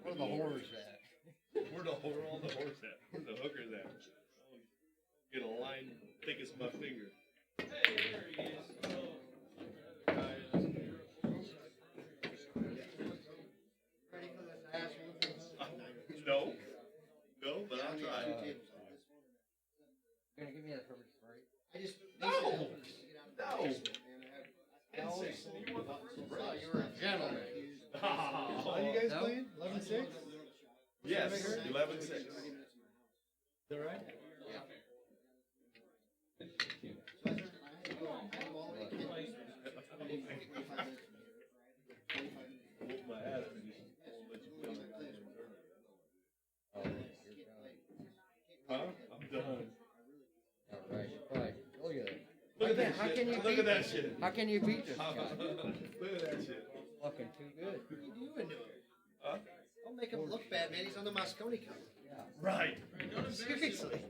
Where the whores at? Where all the horse at? Where the hookers at? Get a line thick as my finger. Hey, there he is. No, but I'll try. You're gonna give me a perfect break? No. I you were a gentleman. Are you guys playing? 11-6? Yes, 11-6. Is that right? Huh? I'm done. All right, fine. Look at it. Look at that How shit. can you Look beat at that shit. How can you beat this guy? Look at that shit. Fucking too good. What are you doing to him? Huh? Don't make him look bad, man. He's on the Moscone cover. Yeah. Right. Seriously.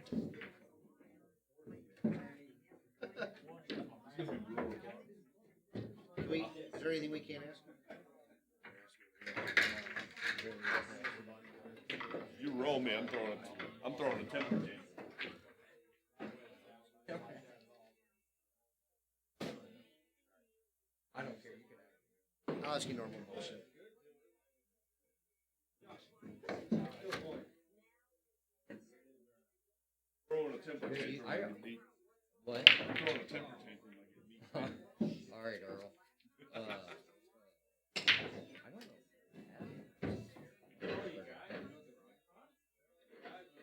Is there anything we can't ask him? You roll me. I'm throwing a temper tantrum. I don't care. You can have I'll ask you normal bullshit. Throwing a temper tantrum. I like don't- a beat. What? I'm throwing a temper tantrum like a beat. All right, Earl. I don't know.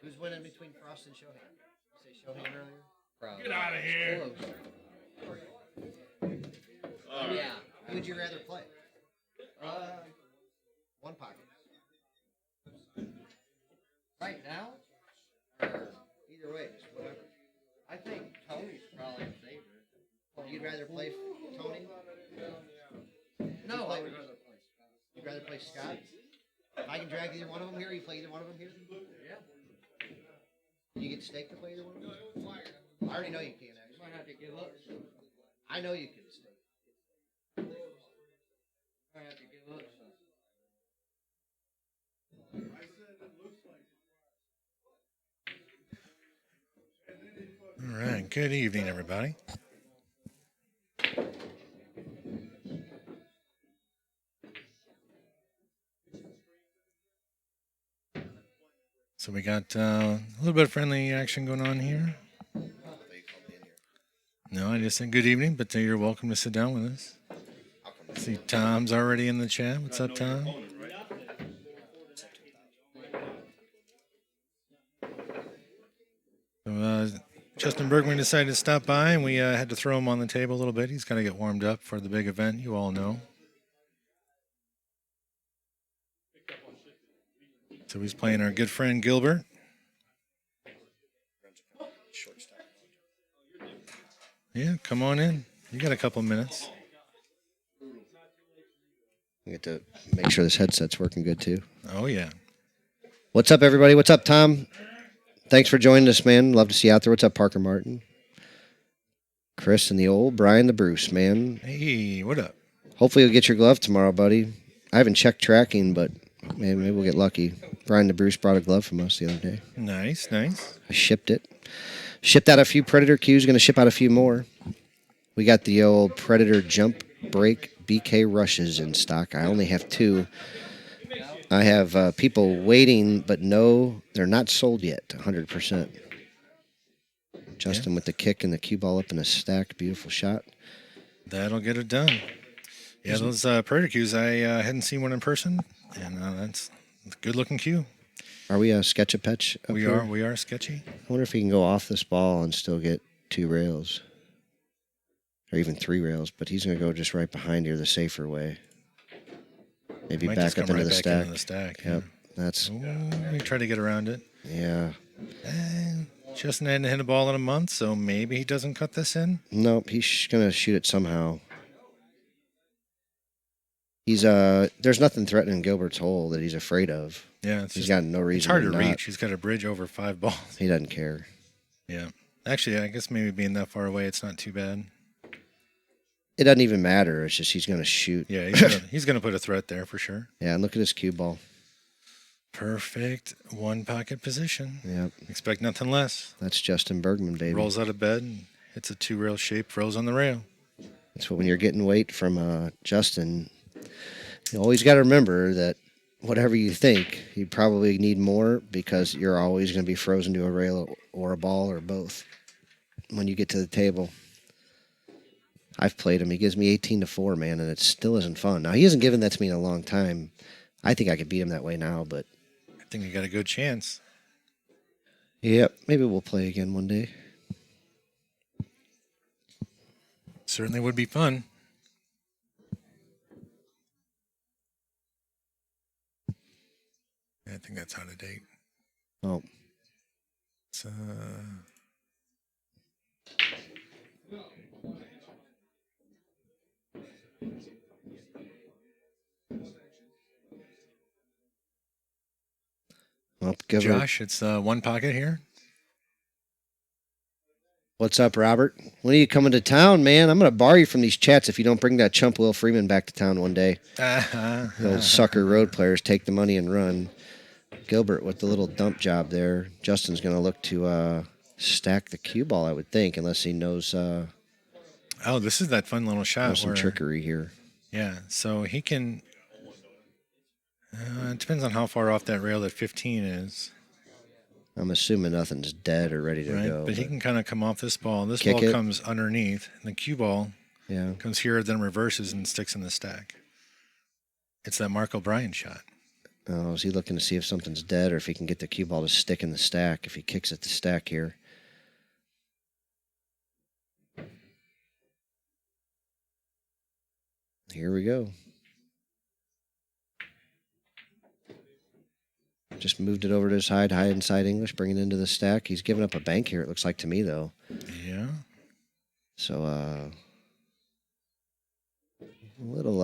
Who's winning between Frost and Shohei? You say Shohei earlier? Probably. Get outta here. Close. All right. Yeah. Who would you rather play? Uh, One pocket. right now, or Either way, just whatever. I think Tony's probably a favorite. You'd rather play Tony? No, I would rather play Scott. You'd rather play Scott? If I can drag either one of them here, you play either one of them here? Yeah. You get steak to play either one of them? I already know you can, You actually. might have to give up. Some. I know you can steak. You might have to give up. Some. All right. Good evening, everybody. So we got a little bit of friendly action going on here. No, I just said good evening, but you're welcome to sit down with us. I see Tom's already in the chat. What's up, Tom? So, Justin Bergman decided to stop by, and we had to throw him on the table a little bit. He's got to get warmed up for the big event, you all know. So he's playing our good friend Gilbert. Shortstop. Yeah, come on in. You got a couple minutes. We get to make sure this headset's working good, too. Oh, yeah. What's up, everybody? What's up, Tom? Thanks for joining us, man. Love to see you out there. What's up, Parker Martin? Chris and the old Brian the Bruce, man. Hey, what up? Hopefully you'll get your glove tomorrow, buddy. I haven't checked tracking, but maybe we'll get lucky. Brian the Bruce brought a glove from us the other day. Nice, nice. I shipped it. Shipped out a few Predator Qs. Going to ship out a few more. We got the old Predator Jump Break BK Rushes in stock. I only have 2. I have people waiting, but no, they're not sold yet, 100%. Justin with the kick and the cue ball up in a stack. Beautiful shot. That'll get it done. Yeah, those Predator cues, I hadn't seen one in person, and that's a good-looking cue. Are we a sketch a pitch? We are sketchy. I wonder if he can go off this ball and still get 2 rails. Or even 3 rails, but he's going to go just right behind here the safer way. Maybe Might back just up come into right the back stack. into the stack. Yep, Yeah. that's, We try to get around it. yeah. Justin hadn't hit a ball in a month, so maybe he doesn't cut this in. Nope, he's going to shoot it somehow. He's there's nothing threatening Gilbert's hole that he's afraid of. Yeah, it's He's just, got no reason. it's hard to not. reach. He's got a bridge over 5 balls. He doesn't care. Yeah. Actually, I guess maybe being that far away, it's not too bad. It doesn't even matter. It's just he's going to shoot. Yeah, he's gonna put a threat there for sure. Yeah, and look at his cue ball. Perfect one pocket position. Yep. Expect nothing less. That's Justin Bergman, baby. Rolls out of bed and hits a 2-rail shape, rolls on the rail. That's what when you're getting weight from Justin, you always got to remember that whatever you think, you probably need more because you're always going to be frozen to a rail or a ball or both when you get to the table. I've played him. He gives me 18-4, man, and it still isn't fun. Now, he hasn't given that to me in a long time. I think I could beat him that way now, but... I think you got a good chance. Yep, maybe we'll play again one day. Certainly would be fun. I think that's out of date. Oh. It's, Well, Gilbert. Josh, it's one pocket here. What's up, Robert? When are you coming to town, man? I'm going to bar you from these chats if you don't bring that chump Will Freeman back to town one day. The old sucker road players take the money and run. Gilbert with the little dump job there. Justin's going to look to stack the cue ball, I would think, unless he knows Oh, this is that fun little shot. there's some where, trickery here. Yeah, so he can... it depends on how far off that rail that 15 is. I'm assuming nothing's dead or ready to Right, go. but he can kind of come off this ball. This Kick ball it. comes underneath, and the cue ball Yeah. comes here, then reverses and sticks in the stack. It's that Mark O'Brien shot. Oh, is he looking to see if something's dead or if he can get the cue ball to stick in the stack if he kicks at the stack here? Here we go. Just moved it over to his high inside English, bring it into the stack. He's given up a bank here, it looks like to me, though. Yeah. So, a little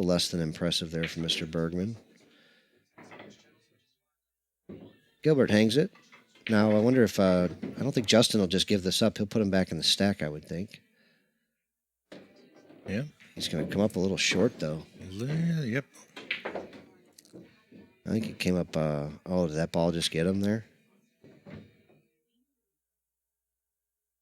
less than impressive there from Mr. Bergman. Gilbert hangs it. Now, I wonder if, I don't think Justin will just give this up. He'll put him back in the stack, I would think. Yeah. He's going to come up a little short, though. Yep. I think he came up, did that ball just get him there?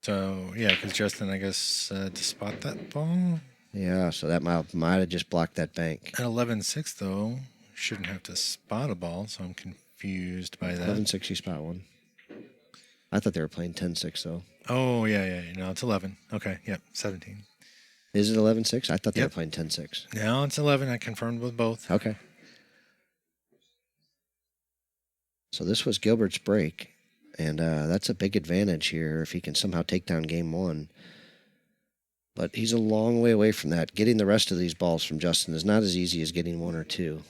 So, yeah, because Justin, I guess, to spot that ball. Yeah, so that might have just blocked that bank. At 11-6, though, shouldn't have to spot a ball, so I'm confused by that. 11-6, you spot one. I thought they were playing 10-6, though. Oh, yeah. No, it's 11. Okay, yep, 17. Is it 11-6? I thought they were playing 10-6. No, it's 11. I confirmed with both. Okay. So this was Gilbert's break, and that's a big advantage here if he can somehow take down game one. But he's a long way away from that. Getting the rest of these balls from Justin is not as easy as getting one or two.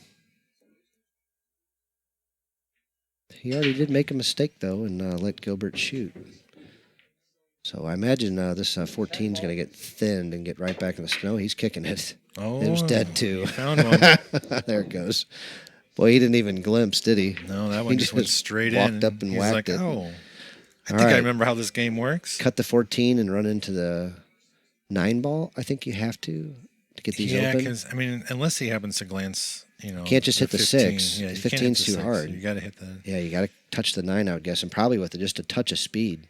He already did make a mistake, though, and let Gilbert shoot. So I imagine this 14 is going to get thinned and get right back in the snow. He's kicking it. Oh, It was dead, too. he found one. There it goes. Boy, he didn't even glimpse, did he? No, that one He just went straight walked in. up and He's whacked like, it. oh, I All think I right. remember how this game works. Cut the 14 and run into the 9 ball. I think you have to get these Yeah, open. because, I mean, unless he happens to glance, Can't just hit the 6. Yeah, you 15's can't hit the too 6. hard. You got to hit the... Yeah, you got to touch the 9, I would guess, and probably with just a touch of speed.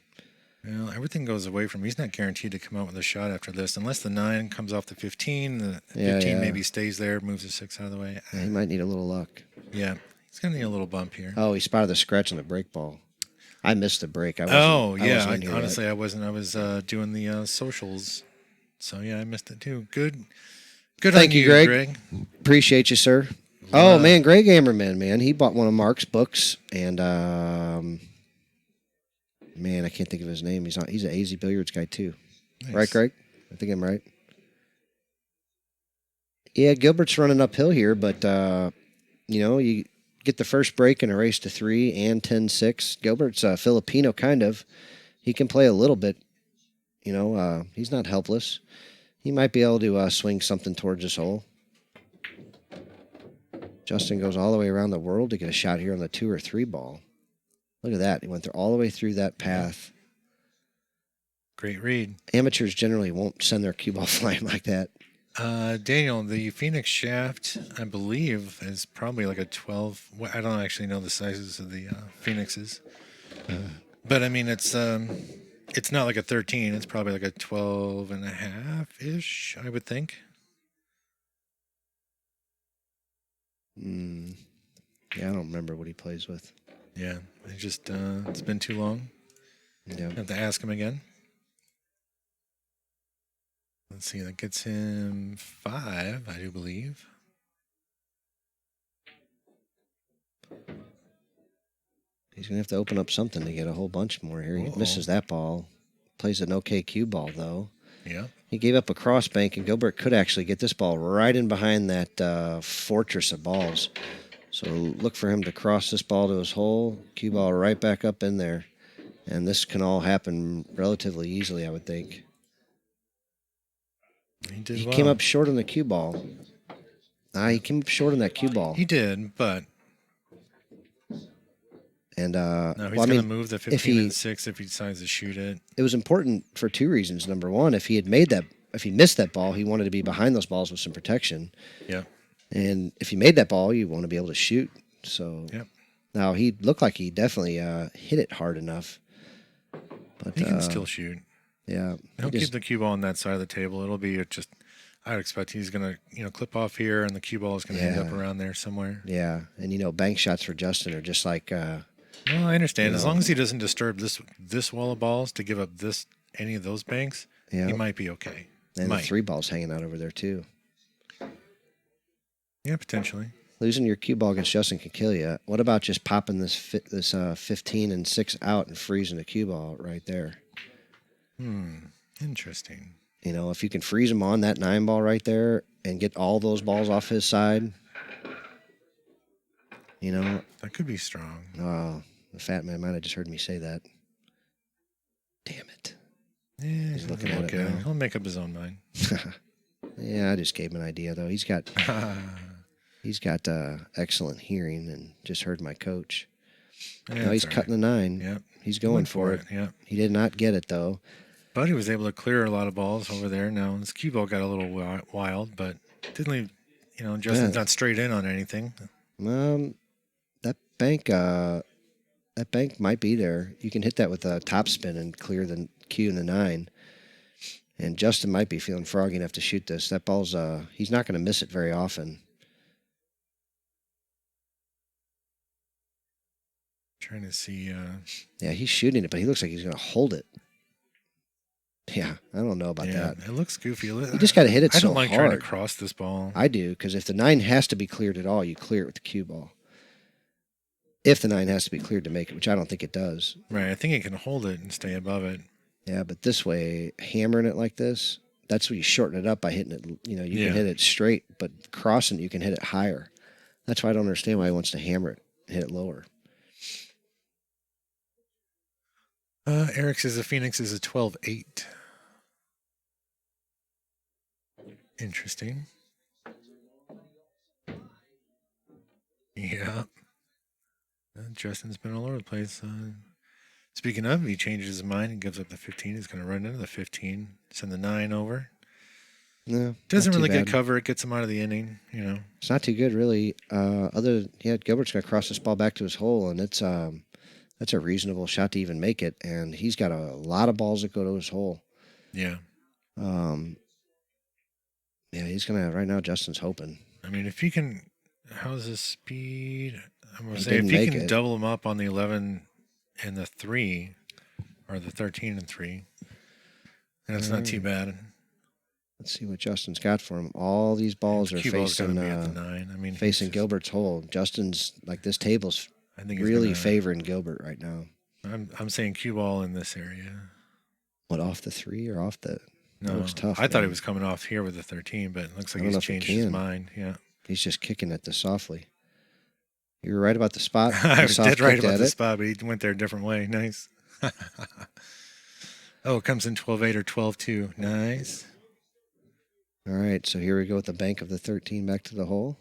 Well, everything goes away from him. He's not guaranteed to come out with a shot after this. Unless the 9 comes off the 15, the 15 maybe stays there, moves the 6 out of the way. Yeah, he might need a little luck. Yeah, he's going to need a little bump here. Oh, he spotted the scratch on the break ball. I missed the break. I honestly, wasn't I wasn't. I was doing the socials. So, yeah, I missed it too. Good Thank on you, Greg. Appreciate you, sir. Oh, man, Greg Ammerman, man. He bought one of Mark's books, and, man, I can't think of his name. He's an AZ Billiards guy, too. Nice. Right, Greg? I think I'm right. Yeah, Gilbert's running uphill here, but, you get the first break in a race to 3 and 10-6. Gilbert's Filipino, kind of. He can play a little bit. He's not helpless. He might be able to swing something towards this hole. Justin goes all the way around the world to get a shot here on the 2 or 3 ball. Look at that. He went all the way through that path. Great read. Amateurs generally won't send their cue ball flying like that. Daniel, the Phoenix shaft, I believe, is probably like a 12. I don't actually know the sizes of the Phoenixes, but I mean it's not like a 13. It's probably like a 12 and a half ish, I would think. Yeah, I don't remember what he plays with. Yeah, it's been too long. Yeah. Have to ask him again. Let's see, that gets him 5, I do believe. He's going to have to open up something to get a whole bunch more here. He Uh-oh. misses that ball. Plays an okay cue ball, though. Yeah. He gave up a cross bank, and Gilbert could actually get this ball right in behind that fortress of balls. So look for him to cross this ball to his hole, cue ball right back up in there. And this can all happen relatively easily, I would think. He came up short on the cue ball. He came up short on that cue ball. He did, but... And no, he's going to move the 15 and 6 if he decides to shoot it. It was important for 2 reasons. Number one, if he missed that ball, he wanted to be behind those balls with some protection. Yeah. And if he made that ball, you want to be able to shoot. So yep. Now he looked like he definitely hit it hard enough. But he can still shoot. Yeah. He'll keep the cue ball on that side of the table. It'll be just, I would expect he's going to, clip off here, and the cue ball is going to end up around there somewhere. Yeah. And, bank shots for Justin are just like... well, I understand. As long as he doesn't disturb this wall of balls to give up any of those banks, he might be okay. And the 3 balls hanging out over there, too. Yeah, potentially. Losing your cue ball against Justin can kill you. What about just popping this 15 and 6 out and freezing the cue ball right there? Interesting. If you can freeze him on that 9 ball right there and get all those balls off his side, that could be strong. Oh, the fat man might have just heard me say that. Damn it. Yeah, he's looking at it now. He'll make up his own mind. Yeah, I just gave him an idea, though. He's got excellent hearing and just heard my coach. Yeah, now he's cutting the 9. Yep. He's going for it. Yep. He did not get it, though. But he was able to clear a lot of balls over there. Now, his cue ball got a little wild, but didn't leave, Justin's not straight in on anything. That bank might be there. You can hit that with a top spin and clear the cue and the 9. And Justin might be feeling froggy enough to shoot this. That ball's he's not going to miss it very often. Trying to see. Yeah, he's shooting it, but he looks like he's going to hold it. Yeah, I don't know about that. It looks goofy. You just got to hit it so hard. I don't like trying to cross this ball. I do, because if the 9 has to be cleared at all, you clear it with the cue ball. If the 9 has to be cleared to make it, which I don't think it does. Right, I think it can hold it and stay above it. Yeah, but this way, hammering it like this, that's when you shorten it up by hitting it. You can hit it straight, but crossing it, you can hit it higher. That's why I don't understand why he wants to hammer it and hit it lower. Eric says the Phoenix is a 12-8. Interesting. Yeah. Justin's been all over the place. Speaking of, he changes his mind and gives up the 15. He's going to run into the 15, send the 9 over. No, doesn't really get cover. It gets him out of the inning. It's not too good, really. Gilbert's going to cross this ball back to his hole, and that's a reasonable shot to even make it. And he's got a lot of balls that go to his hole. Yeah. Yeah, he's going to, right now, Justin's hoping. I mean, if he can, how's his speed? I'm going to say, if he can double him up on the 11 and the 3, or the 13 and 3, then it's not too bad. Let's see what Justin's got for him. All these balls are facing at the 9. I mean, facing Gilbert's hole. Justin's, this table's really favoring Gilbert right now. I'm saying cue ball in this area. What, off the 3 or off the... No, that looks tough. I thought he was coming off here with the 13, but it looks like he's changed his mind. Yeah, he's just kicking at this softly. You were right about the spot. I was dead right about the spot, but he went there a different way. Nice. Oh, it comes in 12-8 or 12-2. Nice. All right, so here we go with the bank of the 13 back to the hole.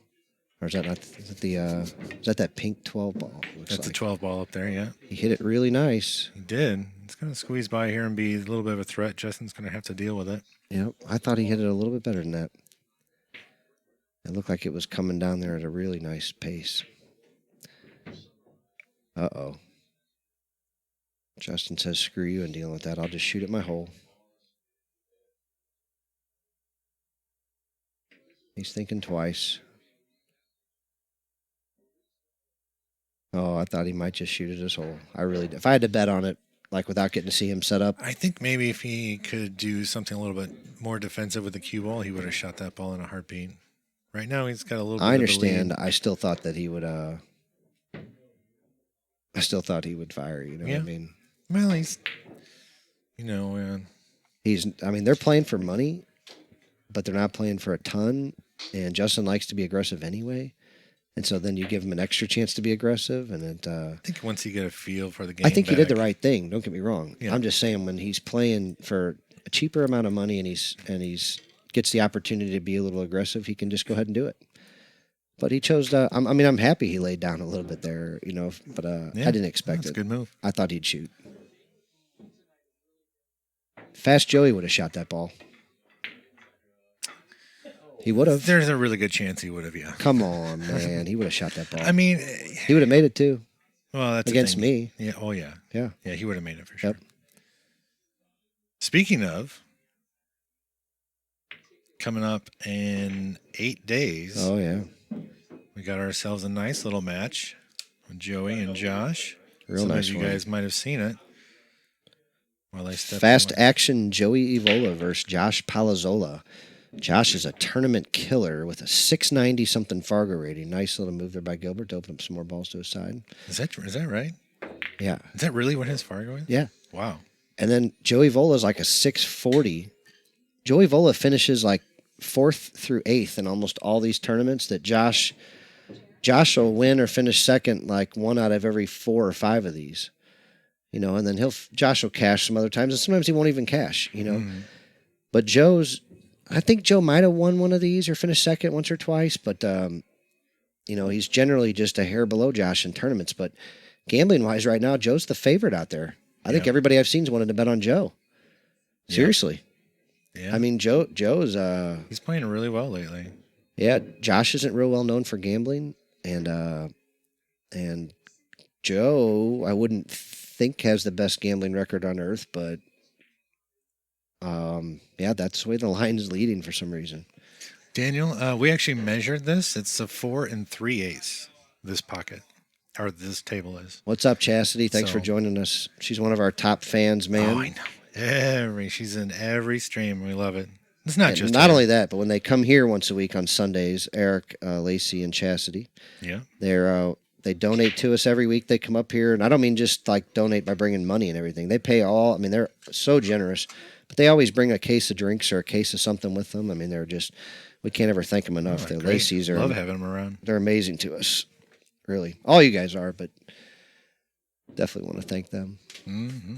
Or is that not? Is that pink 12 ball? That's a 12 ball up there, yeah. He hit it really nice. He did. It's going to squeeze by here and be a little bit of a threat. Justin's going to have to deal with it. Yep, I thought he hit it a little bit better than that. It looked like it was coming down there at a really nice pace. Uh-oh. Justin says, screw you and dealing with that. I'll just shoot at my hole. He's thinking twice. Oh, I thought he might just shoot at his hole. I really did. If I had to bet on it, like without getting to see him set up. I think maybe if he could do something a little bit more defensive with the cue ball, he would have shot that ball in a heartbeat. Right now, he's got a little bit I of understand. the lead. I still thought that he would. I still thought he would fire. You know what I mean? Well, he's. I mean, they're playing for money, but they're not playing for a ton. And Justin likes to be aggressive anyway. And so then you give him an extra chance to be aggressive. And I think once you get a feel for the game, I think he did the right thing. Don't get me wrong. Yeah. I'm just saying when he's playing for a cheaper amount of money and he's gets the opportunity to be a little aggressive, he can just go ahead and do it. But he chose to. I'm happy he laid down a little bit there, But I didn't expect that's it. a good move. I thought he'd shoot. Fast Joey would have shot that ball. He would have. There's a really good chance he would have, yeah. Come on, man. He would have shot that ball. I mean, he would have made it too. Well, that's against the thing. me. Yeah. Oh, yeah. Yeah. Yeah, he would have made it for sure. Yep. Speaking of, coming up in 8 days. Oh, yeah. We got ourselves a nice little match with Joey and Josh. Real Some nice of you one. guys might have seen it. While I step Fast away. action Joey Evola versus Josh Palazzola. Josh is a tournament killer with a 690 something Fargo rating. Nice little move there by Gilbert to open up some more balls to his side. Is that right? Yeah. Is that really what his Fargo is? Yeah. Wow. And then Joey Vola is like a 640. Joey Vola finishes like 4th through 8th in almost all these tournaments that Josh will win or finish second like 1 out of every 4 or 5 of these. And then Josh will cash some other times, and sometimes he won't even cash, Mm. But I think Joe might have won one of these or finished second once or twice, but he's generally just a hair below Josh in tournaments. But gambling wise, right now, Joe's the favorite out there. I think everybody I've seen's wanted to bet on Joe. Seriously. Yeah. I mean, Joe's he's playing really well lately. Yeah, Josh isn't real well known for gambling, and Joe, I wouldn't think has the best gambling record on earth, but that's the way the line is leading for some reason. Daniel, we actually measured this. It's a 4 3/8. This pocket, or this table is. What's up, Chastity? Thanks for joining us. She's one of our top fans, man. Oh, I know. She's in every stream. We love it. It's not just not her. only that, but when they come here once a week on Sundays, Eric, Lacey, and Chastity. Yeah. They donate to us every week. They come up here, and I don't mean just like donate by bringing money and everything. They pay all. I mean, they're so generous, but they always bring a case of drinks or a case of something with them. I mean, we can't ever thank them enough. Their Lacey's love having them around. They're amazing to us, really. All you guys are, but definitely want to thank them. Mm-hmm.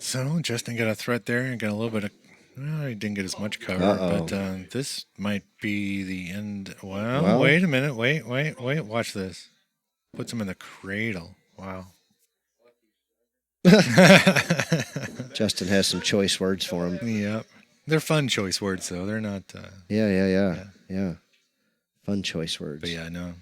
So Justin got a threat there and got a little bit of. Well, he didn't get as much cover, but this might be the end. Well, wait a minute. Wait. Watch this. Puts him in the cradle. Wow. Justin has some choice words for him. Yep. They're fun choice words, though. They're not. Yeah. Fun choice words. But yeah, no.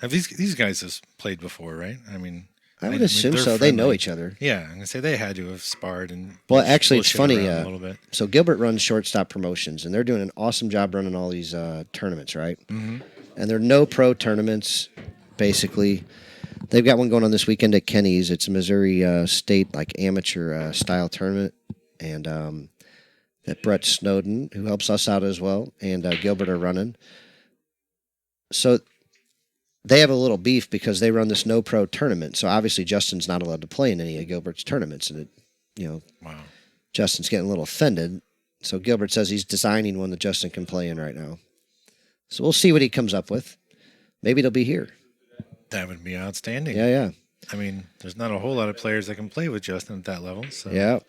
Have these guys have played before, right? I mean, I would assume they're so. friendly. They know each other. Yeah, I'm gonna say they had to have sparred and. Well, actually, it's funny. A little bit. So Gilbert runs Shortstop Promotions, and they're doing an awesome job running all these tournaments, right? Mm-hmm. And they're no pro tournaments, basically. They've got one going on this weekend at Kenny's. It's a Missouri State like amateur style tournament, and that Brett Snowden, who helps us out as well, and Gilbert are running. So they have a little beef because they run this no pro tournament. So obviously Justin's not allowed to play in any of Gilbert's tournaments, and Wow. Justin's getting a little offended. So Gilbert says he's designing one that Justin can play in right now. So we'll see what he comes up with. Maybe it'll be here. That would be outstanding. Yeah. I mean, there's not a whole lot of players that can play with Justin at that level, so Yeah.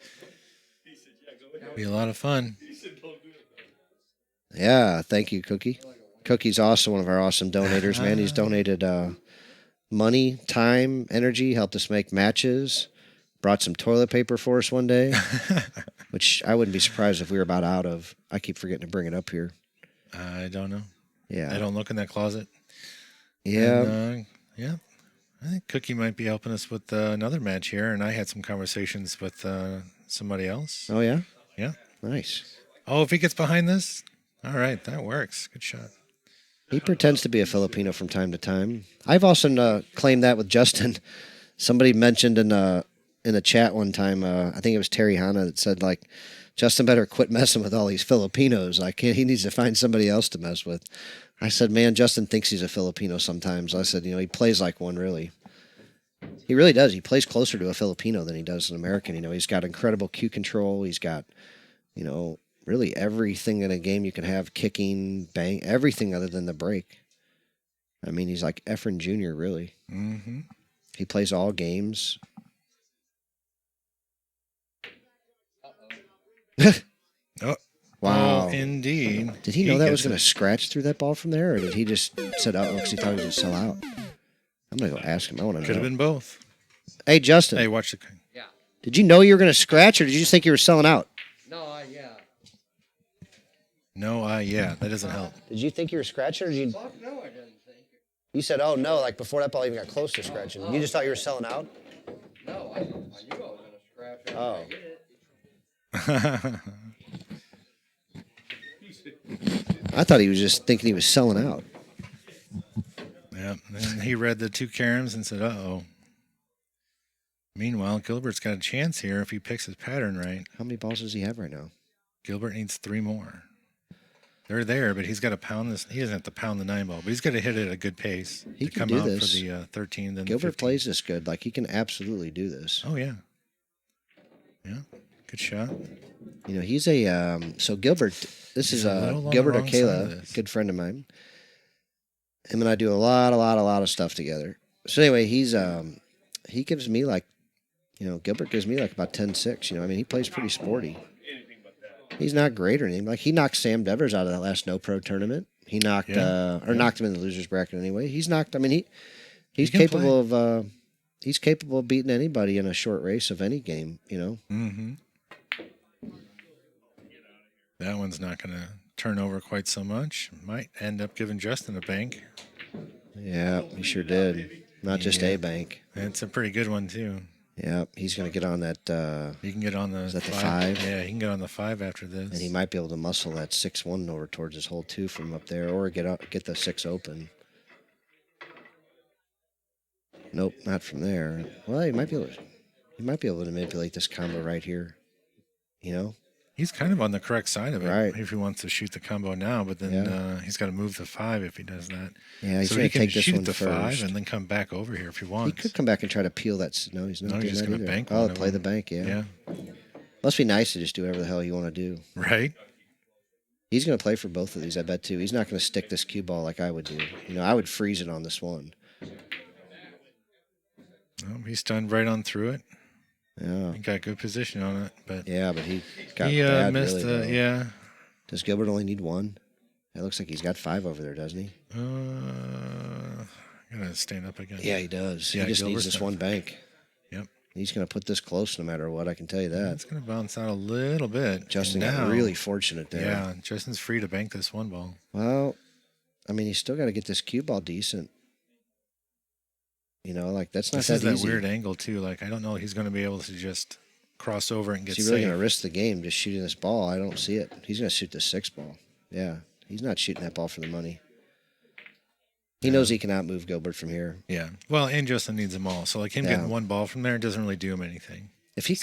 it'd be a lot of fun. Yeah. Thank you, Cookie. Cookie's also one of our awesome donators, man. He's donated money, time, energy, helped us make matches, brought some toilet paper for us one day, which I wouldn't be surprised if we were about out of. I keep forgetting to bring it up here. I don't know. Yeah. I don't look in that closet. Yeah. And, yeah. I think Cookie might be helping us with another match here, and I had some conversations with somebody else. Oh, yeah? Yeah. Nice. Oh, if he gets behind this, all right, that works. Good shot. He pretends to be a Filipino from time to time. I've also claimed that with Justin. Somebody mentioned in a chat one time, I think it was Terry Hanna, that said, like, Justin better quit messing with all these Filipinos. Like, he needs to find somebody else to mess with. I said, man, Justin thinks he's a Filipino sometimes. I said, he plays like one, really. He really does. He plays closer to a Filipino than he does an American. He's got incredible cue control. He's got, really everything in a game you can have, kicking, bang, everything other than the break. I mean, he's like Efren Jr., really. Mm-hmm. He plays all games. Oh. Wow. Oh, indeed. Did he know that was gets going to scratch through that ball from there, or did he just said, oh, because he thought he was going to sell out? I'm going to go ask him. I want to know. Could have been both. Hey, Justin. Hey, watch the... Yeah. Did you know you were going to scratch, or did you just think you were selling out? No, yeah. No, yeah, that doesn't help. Did you think you were scratching, or did you... Fuck no, I didn't think it. You said, oh, no, like before that ball even got close to scratching. You just thought you were selling out? No, I knew I was going to scratch it. Oh. I hit it. I thought he was just thinking he was selling out. Yeah, and he read the two caroms and said, uh-oh. Meanwhile, Gilbert's got a chance here if he picks his pattern right. How many balls does he have right now? Gilbert needs 3 more. They're there, but he's got to pound this. He doesn't have to pound the 9 ball, but he's got to hit it at a good pace He to can come do out this. for the 13. Then Gilbert the 15. plays this good. Like, he can absolutely do this. Oh, yeah. Yeah, good shot. He's a... so Gilbert, this He's is a little on the Gilbert wrong side of Akela, this. good friend of mine. Him and I do a lot of stuff together. So anyway, he gives me like, Gilbert gives me like about 10-6. He plays pretty sporty. He's not great or anything. Like, he knocked Sam Devers out of that last No Pro tournament. He knocked knocked him in the losers bracket anyway. He's knocked. I mean, he's capable of beating anybody in a short race of any game. Mm-hmm. That one's not going to turn over quite so much. Might end up giving Justin a bank. Yeah, he sure did. Not just a bank. It's a pretty good one too. Yeah, he's going to get on that. He can get on the. Is that the 5? Yeah, he can get on the 5 after this. And he might be able to muscle that 6-1 over towards his hole 2 from up there, or get the 6 open. Nope, not from there. Well, he might be able to manipulate this combo right here. He's kind of on the correct side of it, Right. if he wants to shoot the combo now. But then he's got to move the 5 if he does that. Yeah, he's so going he to can take this shoot one the first. 5 and then come back over here if he wants. He could come back and try to peel that. No, he's not No, doing he's just that going to either. bank Oh, one of play the them. bank, yeah. Yeah. Must be nice to just do whatever the hell you want to do. Right. He's going to play for both of these, I bet, too. He's not going to stick this cue ball like I would do. I would freeze it on this one. Oh, he stunned right on through it. Yeah. He got good position on it, but Yeah, but he got he bad, missed. really, though. Yeah. Does Gilbert only need 1? It looks like he's got 5 over there, doesn't he? Gonna stand up again. Yeah, he does. Yeah, He just Gilbert's needs this done. one bank. Yep. He's going to put this close no matter what, I can tell you that. It's gonna bounce out a little bit. Justin And got now- really fortunate there. Yeah, Justin's free to bank this 1 ball. Well, I mean, he's still got to get this cue ball decent. That's not This that is that easy. weird angle too. Like I don't know, he's going to be able to just cross over and get Is he really safe. going to risk the game just shooting this ball? I don't see it. He's going to shoot the 6 ball. Yeah, he's not shooting that ball for the money. He knows he can outmove Gilbert from here. Yeah. Well, and Justin needs them all. So like him Yeah. getting 1 ball from there doesn't really do him anything. If he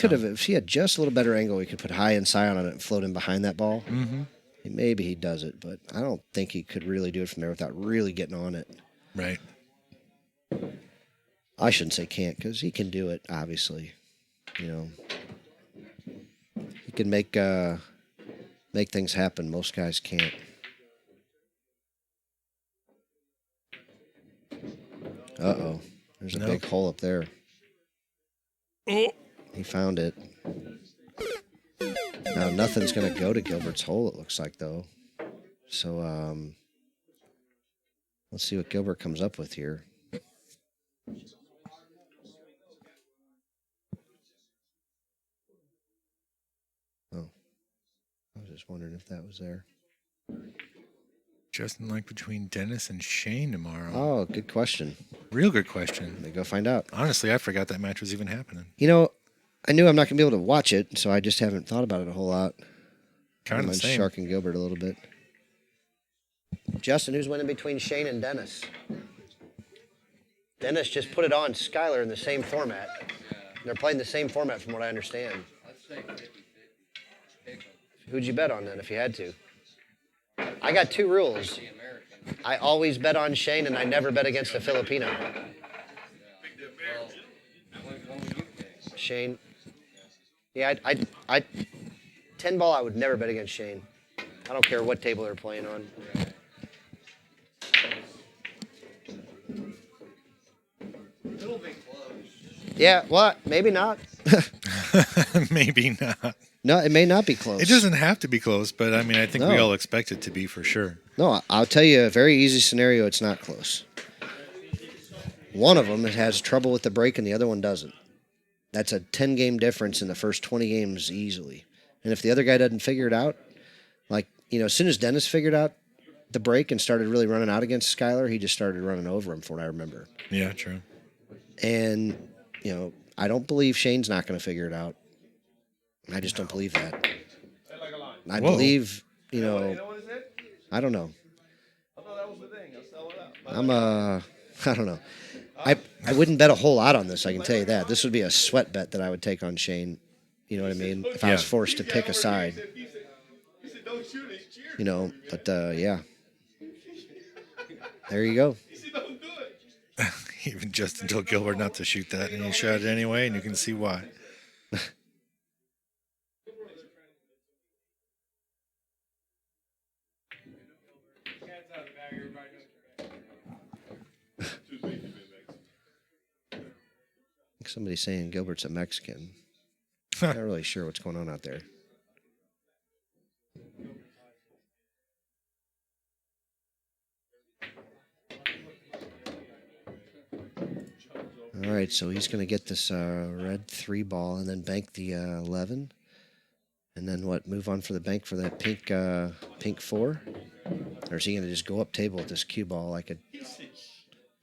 had just a little better angle, he could put high and scion on it and float in behind that ball. Mm-hmm. Maybe he does it, but I don't think he could really do it from there without really getting on it. Right. I shouldn't say can't, because he can do it, obviously. He can make things happen. Most guys can't. Uh-oh. There's a big hole up there. Oh. He found it. Now, nothing's going to go to Gilbert's hole, it looks like, though. So, let's see what Gilbert comes up with here. wondering if that was there. Justin like between Dennis and Shane tomorrow. Oh, good question. Real good question. Let me go find out. Honestly, I forgot that match was even happening. You know, I knew I'm not going to be able to watch it, so I just haven't thought about it a whole lot. Kind of the same. Shark and Gilbert a little bit. Justin, who's winning between Shane and Dennis? Dennis just put it on Skylar in the same format. They're playing the same format from what I understand. Let's say 50-50. Who'd you bet on then if you had to? I got two rules. The American. I always bet on Shane and I never bet against a Filipino. Well, what would you pick? Shane. Yeah, I 10 ball I would never bet against Shane. I don't care what table they're playing on. It'll be close. Yeah, well, maybe not. Maybe not. No, it may not be close. It doesn't have to be close, but I mean, I think we No. all expect it to be for sure. No, I'll tell you a very easy scenario. It's not close. One of them has trouble with the break and the other one doesn't. That's a 10-game difference in the first 20 games easily. And if the other guy doesn't figure it out, like, as soon as Dennis figured out the break and started really running out against Skylar, he just started running over him, from what I remember. Yeah, true. And, I don't believe Shane's not going to figure it out. I just don't believe that. I Whoa. believe, You know what it said? I don't know. I thought that was the thing. I'll sell it out. I don't know. I wouldn't bet a whole lot on this, I can tell you that. This would be a sweat bet that I would take on Shane. You know what I mean? If I was Yeah. forced to pick a side. He said, don't shoot it. He's cheering. But yeah. There you go. He said, don't do it. Even Justin told Gilbert not to shoot that, and he shot it anyway, and you can see why. I think somebody's saying Gilbert's a Mexican. Not really sure what's going on out there. All right, so he's going to get this red 3 ball and then bank the 11. And then what? Move on for the bank for that pink 4? Or is he going to just go up table with this cue ball like a... Is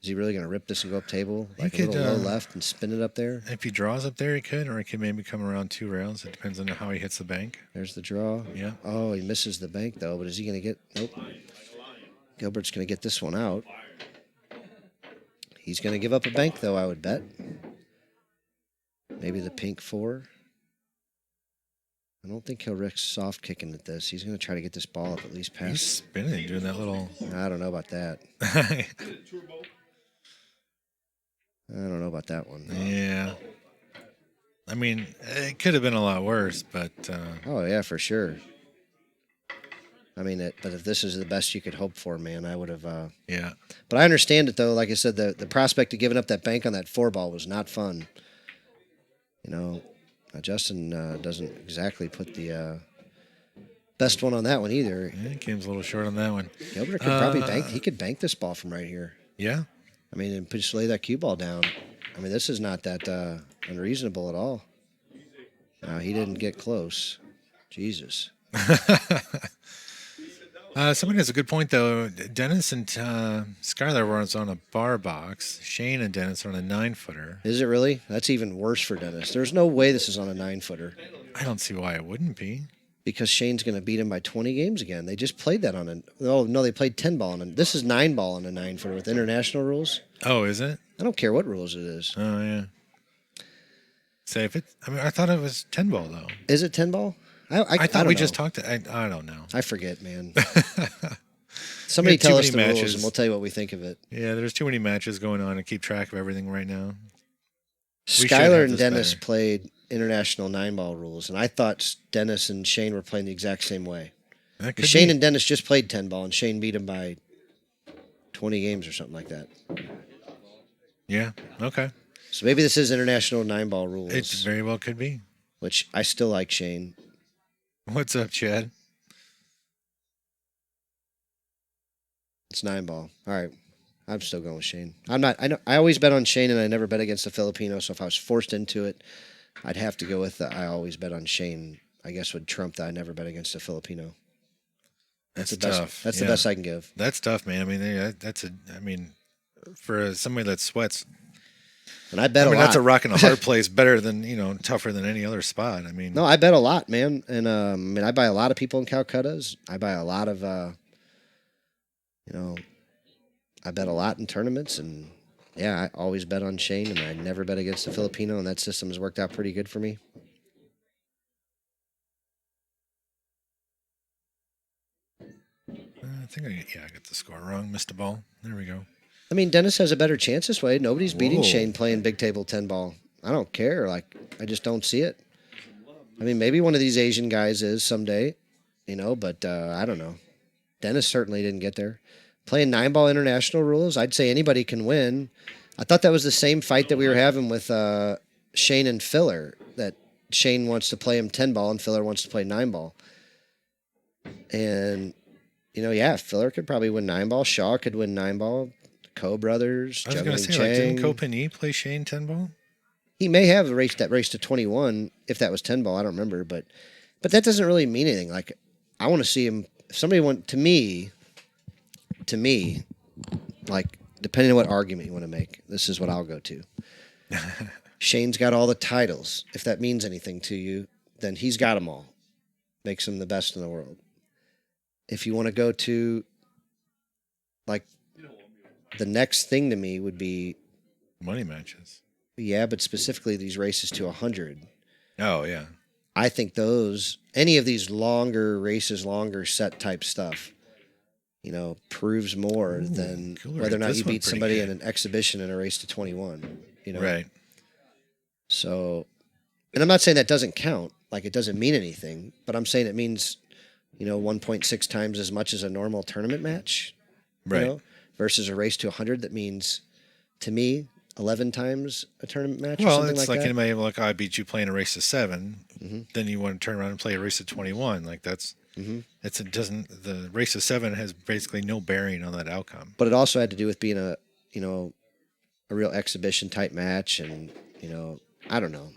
he really going to rip this and go up table? Like He a could, little low left and spin it up there? If he draws up there, he could, or he could maybe come around 2 rails. It depends on how he hits the bank. There's the draw. Yeah. Oh, he misses the bank, though. But is he going to get... Nope. Gilbert's going to get this one out. He's going to give up a bank, though, I would bet. Maybe the pink 4. I don't think he'll risk soft kicking at this. He's going to try to get this ball up at least He's past... spinning, doing that little... I don't know about that. I don't know about that one. Yeah. I mean, it could have been a lot worse, but... Oh, yeah, for sure. I mean, but if this is the best you could hope for, man, I would have... yeah. But I understand it, though. Like I said, the prospect of giving up that bank on that 4 ball was not fun. Justin doesn't exactly put the best one on that one either. Yeah, Kim's a little short on that one. Gilbert could probably bank. He could bank this ball from right here. Yeah. I mean, and just lay that cue ball down. I mean, this is not that unreasonable at all. No, he didn't get close. Jesus. Somebody has a good point, though. Dennis and Skylar were on a bar box. Shane and Dennis are on a 9-footer. Is it really? That's even worse for Dennis. There's no way this is on a 9-footer. I don't see why it wouldn't be. Because Shane's going to beat him by 20 games again. They just played that on a... Oh, no, they played 10 ball on a... This is 9 ball on a 9-footer with international rules. Oh, is it? I don't care what rules it is. Oh, yeah. Say if it... I mean, I thought it was 10 ball, though. Is it 10 ball? I thought don't we know. just talked... I don't know. I forget, man. Somebody We had too tell us many the rules matches. and we'll tell you what we think of it. Yeah, there's too many matches going on to keep track of everything right now. should Skylar have and this Dennis better. played international 9-ball rules, and I thought Dennis and Shane were playing the exact same way. That could Shane be. and Dennis just played 10 ball, and Shane beat him by 20 games or something like that. Yeah, okay. So maybe this is international 9-ball rules, It very well could be. which I still like Shane. What's up, Chad? It's 9-ball. All right. I'm still going with Shane. I always bet on Shane, and I never bet against a Filipino, so if I was forced into it, I'd have to go with I always bet on Shane. I guess would trump that I never bet against a Filipino. That's the best. tough. That's the best I can give. That's tough, man. I mean, I mean, for somebody that sweats, and I bet I mean, a lot. that's a rock and a hard place, better than tougher than any other spot. I mean, no, I bet a lot, man, and I mean, I buy a lot of people in Calcuttas. I buy a lot of, I bet a lot in tournaments, and yeah, I always bet on Shane, and I never bet against the Filipino, and that system has worked out pretty good for me. I think I got the score wrong. Missed a ball. There we go. I mean, Dennis has a better chance this way. Nobody's beating Whoa. Shane playing big table 10 ball. I don't care. Like, I just don't see it. I mean, maybe one of these Asian guys is someday, but I don't know. Dennis certainly didn't get there. Playing 9-ball international rules, I'd say anybody can win. I thought that was the same fight that we were having with Shane and Filler, that Shane wants to play him 10-ball and Filler wants to play 9-ball. And, Filler could probably win 9-ball. Shaw could win 9-ball. Coe brothers. I was going to say, didn't Coe Penny play Shane 10-ball? He may have raced to 21 if that was 10-ball. I don't remember, but that doesn't really mean anything. Like, I want to see him. If somebody want to me, like, depending on what argument you want to make, this is what I'll go to. Shane's got all the titles. If that means anything to you, then he's got them all. Makes him the best in the world. If you want to go to, like, the next thing to me would be money matches. Yeah, but specifically these races to 100. Oh, yeah. I think any of these longer races, longer set type stuff, proves more than Gilbert, whether or not this you one beat pretty somebody good. in an exhibition in a race to 21. Right. So, and I'm not saying that doesn't count, like it doesn't mean anything, but I'm saying it means, 1.6 times as much as a normal tournament match, Right. Versus a race to 100 that means, to me, 11 times a tournament match. Well, or something it's like that. anybody like, I beat you playing a race of 7. Mm-hmm. Then you want to turn around and play a race of 21. Like that's, the race of 7 has basically no bearing on that outcome. But it also had to do with being a real exhibition type match, and I don't know.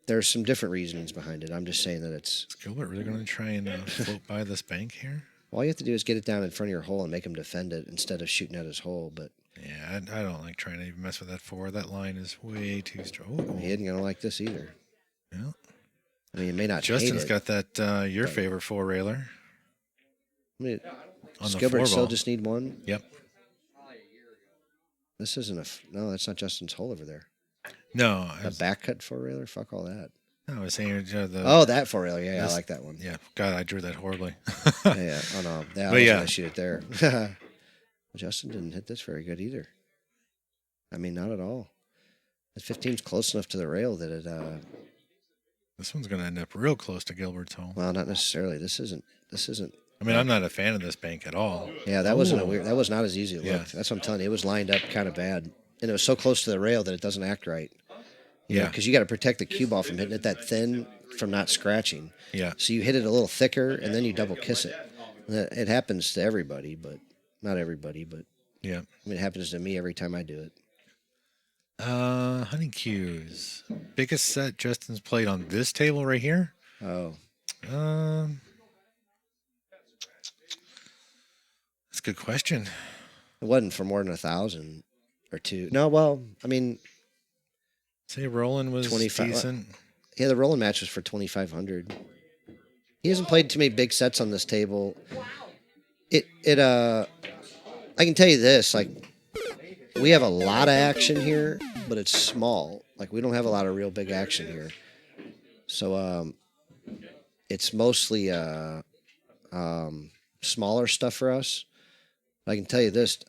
There's some different reasonings behind it. I'm just saying that it's. Is Gilbert really going to try and float by this bank here? All you have to do is get it down in front of your hole and make him defend it instead of shooting at his hole. But yeah, I don't like trying to even mess with that 4. That line is way too strong. he isn't going to like this either. Yeah. I mean, he may not. Justin's hate got that your favorite 4-railer. I mean, On does the Gilbert 4 still ball. just need one? Yep. This isn't no, that's not Justin's hole over there. No. A back cut 4-railer? Fuck all that. I was saying the. Oh, that 4-railer. Yeah, I like that one. Yeah. God, I drew that horribly. Yeah. Oh no. Yeah, I But was yeah. gonna shoot it there. Justin didn't hit this very good either. I mean, not at all. The 15's close enough to the rail that it. This one's going to end up real close to Gilbert's hole. Well, not necessarily. This isn't. I mean, I'm not a fan of this bank at all. Yeah, that wasn't a weird. That was not as easy as it Yeah. looked. That's what I'm telling you. It was lined up kind of bad, and it was so close to the rail that it doesn't act right. Yeah. Because you got to protect the cue ball from hitting it that thin, from not scratching. Yeah. So you hit it a little thicker, and then you double kiss it. It happens to everybody, but not everybody. But Yeah. I mean, it happens to me every time I do it. Honey cues. Biggest set Justin's played on this table right here. Oh, That's a good question. it wasn't for more than 1,000 or 2. No, well, I mean, Say Roland was 25 decent. yeah, the rolling match was for 2,500. He hasn't played too many big sets on this table. I can tell you this, like, we have a lot of action here, but it's small. Like, we don't have a lot of real big action here. So, it's mostly smaller stuff for us. I can tell you this,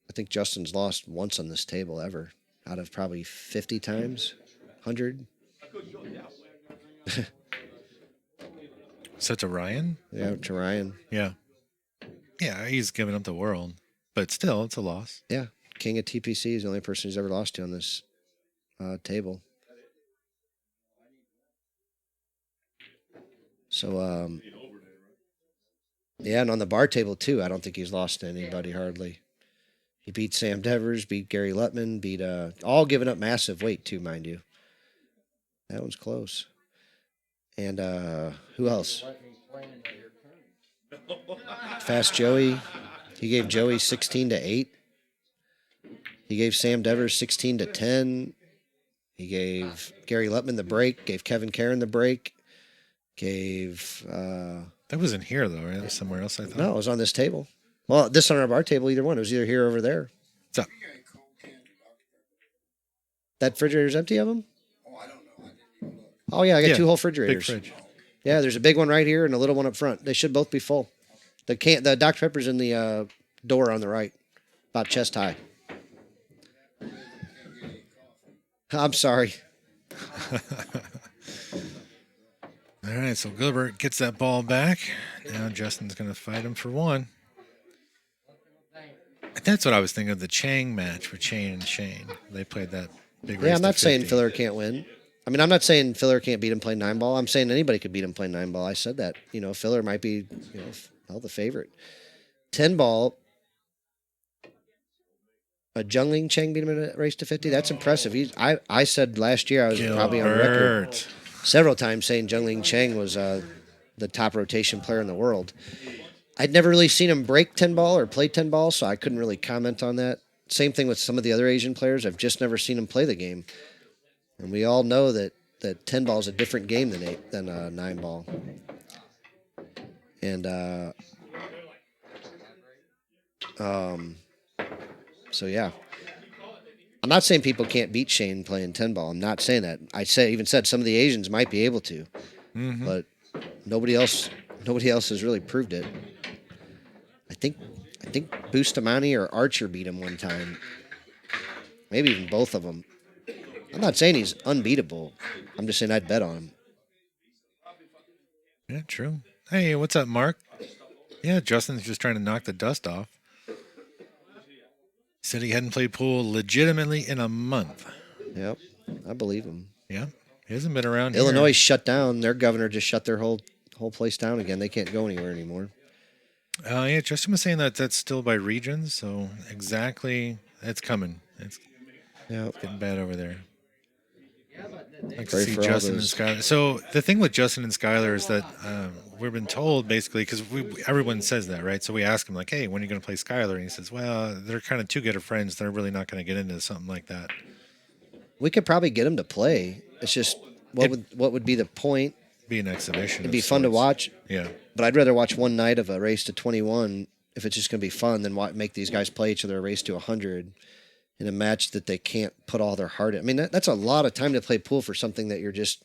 I think Justin's lost once on this table ever, out of probably 50 times, 100. So to Ryan? Yeah, to Ryan. Yeah. Yeah, he's given up the world. But still, it's a loss. Yeah, King of TPC is the only person who's ever lost to on this table. So, yeah, and on the bar table, too, I don't think he's lost to anybody hardly. He beat Sam Devers, beat Gary Lutman, beat all giving up massive weight, too, mind you. That one's close. And who else? Fast Joey. He gave Joey 16-8. He gave Sam Devers 16-10. He gave Gary Lutman the break. Gave Kevin Karen the break. Gave. That wasn't here though, right? It was somewhere else. I thought. No, it was on this table. Well, this on our table, either one. It was either here or over there. What's up? That refrigerator's empty of them? Oh, yeah, I got 2 whole Big refrigerators. fridge. Yeah, there's a big one right here and a little one up front. They should both be full. The Dr. Pepper's in the door on the right, about chest high. I'm sorry. All right, so Gilbert gets that ball back. Now Justin's going to fight him for 1. That's what I was thinking of, the Chang match with Shane and Shane. They played that big race. Yeah, I'm not to saying 50. Filler can't win. I mean, I'm not saying Filler can't beat him playing 9-ball. I'm saying anybody could beat him playing 9-ball. I said that. Filler might be, the favorite. 10-ball, a Jungling Chang beat him in a race to 50. That's impressive. I said last year, I was probably on record several times saying Jungling Chang was the top rotation player in the world. I'd never really seen him break 10-ball or play 10-ball, so I couldn't really comment on that. Same thing with some of the other Asian players. I've just never seen him play the game. And we all know that 10-ball is a different game than 9-ball. And so yeah. I'm not saying people can't beat Shane playing 10-ball. I'm not saying that. Even said some of the Asians might be able to. Mm-hmm. But nobody else has really proved it. I think Bustamante or Archer beat him one time. Maybe even both of them. I'm not saying he's unbeatable. I'm just saying I'd bet on him. Yeah, true. Hey, what's up, Mark? Yeah, Justin's just trying to knock the dust off. He said he hadn't played pool legitimately in a month. Yep, I believe him. Yeah, he hasn't been around Illinois here. shut down. Their governor just shut their whole place down again. They can't go anywhere anymore. Yeah, Justin was saying that that's still by regions, so exactly, it's coming. It's getting bad over there. I can see Justin and Skylar. So the thing with Justin and Skylar is that we've been told basically, because everyone says that, right? So we ask him like, "Hey, when are you going to play Skylar?" And he says, "Well, they're kind of two-getter friends. They're really not going to get into something like that." We could probably get him to play. It's just what would be the point? Be an exhibition. It'd be fun to watch. Yeah. But I'd rather watch one night of a race to 21 if it's just going to be fun than make these guys play each other a race to 100 in a match that they can't put all their heart in. I mean, that's a lot of time to play pool for something that you're just,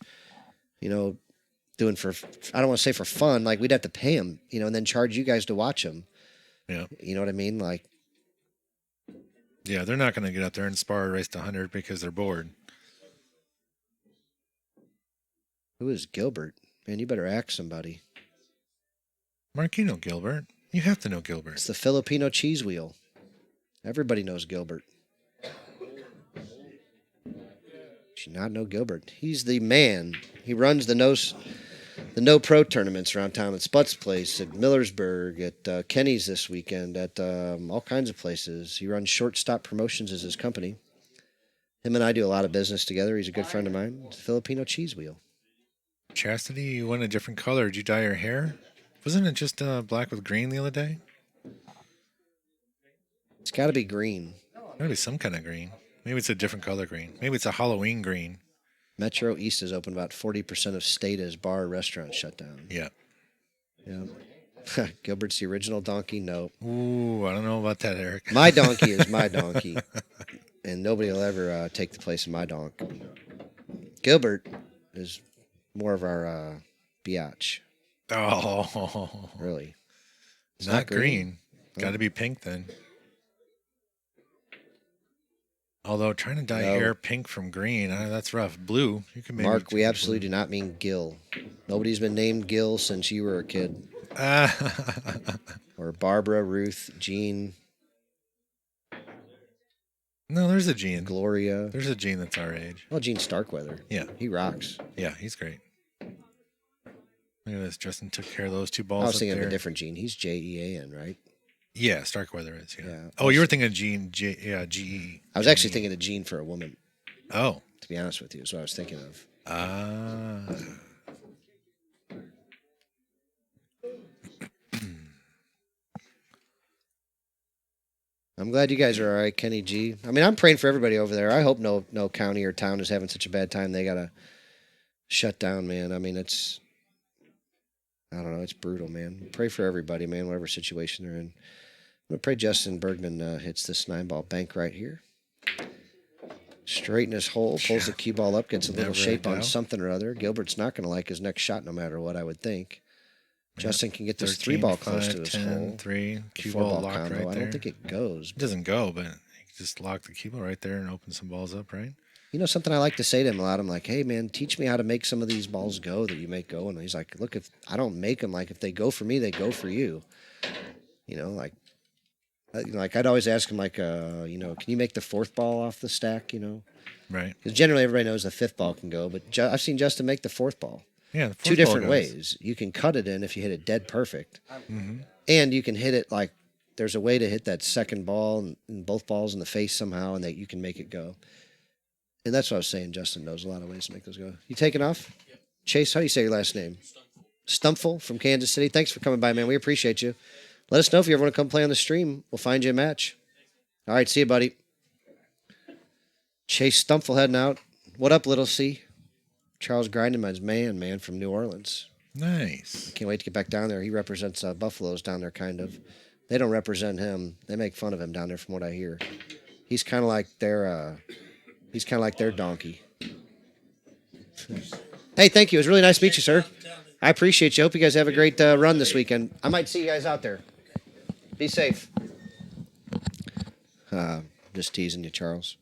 doing for, I don't want to say for fun. Like, we'd have to pay them, and then charge you guys to watch them. Yeah. You know what I mean? Like, yeah, they're not going to get up there and spar a race to 100 because they're bored. Who is Gilbert? Man, you better ask somebody. Mark, you know Gilbert. You have to know Gilbert. It's the Filipino cheese wheel. Everybody knows Gilbert. You not know Gilbert. He's the man. He runs the no pro tournaments around town at Sput's place, at Millersburg, at Kenny's this weekend, at all kinds of places. He runs Shortstop Promotions as his company. Him and I do a lot of business together. He's a good friend of mine. It's a Filipino cheese wheel. Chastity, you went a different color. Did you dye your hair? Wasn't it just black with green the other day? It's got to be green. Gotta be some kind of green. Maybe it's a different color green. Maybe it's a Halloween green. Metro East is open. About 40% of Stata's bar restaurants shut down. Yeah. Yeah. Gilbert's the original donkey? No. Ooh, I don't know about that, Eric. My donkey is my donkey. And nobody will ever take the place of my donk. Gilbert is more of our biatch. Oh. Really. It's not green. Got to be pink then. Although trying to dye hair pink from green, that's rough. Blue, you can maybe. Mark, we absolutely do not mean Gil. Nobody's been named Gil since you were a kid. Or Barbara, Ruth, Jean. No, there's a Gene. Gloria. There's a Gene that's our age. Well, Gene Starkweather. Yeah. He rocks. Yeah, he's great. Look at this. Justin took care of those two balls. I was thinking of a different Gene. He's Jean, right? Yeah, Starkweather is. Yeah. Oh, you were thinking of Gene. Ge. I was actually thinking of Gene for a woman. Oh. To be honest with you, is what I was thinking of. I'm glad you guys are all right, Kenny G. I mean, I'm praying for everybody over there. I hope no county or town is having such a bad time they gotta shut down, man. I mean, I don't know, it's brutal, man. Pray for everybody, man, whatever situation they're in. I'm gonna pray Justin Bergman hits this 9-ball bank right here. Straight in his hole, pulls the cue ball up, gets a little Never shape on doubt. something or other. Gilbert's not gonna like his next shot no matter what, I would think. Justin can get this 13, 3-ball close 5, to his 10, hole. 3, cue 4-ball ball locked combo. right I there. don't think it goes. It doesn't go, but you can just lock the cue ball right there and open some balls up, right? You know, something I like to say to him a lot, I'm like, hey, man, teach me how to make some of these balls go that you make go. And he's like, look, if I don't make them, like, if they go for me, they go for you. You know, like I'd always ask him, like, you know, can you make the 4th ball off the stack, you know? Right. Because generally everybody knows the 5th ball can go, but I've seen Justin make the 4th ball. Yeah, the 2 fourth ball different goes. ways. You can cut it in if you hit it dead perfect. Mm-hmm. And you can hit it like there's a way to hit that second ball and both balls in the face somehow, and that you can make it go. And that's what I was saying. Justin knows a lot of ways to make those go. You taking off? Yep. Chase, how do you say your last name? Stumpful from Kansas City. Thanks for coming by, man. We appreciate you. Let us know if you ever want to come play on the stream. We'll find you a match. All right, see you, buddy. Chase Stumpful heading out. What up, little C? Charles Grindemann's man from New Orleans. Nice. Can't wait to get back down there. He represents Buffaloes down there, kind of. They don't represent him. They make fun of him down there, from what I hear. He's kind of like their donkey. Hey, thank you. It was really nice to meet you, sir. I appreciate you. Hope you guys have a great run this weekend. I might see you guys out there. Be safe. Just teasing you, Charles.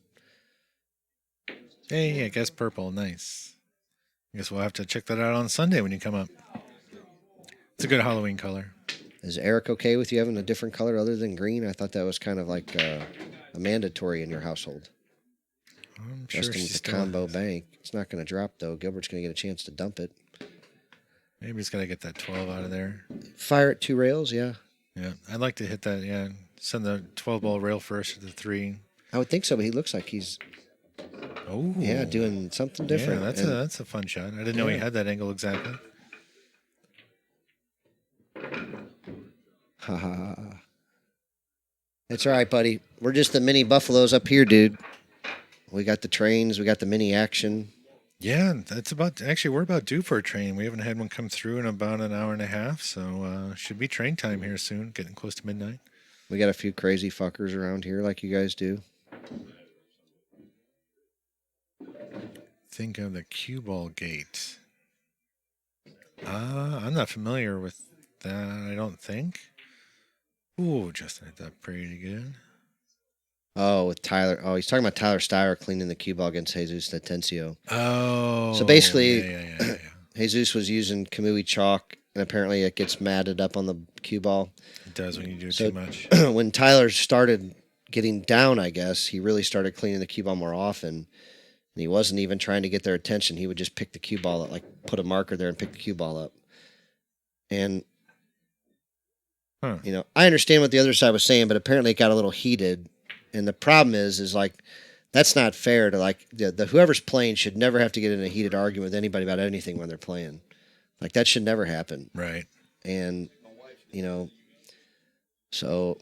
Hey, I guess purple. Nice. I guess we'll have to check that out on Sunday when you come up. It's a good Halloween color. Is Eric okay with you having a different color other than green? I thought that was kind of like a mandatory in your household. I'm sure Justin she's with the still... combo bank. It's not going to drop, though. Gilbert's going to get a chance to dump it. Maybe he's got to get that 12 out of there. Fire at 2 rails, yeah. Yeah, I'd like to hit that, yeah. Send the 12-ball rail first to the 3. I would think so, but he looks like he's doing something different. Yeah, that's a fun shot. I didn't know he had that angle exactly. Ha ha ha. That's all right, buddy. We're just the mini Buffaloes up here, dude. We got the trains. We got the mini action. Yeah, we're about due for a train. We haven't had one come through in about an hour and a half, so should be train time here soon, getting close to midnight. We got a few crazy fuckers around here like you guys do. Think of the cue ball gate. I'm not familiar with that, I don't think. Ooh, Justin hit that pretty good. Oh, with Tyler. Oh, he's talking about Tyler Steyer cleaning the cue ball against Jesus Atencio. Oh. So basically, Yeah. Jesus was using Kamui chalk, and apparently it gets matted up on the cue ball. It does when you do too much. When Tyler started getting down, I guess, he really started cleaning the cue ball more often. And he wasn't even trying to get their attention. He would just pick the cue ball up, like put a marker there and pick the cue ball up. And, you know, I understand what the other side was saying, but apparently it got a little heated. And the problem is like, that's not fair to like, the whoever's playing should never have to get in a heated argument with anybody about anything when they're playing. Like, that should never happen. Right. And, you know, so,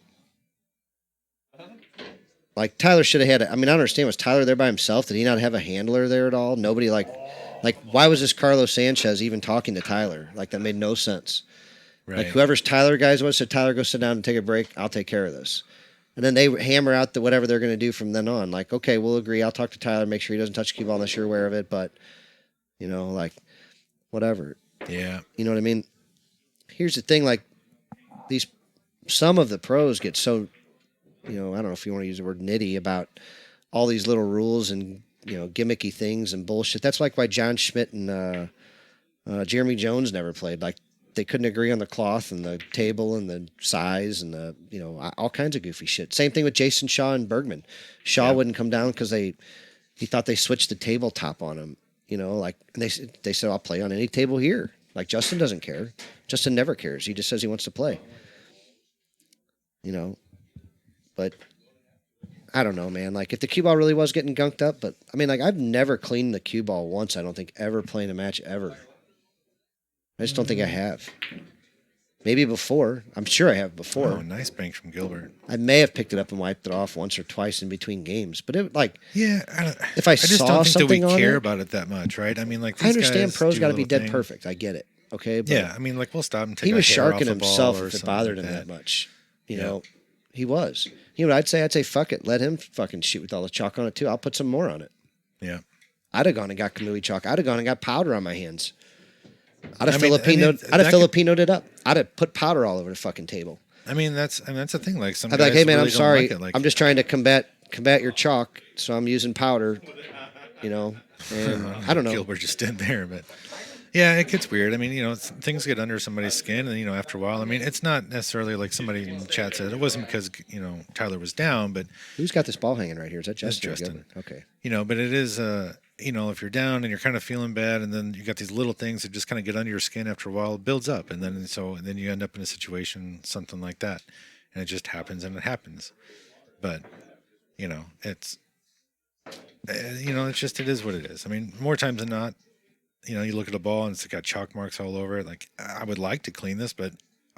like, Tyler should have had, I mean, I don't understand, was Tyler there by himself? Did he not have a handler there at all? Nobody, like, why was this Carlos Sanchez even talking to Tyler? Like, that made no sense. Right. Like, whoever's Tyler guys was said, Tyler, go sit down and take a break. I'll take care of this. And then they hammer out whatever they're going to do from then on. Like, okay, we'll agree. I'll talk to Tyler, make sure he doesn't touch the cue ball unless you're aware of it. But, you know, like, whatever. Yeah. You know what I mean? Here's the thing, like, some of the pros get so, you know, I don't know if you want to use the word nitty about all these little rules and, you know, gimmicky things and bullshit. That's like why John Schmidt and Jeremy Jones never played. Like, they couldn't agree on the cloth and the table and the size and the, you know, all kinds of goofy shit. Same thing with Jason Shaw and Bergman. Shaw wouldn't come down because he thought they switched the tabletop on him. You know, like, and they said, I'll play on any table here. Like, Justin doesn't care. Justin never cares. He just says he wants to play. You know, but I don't know, man. Like, if the cue ball really was getting gunked up, but I mean, like, I've never cleaned the cue ball once. I don't think ever playing a match ever. I just don't think I have. Maybe before. I'm sure I have before. Oh, nice bank from Gilbert. I may have picked it up and wiped it off once or twice in between games. But it like Yeah, if I just saw don't think that we something on care it, about it that much, right? I mean, like I these understand guys pros do got a to be little dead thing. perfect. I get it. Okay, but Yeah, I mean, like we'll stop and take. he was a hair sharking off a ball himself or if it something bothered like him that much. You Yeah. know, he was. You know what I'd say? I'd say fuck it. Let him fucking shoot with all the chalk on it too. I'll put some more on it. Yeah. I'd have gone and got Kamui chalk. I'd have gone and got powder on my hands. I'd have I mean, I'd have that Filipinoed it up. I'd have put powder all over the fucking table. I mean, that's the thing. Like some I'd guys be like, hey man, really I'm don't sorry. like it. Like, I'm just trying to combat your chalk, so I'm using powder. You know, and I don't know. Gilbert just did there, but yeah, it gets weird. I mean, you know, things get under somebody's skin, and you know, after a while, I mean, it's not necessarily like somebody in the chat said it wasn't because you know Tyler was down, but Who's got this ball hanging right here? Is that That's Justin? or Justin. Gilbert? Okay. you know, but it is you know, if you're down and you're kind of feeling bad, and then you got these little things that just kind of get under your skin after a while, it builds up, and then you end up in a situation something like that, and it just happens and it happens, but you know, it's you know, it's just it is what it is. I mean, more times than not, you know, you look at a ball and it's got chalk marks all over it. Like I would like to clean this, but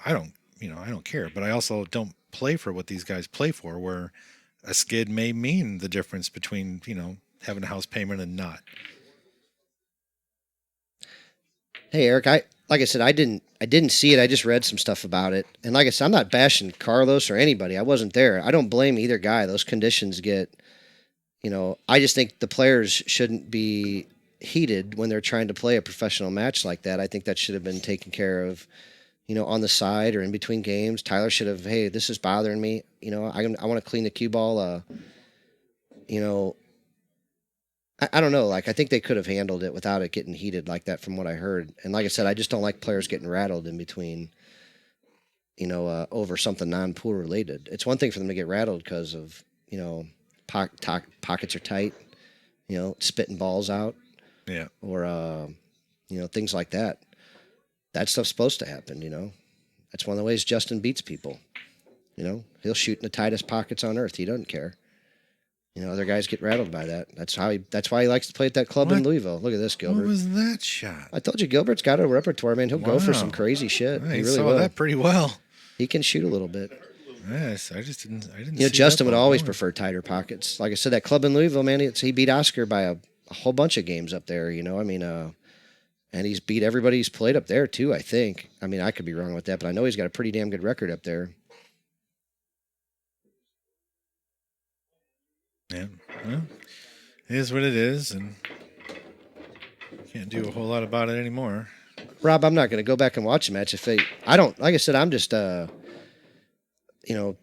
I don't care. But I also don't play for what these guys play for, where a skid may mean the difference between, you know, having a house payment and not. Hey Eric, like I said, I didn't see it. I just read some stuff about it, and like I said, I'm not bashing Carlos or anybody. I wasn't there. I don't blame either guy. Those conditions get, you know, I just think the players shouldn't be heated when they're trying to play a professional match like that. I think that should have been taken care of, you know, on the side or in between games. Tyler should have, hey, this is bothering me. You know, I want to clean the cue ball. You know, I don't know. Like, I think they could have handled it without it getting heated like that from what I heard. And like I said, I just don't like players getting rattled in between, you know, over something non-pool related. It's one thing for them to get rattled because of, you know, pockets are tight, you know, spitting balls out. Yeah. Or, you know, things like that. That stuff's supposed to happen, you know. That's one of the ways Justin beats people. You know, he'll shoot in the tightest pockets on earth. He doesn't care. You know, other guys get rattled by that. That's why he likes to play at that club in What? Louisville. Look at this, Gilbert. What was that shot? I told you, Gilbert's got a repertoire, man. He'll go for Wow. some crazy shit. I He really saw will. that pretty well. He can shoot a little bit. Yes, I didn't. You know, see Justin that would ball always going. prefer tighter pockets. Like I said, that club in Louisville, man, he beat Oscar by a whole bunch of games up there. You know, I mean, and he's beat everybody he's played up there too. I think. I mean, I could be wrong with that, but I know he's got a pretty damn good record up there. Yeah. Well, it is what it is, and can't do a whole lot about it anymore. Rob, I'm not going to go back and watch the match I don't. Like I said, I'm just you know,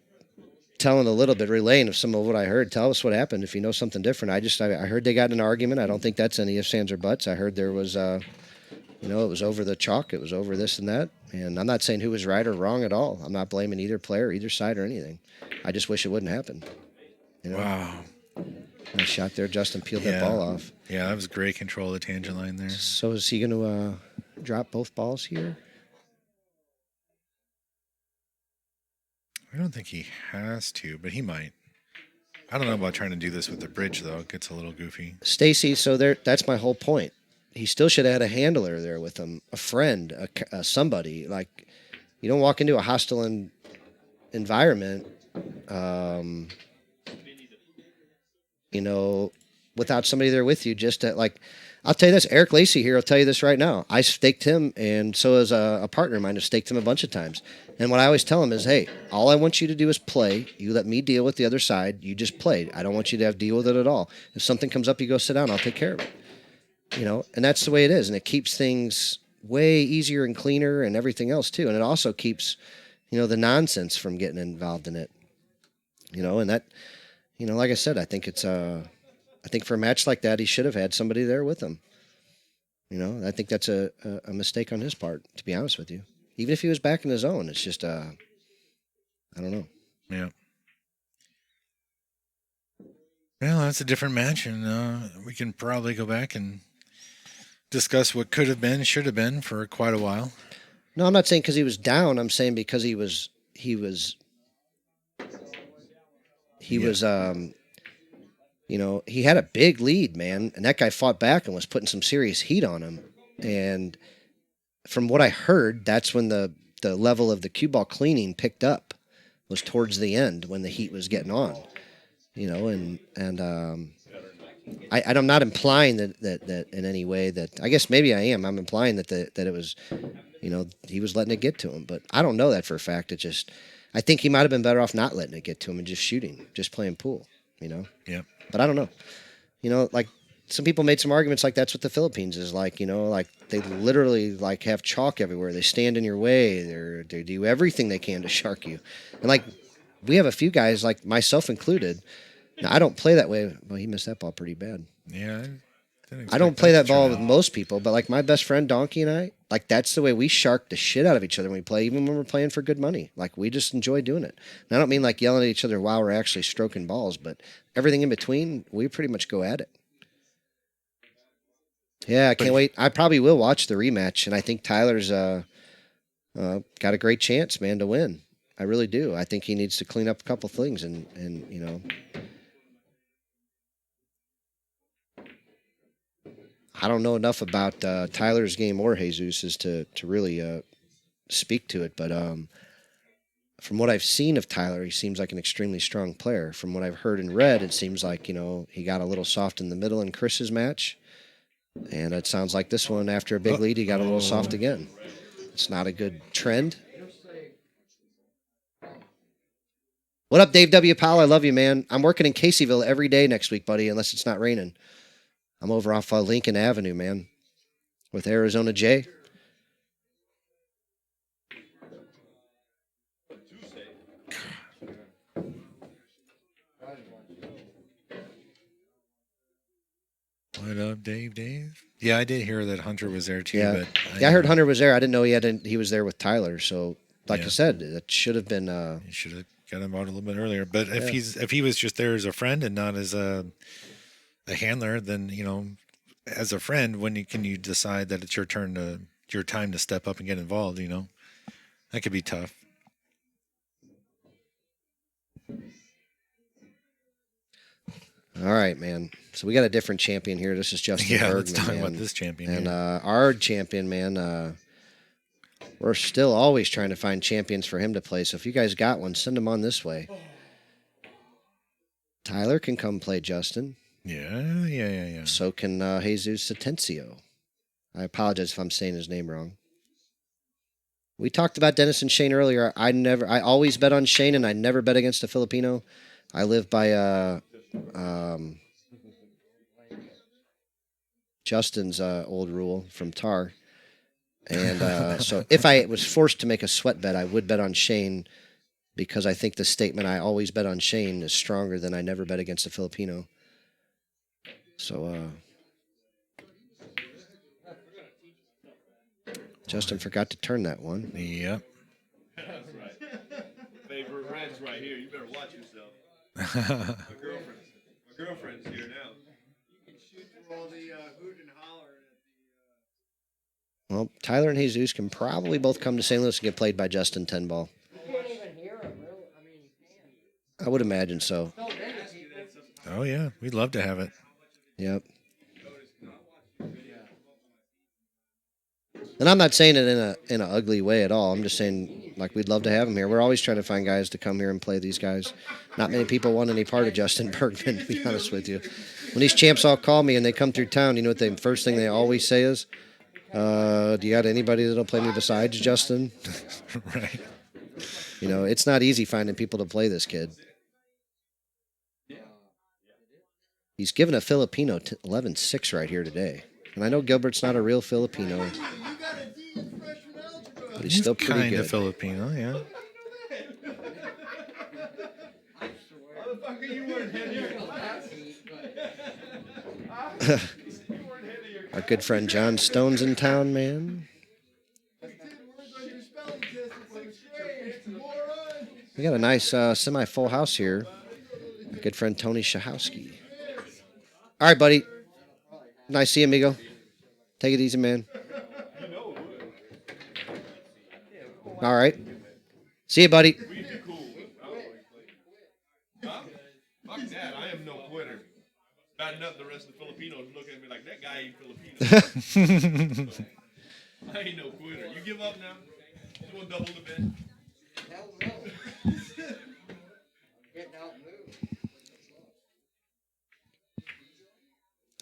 telling a little bit, relaying of some of what I heard. Tell us what happened if you know something different. I heard they got in an argument. I don't think that's any ifs, ands, or buts. I heard there was, you know, it was over the chalk. It was over this and that. And I'm not saying who was right or wrong at all. I'm not blaming either player, either side, or anything. I just wish it wouldn't happen. You know? Wow. Nice shot there. Justin peeled that ball off. Yeah, that was great control of the tangent line there. So is he going to drop both balls here? I don't think he has to, but he might. I don't know about trying to do this with the bridge, though. It gets a little goofy. Stacy, so that's my whole point. He still should have had a handler there with him, a friend, somebody. Like, you don't walk into a hostile environment, you know, without somebody there with you. Just to, like, I'll tell you this, Eric Lacey here will tell you this right now. I staked him, and so has a partner of mine has staked him a bunch of times. And what I always tell him is, hey, all I want you to do is play. You let me deal with the other side. You just played. I don't want you to have to deal with it at all. If something comes up, you go sit down. I'll take care of it. You know, and that's the way it is. And it keeps things way easier and cleaner and everything else, too. And it also keeps, you know, the nonsense from getting involved in it. You know, and that, you know, like I said, I think it's I think for a match like that, he should have had somebody there with him. You know, I think that's a mistake on his part, to be honest with you. Even if he was back in his zone, it's just, I don't know. Yeah. Well, that's a different match, and we can probably go back and discuss what could have been, should have been for quite a while. No, I'm not saying because he was down. I'm saying because he was, you know, he had a big lead, man, and that guy fought back and was putting some serious heat on him. And from what I heard, that's when the the level of the cue ball cleaning picked up was towards the end when the heat was getting on, I'm not implying that in any way that, I guess maybe I am. I'm implying that it was, he was letting it get to him, but I don't know that for a fact. I think he might have been better off not letting it get to him and just shooting, just playing pool, Yeah. But I don't know. Like some people made some arguments like that's what the Philippines is like, like they literally like have chalk everywhere. They stand in your way. They do everything they can to shark you. And like we have a few guys, like myself included. Now I don't play that way. Well, he missed that ball pretty bad. Yeah. I don't play that ball with most people, but like my best friend Donkey and I, like that's the way we shark the shit out of each other when we play, even when we're playing for good money. Like we just enjoy doing it. And I don't mean like yelling at each other while we're actually stroking balls, but everything in between, we pretty much go at it. Yeah, I can't wait. I probably will watch the rematch, and I think Tyler's got a great chance, man, to win. I really do. I think he needs to clean up a couple things, and I don't know enough about Tyler's game or Jesus's to really speak to it, but from what I've seen of Tyler, he seems like an extremely strong player. From what I've heard and read, it seems like he got a little soft in the middle in Chris's match. And it sounds like this one, after a big lead, he got a little soft again. It's not a good trend. What up, Dave W. Powell? I love you, man. I'm working in Caseyville every day next week, buddy, unless it's not raining. I'm over off Lincoln Avenue, man, with Arizona J. What up, Dave? Yeah, I did hear that Hunter was there too. Yeah, but I heard Hunter was there. I didn't know he was there with Tyler. So, like Yeah. I said, it should have been. You should have got him out a little bit earlier. But if he was just there as a friend and not as a handler, then as a friend, when can you decide that it's your time to step up and get involved? That could be tough. All right, man. So we got a different champion here. This is Justin Bergman. Let's talk man. about this champion. And our champion, man, we're still always trying to find champions for him to play. So if you guys got one, send them on this way. Tyler can come play Justin. Yeah. So can Jesus Atencio. I apologize if I'm saying his name wrong. We talked about Dennis and Shane earlier. I always bet on Shane, and I never bet against a Filipino. I live by Justin's old rule from Tar. And so if I was forced to make a sweat bet, I would bet on Shane because I think the statement I always bet on Shane is stronger than I never bet against a Filipino. So Justin forgot to turn that one. Yep. That's right. Favorite Reds right here. You better watch yourself. My girlfriend's here now. You can shoot through all the hoot and holler. Well, Tyler and Jesus can probably both come to St. Louis and get played by Justin Tenball. You can't even hear him, really. I mean, you can. I would imagine so. So many people. Oh yeah, we'd love to have it. Yep. And I'm not saying it in an ugly way at all. I'm just saying, like, we'd love to have him here. We're always trying to find guys to come here and play these guys. Not many people want any part of Justin Bergman, to be honest with you. When these champs all call me and they come through town, you know what the first thing they always say is, do you got anybody that'll play me besides Justin? Right. It's not easy finding people to play this kid. He's given a Filipino 11-6 right here today. And I know Gilbert's not a real Filipino, but he's still pretty kind good. of Filipino, yeah. Motherfucker, you weren't head of your Our good friend John Stone's in town, man. We got a nice semi-full house here. Our good friend Tony Shahowski. All right, buddy. Nice seeing you, amigo. Take it easy, man. All right. See you, buddy. We'd be cool. Huh? Fuck that. I am no quitter. Bad enough the rest of the Filipinos looking at me like, that guy ain't Filipino. I ain't no quitter. You give up now? This one double the bid. Hell no. Getting outmoved.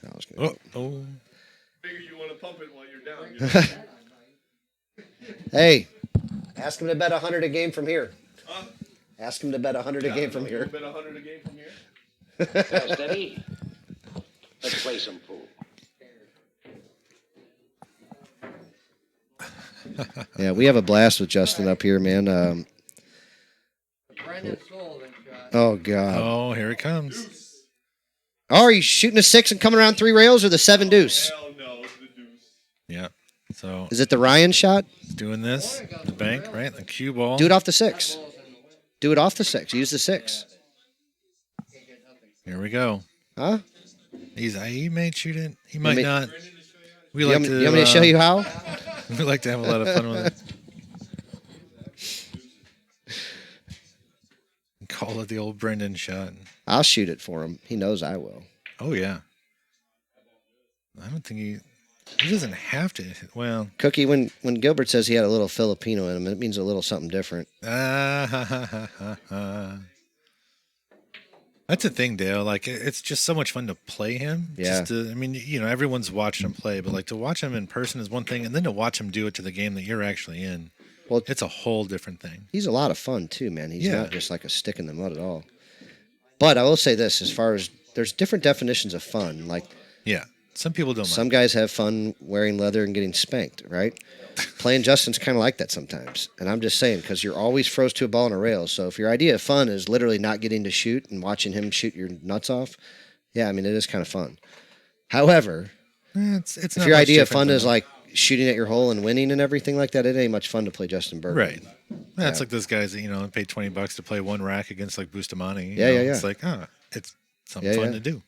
I was gonna Oh. Figure you want to pump it while you're down. You know? Hey, ask him to bet 100 a game from here. Huh? Ask him to bet 100 a game from You here. bet 100 a game from here? Now, steady. Let's play some pool. Yeah, we have a blast with Justin up here, man. Brendan Sullivan shot. Oh God. Oh, here it comes. Oh, are you shooting a 6 and coming around 3 rails or the 7 deuce? Hell no, it's the deuce. Yeah. So Is it the Ryan shot? doing this, the bank, right? The cue ball. Do it off the 6. Do it off the 6. Use the 6. Here we go. Huh? He may shoot it. He might me- not. We You like want, to. you want me to show you how? We like to have a lot of fun with it. Call it the old Brendan shot. I'll shoot it for him. He knows I will. Oh yeah. I don't think he doesn't have to. Well, Cookie, when Gilbert says he had a little Filipino in him, it means a little something different. That's the thing, Dale. Like, it's just so much fun to play him. Yeah. I mean, everyone's watched him play, but like to watch him in person is one thing, and then to watch him do it to the game that you're actually in, Well, it's a whole different thing. he's a lot of fun too, man. He's Yeah. not just like a stick in the mud at all. But I will say this: as far as there's different definitions of fun. Like Yeah. Some people don't some mind. guys have fun wearing leather and getting spanked, right? Playing Justin's kind of like that sometimes. And I'm just saying, because you're always froze to a ball and a rail. So if your idea of fun is literally not getting to shoot and watching him shoot your nuts off, yeah, I mean, it is kind of fun. However, It's if not your much idea of different fun than is like shooting at your hole and winning and everything like that, it ain't much fun to play Justin Bergman. right. That's Yeah. like those guys that paid $20 to play one rack against like Bustamante. Yeah, yeah, yeah. It's like, it's something Yeah, fun yeah. to do.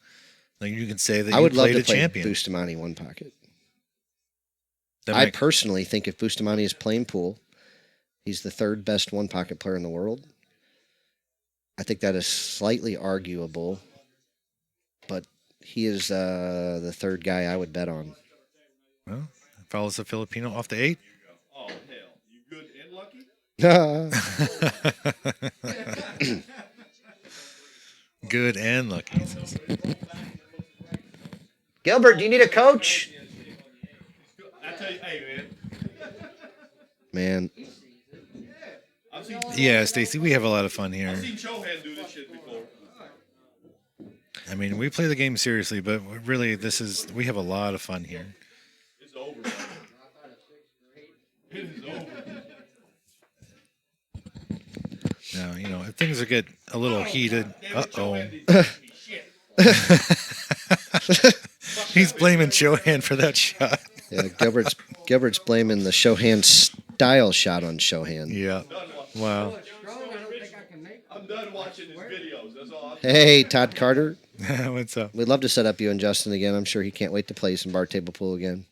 Like you can say that I you would love played to a play champion. Bustamante one pocket. That I might- personally think if Bustamante is playing pool, he's the third best one pocket player in the world. I think that is slightly arguable, but he is the third guy I would bet on. well, follows the Filipino off the 8. Oh, hell. You good and lucky? Good and lucky. Gilbert, do you need a coach? I tell you, hey, Man, man. I've seen Yeah, Stacy, we have a lot of fun here. Chohan do this shit before. I mean, we play the game seriously, but really, we have a lot of fun here. It's over. Man. It is over. Now, if things get a little heated, uh-oh. He's blaming Johan for that shot. yeah, Gilbert's blaming the Shohan style shot on Shohan. Yeah. Wow. Strong, I don't think I can make it. I'm done watching his videos. That's all. Hey, Todd Carter, What's up? we'd love to set up you and Justin again. I'm sure he can't wait to play some bar table pool again.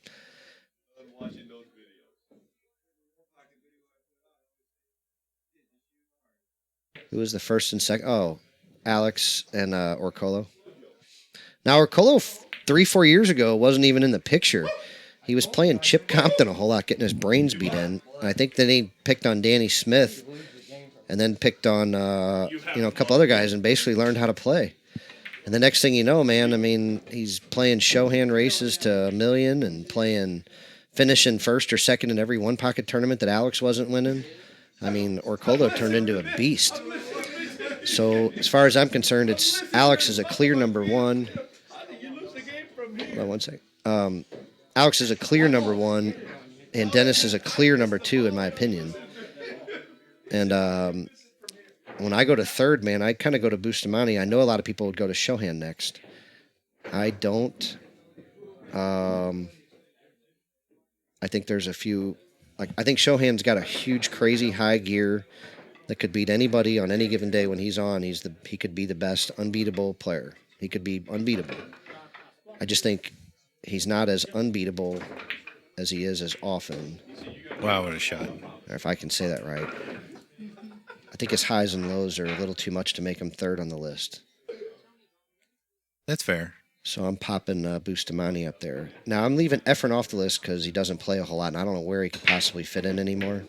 I'm done watching those videos. Who was the first and second? Oh, Alex and Orcolo. Now, Orcolo 3-4 years ago wasn't even in the picture. He was playing Chip Compton a whole lot, getting his brains beat in. And I think then he picked on Danny Smith and then picked on a couple other guys and basically learned how to play. And the next thing you know, man, I mean, he's playing Shohan races to $1 million and finishing first or second in every one pocket tournament that Alex wasn't winning. I mean, Orcolo turned into a beast. So as far as I'm concerned, it's Alex is a clear number one. Hold on one second. Alex is a clear number one, and Dennis is a clear number 2, in my opinion. And when I go to third, man, I kind of go to Bustamante. I know a lot of people would go to Shohan next. I don't. I think there's a few. I think Shohan's got a huge, crazy high gear that could beat anybody on any given day when he's on. He could be the best unbeatable player. He could be unbeatable. I just think he's not as unbeatable as he is as often, Wow, what a shot. or if I can say that right. I think his highs and lows are a little too much to make him third on the list. That's fair. So I'm popping Bustamante up there. Now I'm leaving Efren off the list because he doesn't play a whole lot, and I don't know where he could possibly fit in anymore.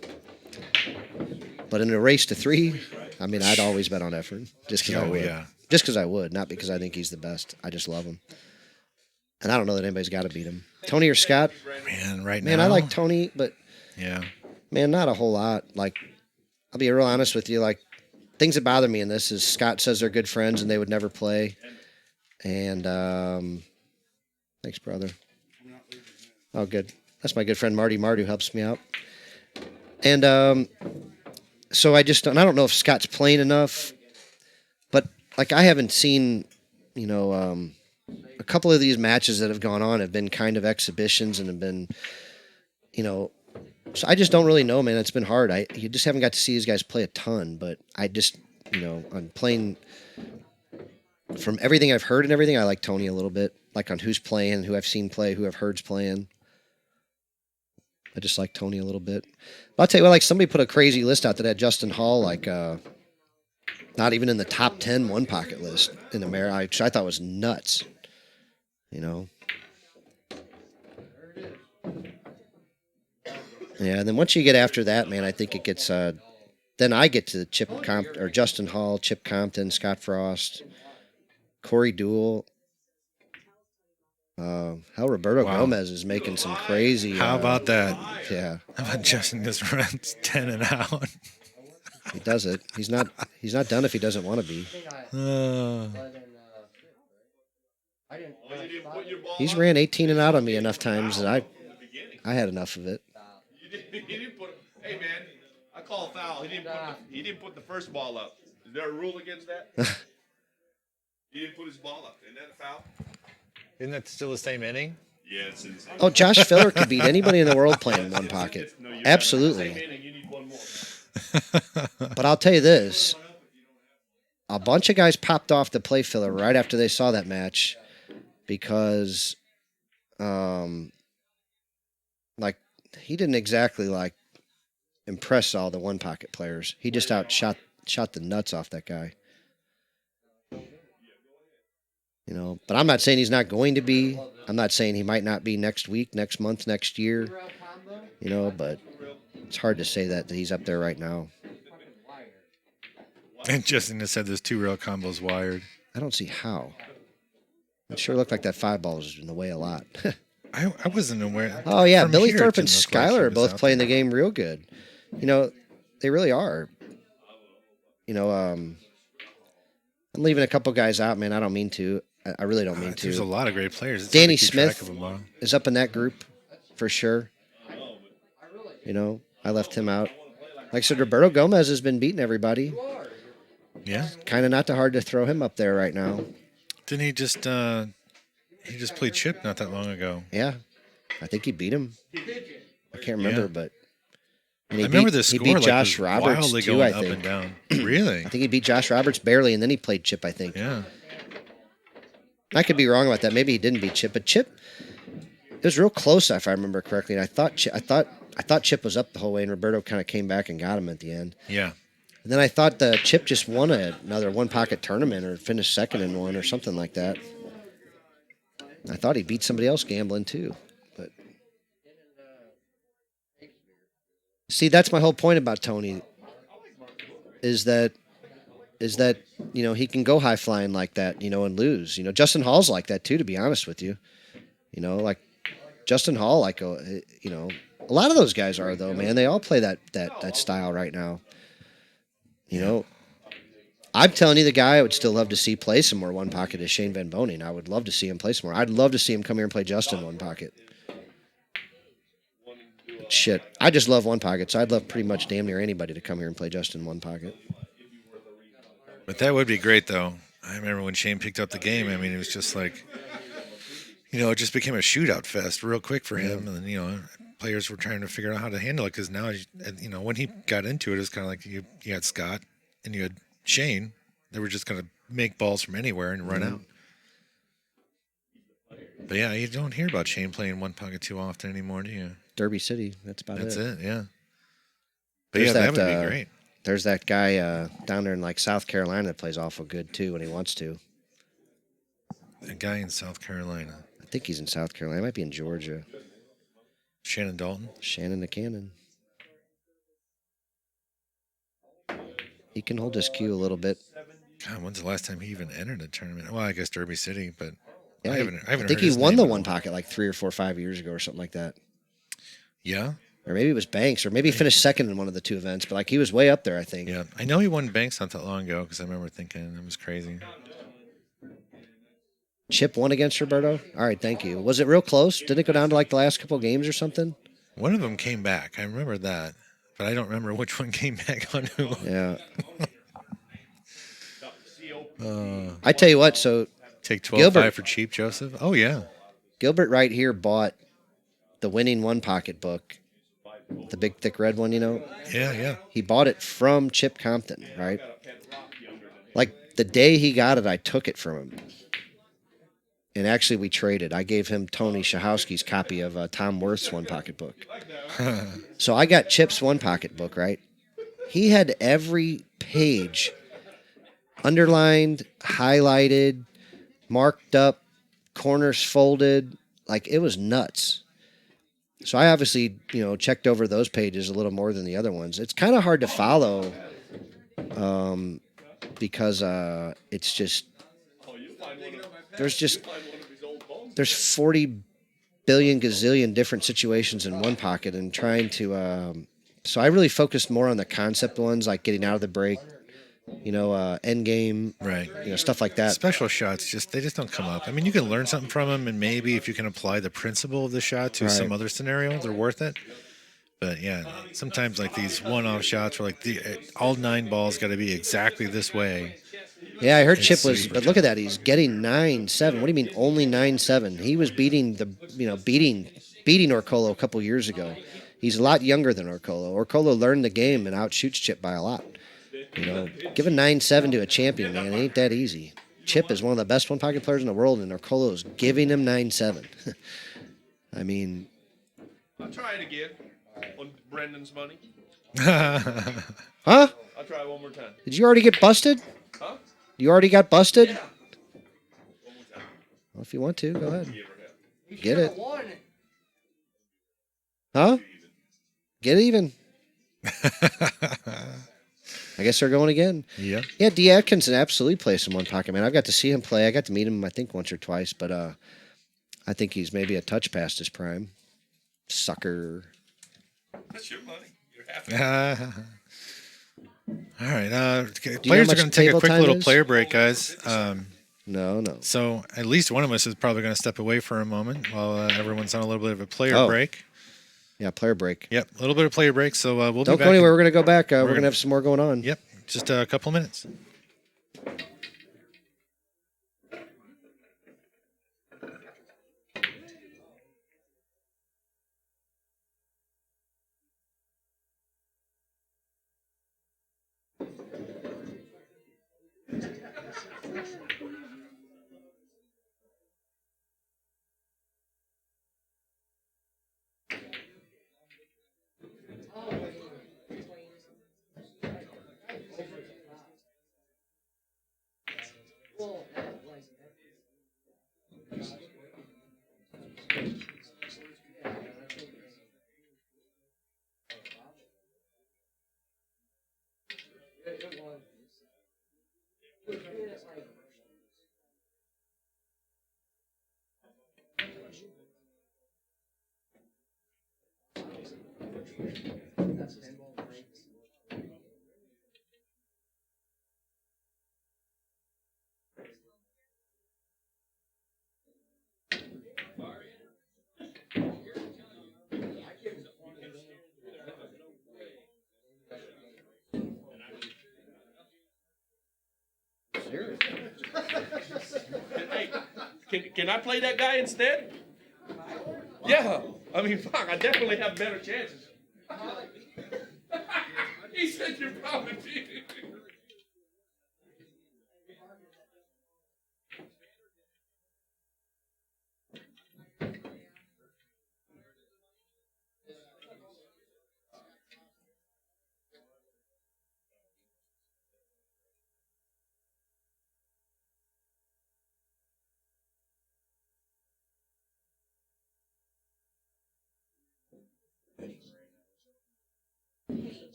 But in a race to 3, I mean, I'd always bet on Efren just because I Oh would. yeah. Just because I would, not because I think he's the best. I just love him. And I don't know that anybody's got to beat him. Tony or Scott? Man, right Man, now. I like Tony, but Yeah. man, not a whole lot. Like, I'll be real honest with you. Like, things that bother me in this is Scott says they're good friends and they would never play. And thanks, brother. Oh, good. That's my good friend Marty Mart who helps me out. And so I don't know if Scott's playing enough, but like I haven't seen, a couple of these matches that have gone on have been kind of exhibitions and have been, so I just don't really know, man. It's been hard. You just haven't got to see these guys play a ton, but I just, I'm playing from everything I've heard and everything. I like Tony a little bit, like on who's playing, who I've seen play, who I've heard's playing. I just like Tony a little bit. But I'll tell you what, like somebody put a crazy list out that had Justin Hall, like not even in the top 10 one pocket list in America, which I thought was nuts. Yeah, and then once you get after that, man, I think it gets. Then I get to Justin Hall, Chip Compton, Scott Frost, Corey Deuel. Hell, Roberto Wow. Gomez is making some crazy. How about that? Yeah, How about Justin just runs 10 and out? he does it. He's not done if he doesn't want to be. I didn't. He's ran 18 and out on me enough times that I had enough of it. He didn't put. Hey man, I call a foul. He didn't put the first ball up. Is there a rule against that? He didn't put his ball up. Isn't that a foul? Isn't that still the same inning? Yeah, it's insane. Oh, Josh Filler could beat anybody in the world playing one pocket. Absolutely. You need one more. But I'll tell you this. A bunch of guys popped off to play Filler right after they saw that match because like he didn't exactly like impress all the one pocket players. He just shot the nuts off that guy. But I'm not saying he's not going to be. I'm not saying he might not be next week, next month, next year. But it's hard to say that he's up there right now. And Justin has said there's 2 real combos wired. I don't see how. It sure looked like that 5 ball was in the way a lot. I wasn't aware. Oh, yeah. From Billy here, Thorpe it and didn't look like he Skyler are was both out playing the there. game real good. They really are. I'm leaving a couple guys out, man. I don't mean to. I really don't mean There's a to. lot of great players. It's Danny hard to keep track Smith of them all. is up in that group for sure. I left him out. Like I said, Roberto Gomez has been beating everybody. Yeah. Kind of not too hard to throw him up there right now. Didn't he just played Chip not that long ago? Yeah. I think he beat him. I can't remember, Yeah. but. I And remember the he score beat Josh was Roberts wildly too, going I up think. and down. Really? I think he beat Josh Roberts barely, and then he played Chip, I think. Yeah. I could be wrong about that. Maybe he didn't beat Chip, but Chip, it was real close if I remember correctly. And I thought Chip was up the whole way, and Roberto kind of came back and got him at the end. Yeah. And then I thought the Chip just won another one pocket tournament or finished second in one or something like that. I thought he beat somebody else gambling too, but see, that's my whole point about Tony. Is that he can go high flying like that, and lose. Justin Hall's like that too. To be honest with you, like Justin Hall, like a lot of those guys are though, man. They all play that style right now. I'm telling you, the guy I would still love to see play some more one pocket is Shane Van Boning. I would love to see him play some more. I'd love to see him come here and play Justin one pocket. Shit, I just love one pocket, so I'd love pretty much damn near anybody to come here and play Justin one pocket. But that would be great, though. I remember when Shane picked up the game. I mean, it was just like, it just became a shootout fest real quick for him. And then, players were trying to figure out how to handle it because now, when he got into it, it was kind of like you had Scott and you had Shane. They were just going to make balls from anywhere and run out. But yeah, you don't hear about Shane playing one pocket too often anymore, do you? Derby City, that's about That's it. it, yeah. But yeah, that would be great. There's that guy down there in like South Carolina that plays awful good too when he wants to. A guy in South Carolina. I think he's in South Carolina. He might be in Georgia. Shannon Dalton. Shannon the Cannon. He can hold his cue a little bit. God, when's the last time he even entered a tournament? Well, I guess Derby City, but Yeah, I haven't I think heard he his won name the in a one while. pocket like 3 or 4 or 5 years ago or something like that. Yeah. Or maybe it was Banks, or maybe he finished second in one of the two events. But like he was way up there, I think. Yeah. I know he won Banks not that long ago because I remember thinking it was crazy. Chip won against Roberto. All right, thank you. Was it real close? Didn't it go down to like the last couple of games or something? One of them came back. I remember that, but I don't remember which one came back on who. Yeah. I tell you what. So Take 12.5 Gilbert. for cheap, Joseph. Oh yeah. Gilbert right here bought the winning one pocket book, the big thick red one. Yeah. He bought it from Chip Compton, right? Like the day he got it, I took it from him. And actually, we traded. I gave him Tony Shahowski's copy of Tom Worth's one pocket book. So I got Chip's one pocket book, right? He had every page underlined, highlighted, marked up, corners folded. Like it was nuts. So I obviously, checked over those pages a little more than the other ones. It's kind of hard to follow because it's just there's 40 billion gazillion different situations in one pocket, and trying to. So I really focused more on the concept ones, like getting out of the break, end game, Right. Stuff like that. Special shots they just don't come up. I mean, you can learn something from them, and maybe if you can apply the principle of the shot to some other scenario, they're worth it. But yeah, sometimes like these one-off shots where like all 9 balls got to be exactly this way. Yeah, I heard It's Chip was, super but look at that. He's getting 9-7. What do you mean only 9-7? He was beating beating Orcolo a couple years ago. He's a lot younger than Orcolo. Orcolo learned the game and outshoots Chip by a lot. Giving 9-7 to a champion, man, it ain't that easy. Chip is one of the best one pocket players in the world, and Orcolo is giving him 9-7. I mean, I'll try it again on Brendan's money. huh? I'll try it one more time. Did you already get busted? Huh? You already got busted? Yeah. One more time. Well, if you want to, go ahead. He Get should've it. won. Huh? Get even. I guess they're going again. Yep. Yeah, D. Atkinson absolutely plays some one pocket, man. I've got to see him play. I got to meet him, I think, once or twice, but I think he's maybe a touch past his prime. Sucker. That's your money. You're happy. All right. know Players how are going much to take a table quick time little is? player break, guys. No. So at least one of us is probably going to step away for a moment while everyone's on a little bit of a player break. Yeah, player break. Yep, a little bit of player break. So we'll be Don't back. go anywhere. We're going to go back. We're going gonna- to have some more going on. Yep, just a couple minutes. Hey, can I play that guy instead? Yeah. I mean, fuck, I definitely have better chances. He said you probably do.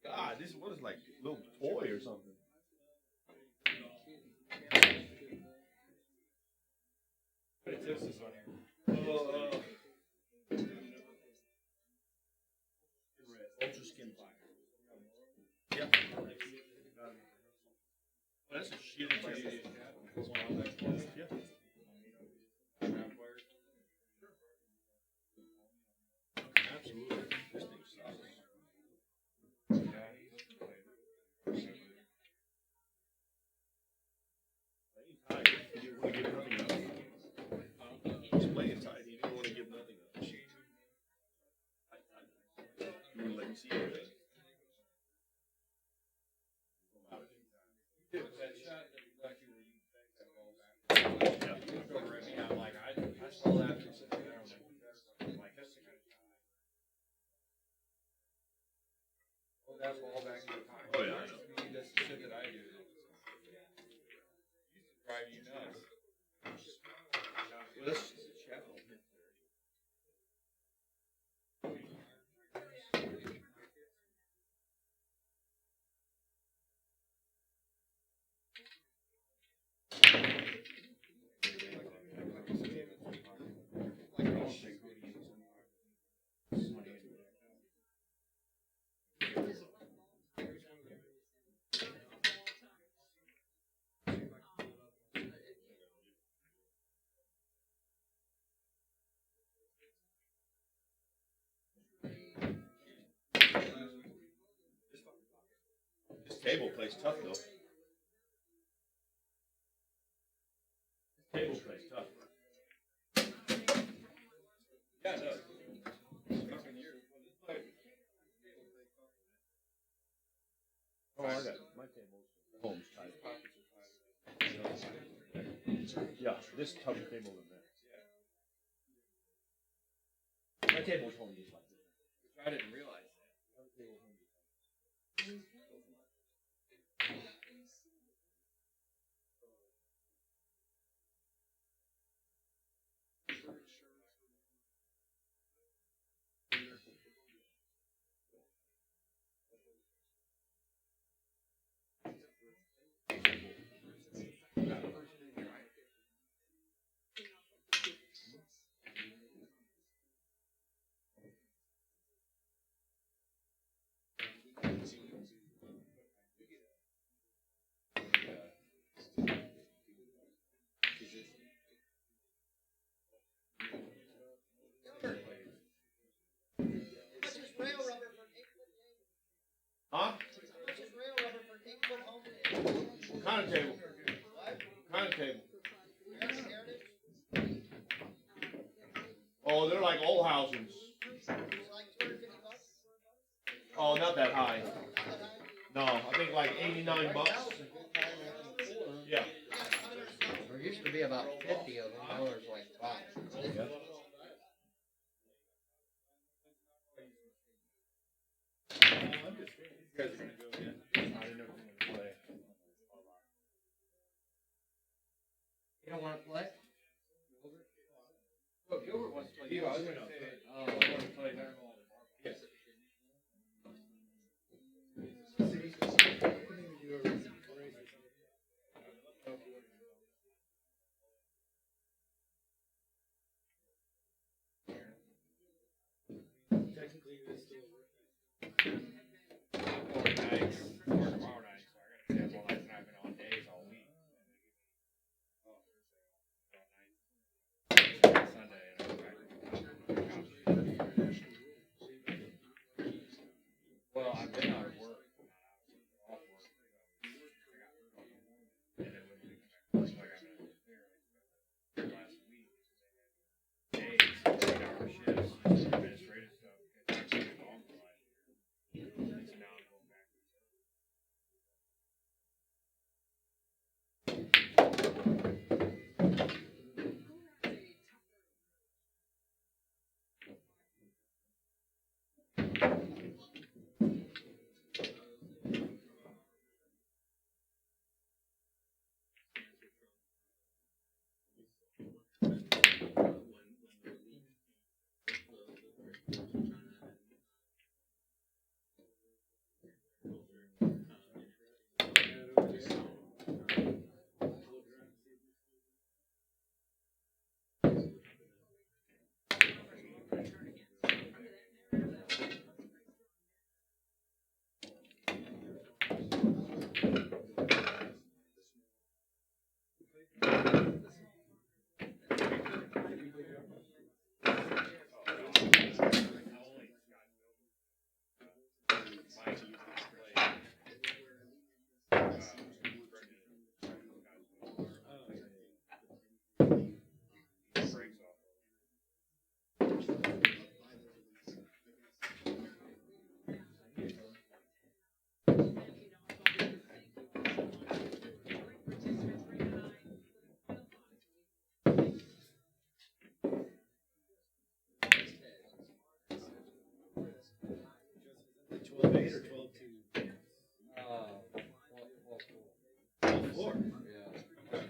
God, this is what is like a little toy or something. Ultra skin fire. Yeah. Well, that's a shitty test. Yeah. Absolutely. This thing sucks. Playing tight. He didn't want to give nothing up. He's playing tight. He didn't want to give nothing up. You want to let me see everything? That shot that lucky where you take that ball back. Yeah. You looked over at me, I'm like, I saw that from sitting there. I'm like, that's the kind of shot. Hold that ball back in your pocket. Oh, yeah, I know. That's the shit that I do. Used to drive you nuts. Well, that's just a shallow hit there. This table plays tough, though. This table plays tough. Yeah, it does. Oh, I got my table's home's tight. Yeah, this tougher table than that. My table's home just like this. I didn't realize that. Huh? What kind of table? What kind of table? Oh, they're like old houses. Oh, not that high. No, I think like $89. Yeah. There used to be about 50 of them. Now there's like 5. Yeah. You guys are gonna go in. I didn't know if you wanted to play. You don't want to play? Oh, Gilbert wants to play. You, I was gonna say. Oh. I want to play there. Yes. Technically, this still tomorrow night, so I gotta cancel all night, and I've been on days all week. Sunday, and I'm back.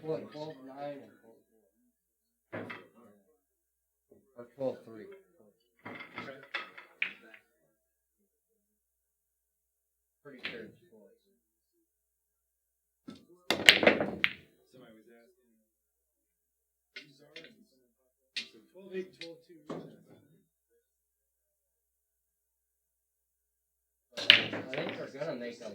What, 12-9 and 12-4? Or 12-3. Pretty sure it's 12. Somebody was asking. Who's ours? So 12-8 and 12-2. I think they're gonna make 11-9.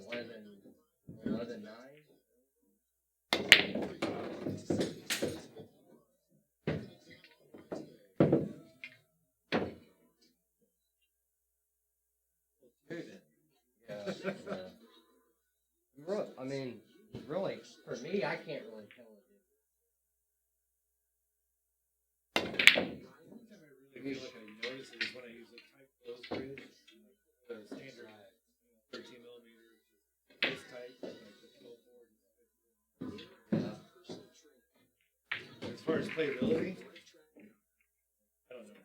I mean, really, for me, I can't really tell it. The only time I really feel like I notice is when I use a tight close bridge, the standard 13 millimeters, this tight, like the 12 forward. As far as playability, I don't know.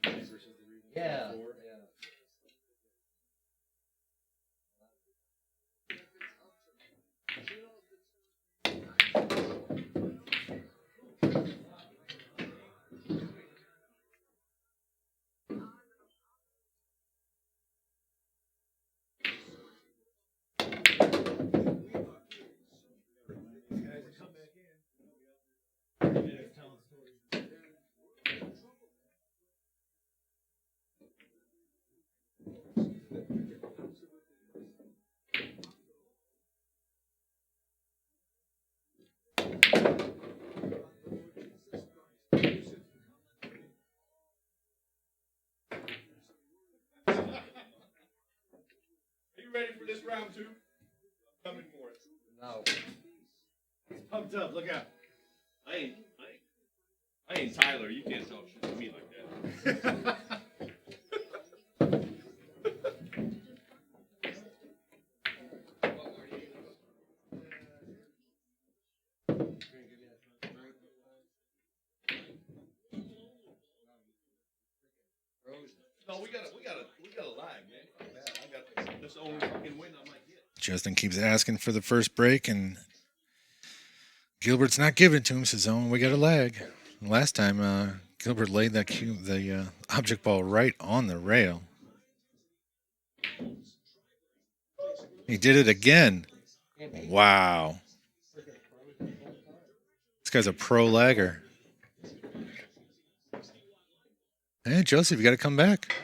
Versus the Regal Yeah. 4. These guys that come back in, yeah, telling stories. Are you ready for this round 2? I'm coming for it. No. He's pumped up. Look out. I ain't Tyler. You can't talk shit to me like that. No, we got a lag, man. Fuck that. I got this only fucking win I might get. Justin keeps asking for the first break, and Gilbert's not giving it to him. Says, "Oh, we got a lag." Last time, Gilbert laid the object ball right on the rail. He did it again. Wow. This guy's a pro lagger. Hey, Joseph, you got to come back.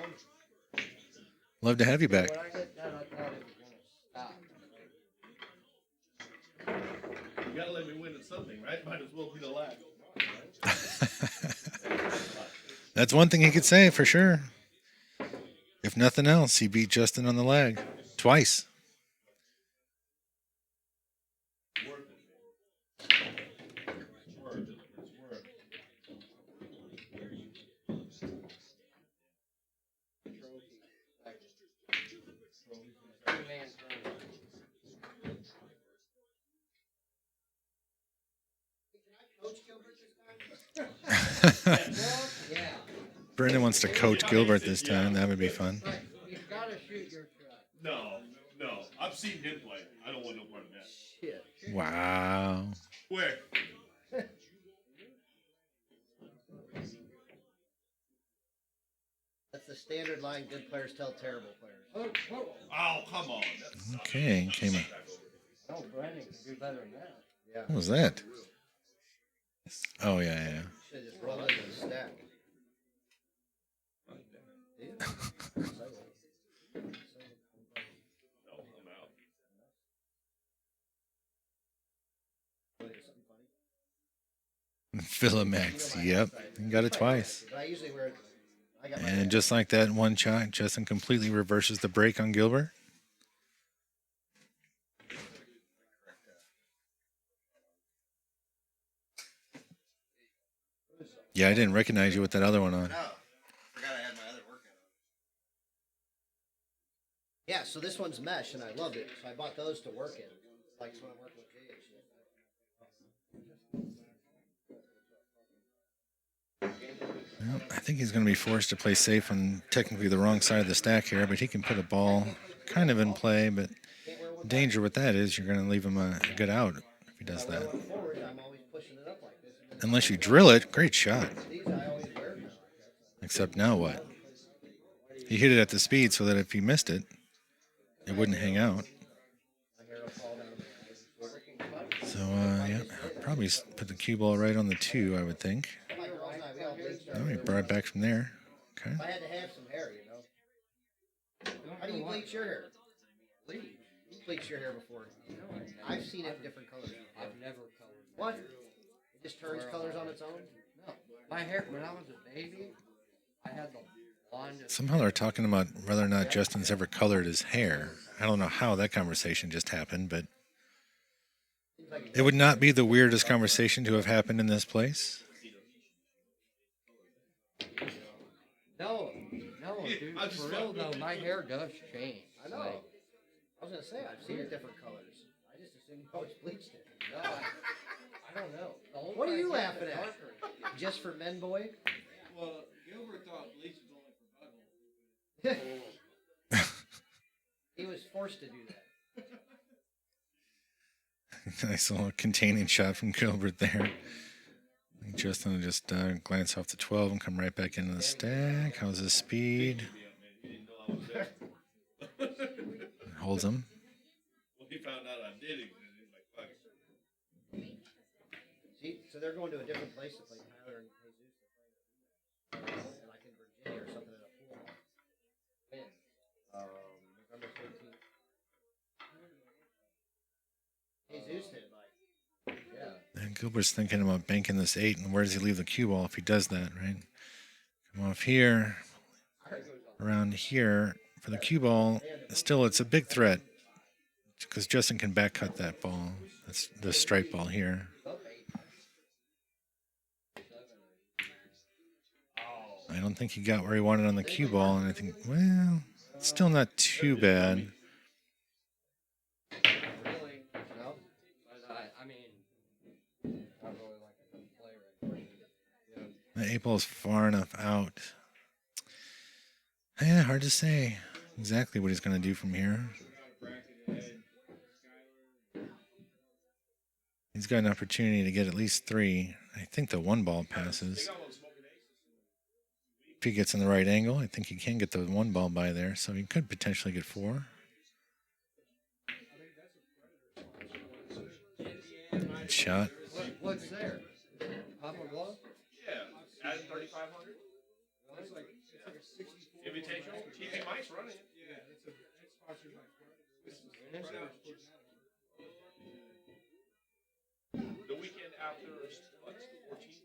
Love to have you back. When I hit that, I thought it was gonna stop. You gotta let me win at something, right? Might as well be the lag. That's one thing he could say for sure. If nothing else, he beat Justin on the lag twice. Yeah. Brendan wants to coach Gilbert this time. That would be fun. You've got to shoot your shot. No. I've seen him play. I don't want no part of that. Shit. Wow. Where? standard line, good players tell terrible players. Oh, come on. Okay, came in. Oh, Brandon can do better than that. Yeah. What was that? Oh, yeah, yeah. Should have just rolled into the stack. No, I'm out. Philamax, yep. You got it twice. But I usually wear. I got my. And just like that one shot, Justin completely reverses the break on Gilbert. Yeah, I didn't recognize you with that other one on. No, forgot I had my other workout on. Yeah, so this one's mesh, and I love it. So I bought those to work in. Like when I'm working with Jay and shit. Well, I think he's going to be forced to play safe on technically the wrong side of the stack here, but he can put a ball kind of in play. But the danger with that is you're going to leave him a good out if he does that. Forward, I'm always pushing it up like this. And Unless you drill it, great shot. these I always wear. Except now what? He hit it at the speed so that if he missed it, it wouldn't hang out. So, yeah, probably put the cue ball right on the 2, I would think. Oh, he brought it back from there. Okay. If I had to have some hair, you know. How do you bleach your hair? Bleach? You bleached your hair before. I've seen it in different colors. I've never colored. What? It just turns colors on its own? No. My hair, when I was a baby, I had the blonde. Somehow they're talking about whether or not Justin's ever colored his hair. I don't know how that conversation just happened, but it would not be the weirdest conversation to have happened in this place. No, dude. I just For real thought- though, my hair does change. I know. Like, I was gonna say I've seen it different colors. I just assumed you always bleached it. no, I don't know. The older What are I you get, laughing the at? darker it gets. Just for men, boy? Well, Gilbert thought bleach was only for buttholes. He was forced to do that. Nice little containing shot from Gilbert there. Justin will just glance off the 12 and come right back into the stack. How's his speed? Holds him. When he found out I did it, he was like, fuck it. See, so they're going to a different place to play Tyler and Jesus. And like in Virginia or something in a pool. When? November 13th. Jesus did like, yeah. And Gilbert's thinking about banking this 8, and where does he leave the cue ball if he does that, right? Come off here, around here for the cue ball. Still, it's a big threat because Justin can back cut that ball. That's the straight ball here. I don't think he got where he wanted on the cue ball, and I think, well, it's still not too bad. Really? No. But I mean, I really like to play right now. The 8 ball is far enough out. Yeah, hard to say exactly what he's going to do from here. He's got an opportunity to get at least 3. I think the 1 ball passes. If he gets in the right angle, I think he can get the 1 ball by there, so he could potentially get 4. Good shot. What's there? Papa glove? Yeah, at 3,500. Invitational. TV Mike's running it. The weekend after, what's the 14th?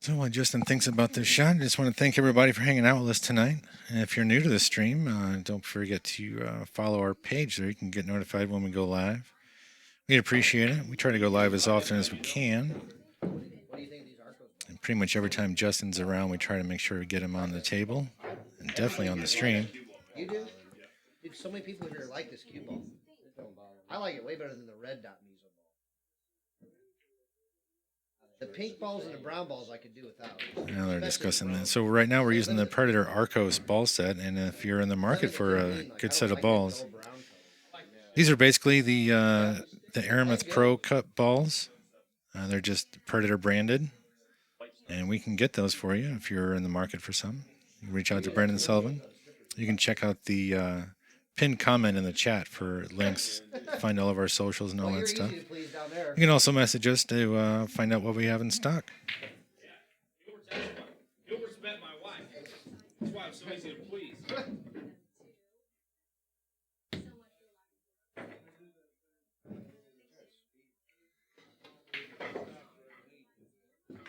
So while Justin thinks about this shot, I just want to thank everybody for hanging out with us tonight. And if you're new to the stream, don't forget to follow our page there. You can get notified when we go live. We'd appreciate it. We try to go live as often as we can. And pretty much every time Justin's around, we try to make sure we get him on the table and definitely on the stream. You do? Dude, so many people here like this cue ball. I like it way better than the red dot measle ball. The pink balls and the brown balls I could do without. Now they're discussing that. So right now we're using the Predator Arcos ball set, and if you're in the market for a good set of balls, these are basically the Aramith Pro Cup balls. They're just Predator branded, and we can get those for you if you're in the market for some. You can reach out to Brandon Sullivan. You can check out the pinned comment in the chat for links, find all of our socials and all that stuff. You can also message us to find out what we have in stock. Gilbert's met my wife. That's why I'm so easy to please.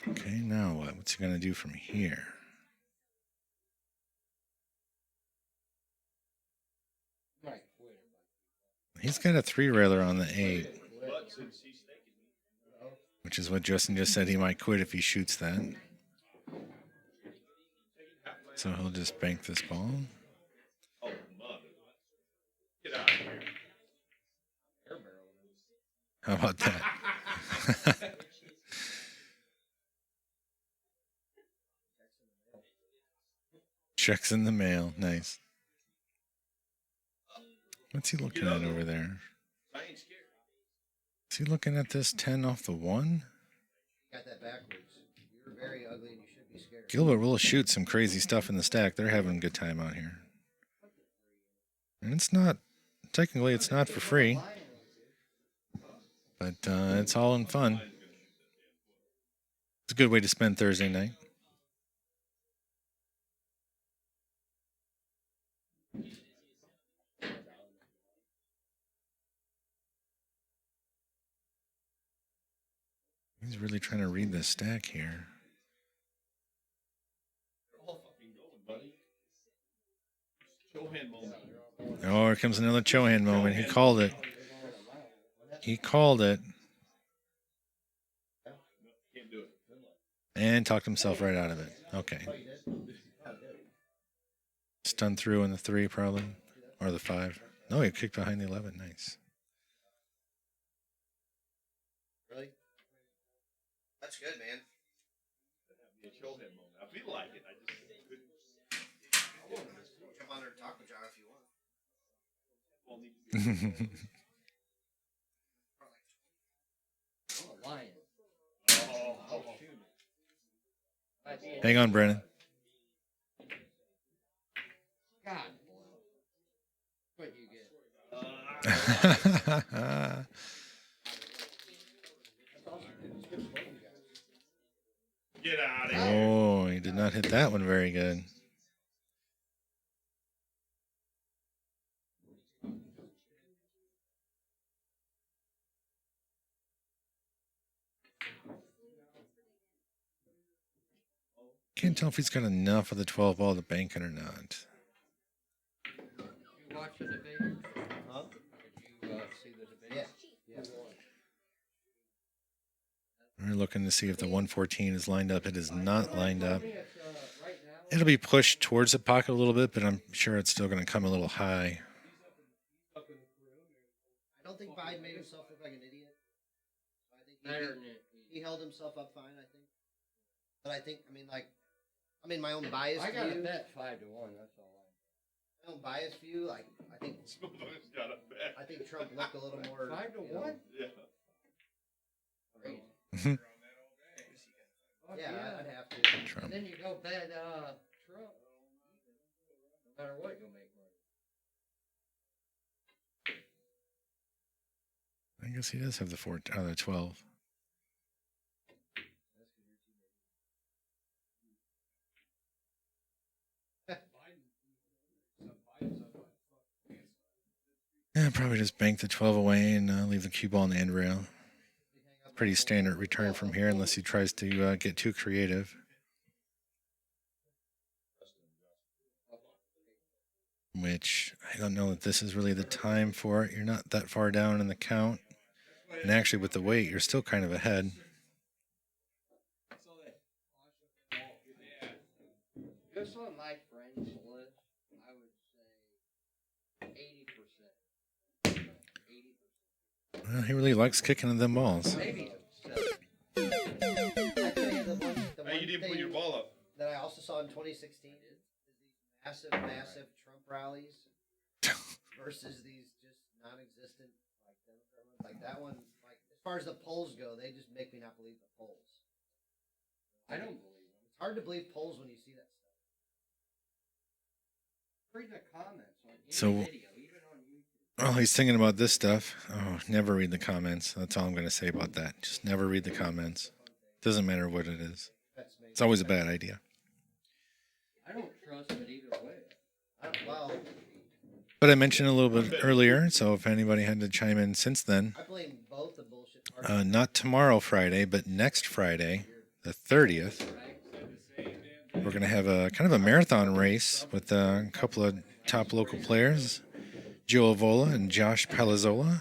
Okay, now what? What's he going to do from here? He's got a 3-railer on the 8, which is what Justin just said. He might quit if he shoots that. So he'll just bank this ball. Oh, mother. Get out of here. How about that? Checks in the mail. Nice. What's he looking at over there? Is he looking at this 10 off the 1? Got that backwards. You're very ugly and you should be scared. Gilbert will shoot some crazy stuff in the stack. They're having a good time out here. And it's not, technically it's not for free. But it's all in fun. It's a good way to spend Thursday night. He's really trying to read the stack here. Oh, here comes another Chohan moment. He called it. He called it. And talked himself right out of it. Okay. Stun through in the 3 probably. Or the 5. No, he kicked behind the 11. Nice. Really? That's good, man. I feel like it. Come on there and talk with John if you want. I'm a lion. Hang on, Brennan. God. What you get? Get out of here. Oh, he did not hit that one very good. Can't tell if he's got enough of the 12 ball to bank it or not. You watch the debate? Huh? Did you see the debate? Yeah. We're looking to see if the 114 is lined up. It is not lined up. It'll be pushed towards the pocket a little bit, but I'm sure it's still going to come a little high. I don't think Biden made himself look like an idiot. Better than He held himself up fine, I think. But I think, my own bias I got a view. bet 5 to 1. That's all. My own bias view, I think Got a bet. I think Trump looked a little more 5 to you know, 1. Yeah. Crazy. Fuck Yeah, I'd have to. Trump. And then you go bet Trump. No matter what, you'll make money. I guess he does have the 12. Yeah, probably just bank the 12 away and leave the cue ball in the end rail. Pretty standard return from here unless he tries to get too creative. Which I don't know that this is really the time for it. You're not that far down in the count. And actually with the weight, you're still kind of ahead. Just on my friends list, I would say 80%. 80%. Well, he really likes kicking them balls. Maybe 7. I tell you the one Hey, you didn't put your ball up. that I also saw in 2016 is these massive Trump rallies versus these just non-existent like Democrat ones. Like that one, like this far as the polls go, they just make me not believe the polls. I don't believe them. It's hard to believe polls when you see that stuff. Read the comments on any So- video, even on YouTube. Oh, he's thinking about this stuff. Oh, never read the comments. That's all I'm going to say about that. Just never read the comments. Doesn't matter what it is. It's always a bad idea. I don't trust it either way. Well, But I mentioned a little bit earlier, so if anybody had to chime in since then, I blame both the bullshit. not tomorrow Friday, but next Friday, the 30th, we're going to have a kind of a marathon race with a couple of top local players, Joe Avola and Josh Palazzola.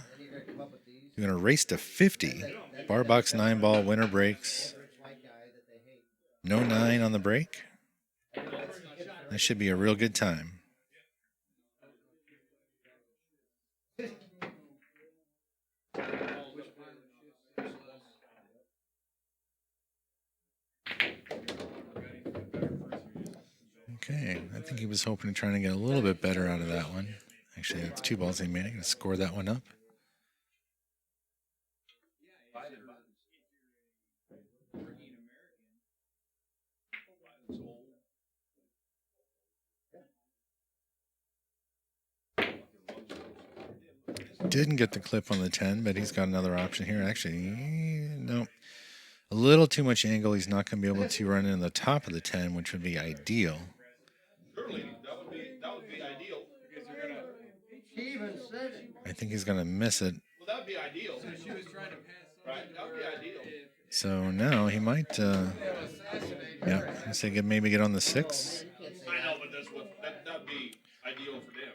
We're going to race to 50, bar box 9-ball winter breaks. No 9 on the break. That should be a real good time. Okay, I think he was hoping to try to get a little bit better out of that one. Actually, that's 2 balls he made. I'm going to score that one up. Didn't get the clip on the 10, but he's got another option here. Actually, no. A little too much angle. He's not going to be able to run in the top of the 10, which would be ideal. Surely that would be ideal. She even said it. I think he's going to miss it. Well, that would be ideal. She was trying to pass Right? That would be ideal. So now he might, yeah, I say maybe get on the 6. I know, but that's what that would be ideal for them.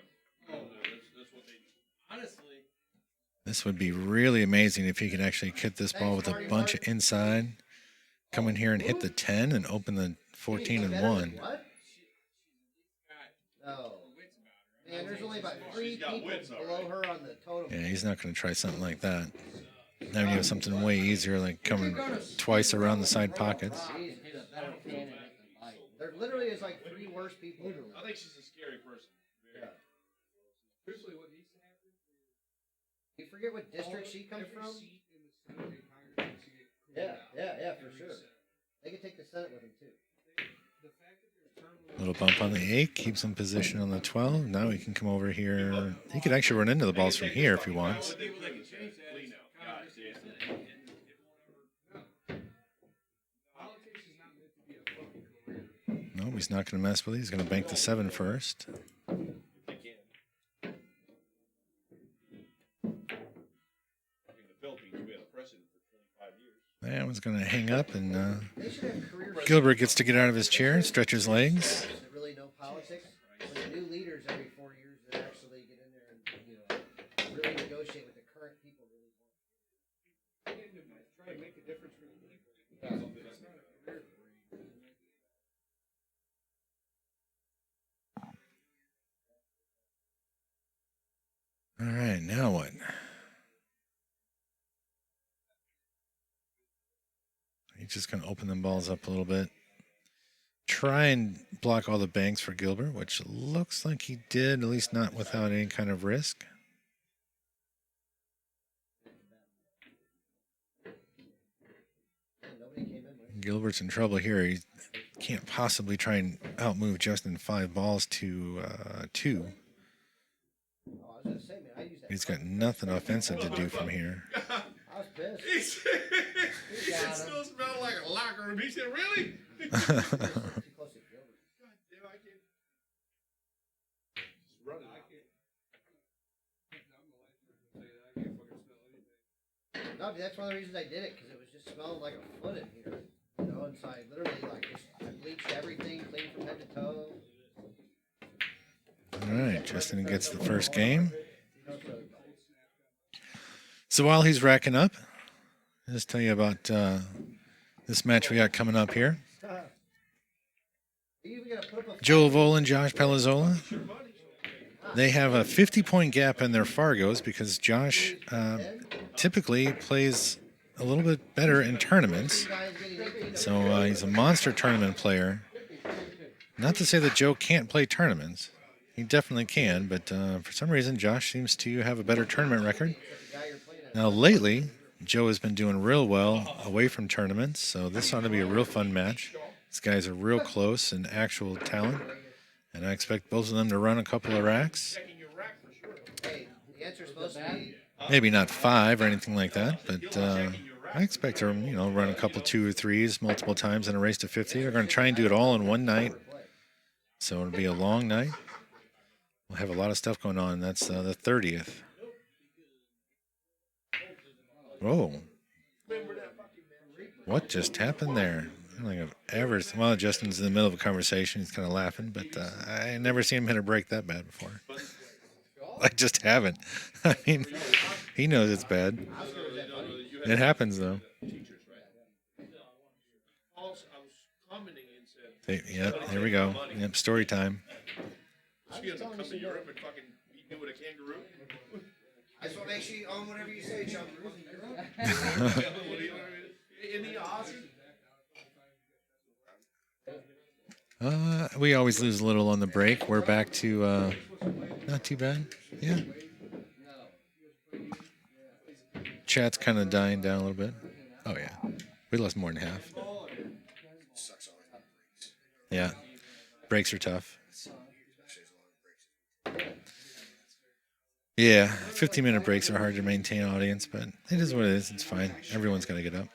That's what they do. honestly. This would be really amazing if he could actually hit this ball with a bunch of inside, come in here and hit the 10 and open the 14 and 1. What? No. Man, there's only about 3 people below her on the totem. Yeah, he's not going to try something like that. Now you have something way easier, like coming twice around the side pockets. She's hit a better candidate than Biden. There literally is like 3 worse people. I think she's a scary person. Truthfully, what needs to happen You forget what district she comes every from? seat in the Senate and Congress needs to get cleared out. Yeah, for sure. They could take the Senate with him too. The fact that there's term limits. Little bump on the 8, keeps him position on the 12. Now he can come over here. He could actually run into the balls from here if he wants. People that can change that is Congress and the Senate. Politics is not meant to be a fucking career. No, he's not going to mess with it. He's going to bank the 7 first. In the Philippines, we had a president for 25 years. That one's going to hang up, and They should have career Gilbert gets to get out of his chair and stretch his legs. that really know politics. When the new leaders every 4 years that actually get in there and really negotiate with the current people really want. Try to make a difference for the people. That's not a career for you. All right, now what? He's just going to open them balls up a little bit. Try and block all the banks for Gilbert, which looks like he did, at least not without any kind of risk. Nobody came in with. Gilbert's in trouble here. He can't possibly try and outmove Justin 5 balls to 2. Oh, I was gonna say, man, I use that. He's got nothing offensive to do from here. I was pissed. He said, it still smelled like a locker room. He said, really? Too close to Gilbert. God damn, I can't. Just run it. I'm the last person to say that. I can't fucking smell anything. No, dude, that's one of the reasons I did it, because it was just smelling like a foot in here. And so I literally I bleached everything, clean from head to toe. All right, Justin gets the first game. So So while he's racking up, I'll just tell you about this match we got coming up here. are you even gonna put up a Joe Avola and Josh Palazzola. They have a 50-point gap in their Fargos because Josh typically plays a little bit better in tournaments. guys getting 18? So he's a monster tournament player. Not to say that Joe can't play tournaments. He definitely can, but for some reason Josh seems to have a better tournament record. Now lately, Joe has been doing real well away from tournaments, so this ought to be a real fun match. These guys are real close in actual talent, and I expect both of them to run a couple of racks. Hey, the answer's supposed to be Maybe not 5 or anything like that, but I expect to, run a couple 2 or 3s multiple times in a race to 50. They're going to try and do it all in one night, so it'll be a long night. We'll have a lot of stuff going on. That's the 30th. Whoa. What just happened there? I don't think I've ever... Well, Justin's in the middle of a conversation. He's kind of laughing, but I never seen him hit a break that bad before. I just haven't. I mean, he knows it's bad. It happens, though. Yep, here we go. Yep, story time. Come to Europe and fucking beat me with a kangaroo. I just want to make sure you own whatever you say, Chum. In the Aussie. We always lose a little on the break. We're back to not too bad. Yeah. Chat's kind of dying down a little bit. Oh, yeah. We lost more than half. Yeah. Breaks are tough. Yeah. 15-minute breaks are hard to maintain audience, but it is what it is. It's fine. Everyone's got to get up.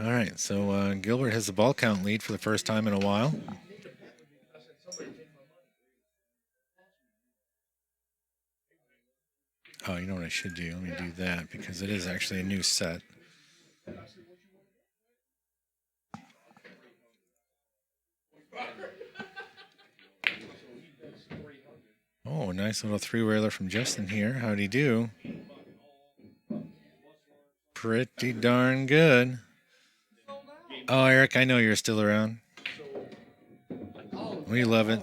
All right. So Gilbert has the ball count lead for the first time in a while. Oh, you know what I should do? Let me do that because it is actually a new set. Oh, nice little 3-wheeler from Justin here. How'd he do? Pretty darn good. Oh, Eric, I know you're still around. We love it.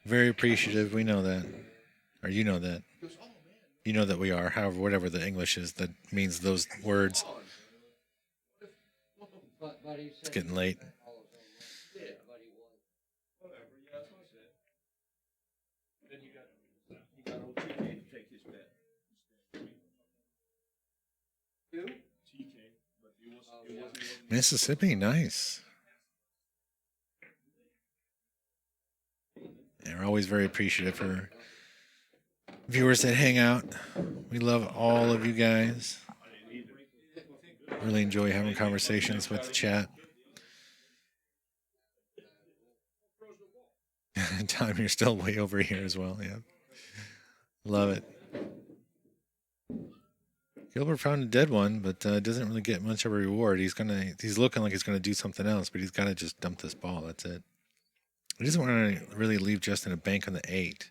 Very appreciative. We know that. Or you know that. You know that we are. However, whatever the English is that means those words. It's getting late. Mississippi, nice. And we're always very appreciative for viewers that hang out. We love all of you guys. Really enjoy having conversations with the chat. Tom, you're still way over here as well. Yeah. Love it. Gilbert found a dead one, but doesn't really get much of a reward. He's looking like he's gonna do something else, but he's gotta just dump this ball. That's it. He doesn't want to really leave Justin a bank on the 8.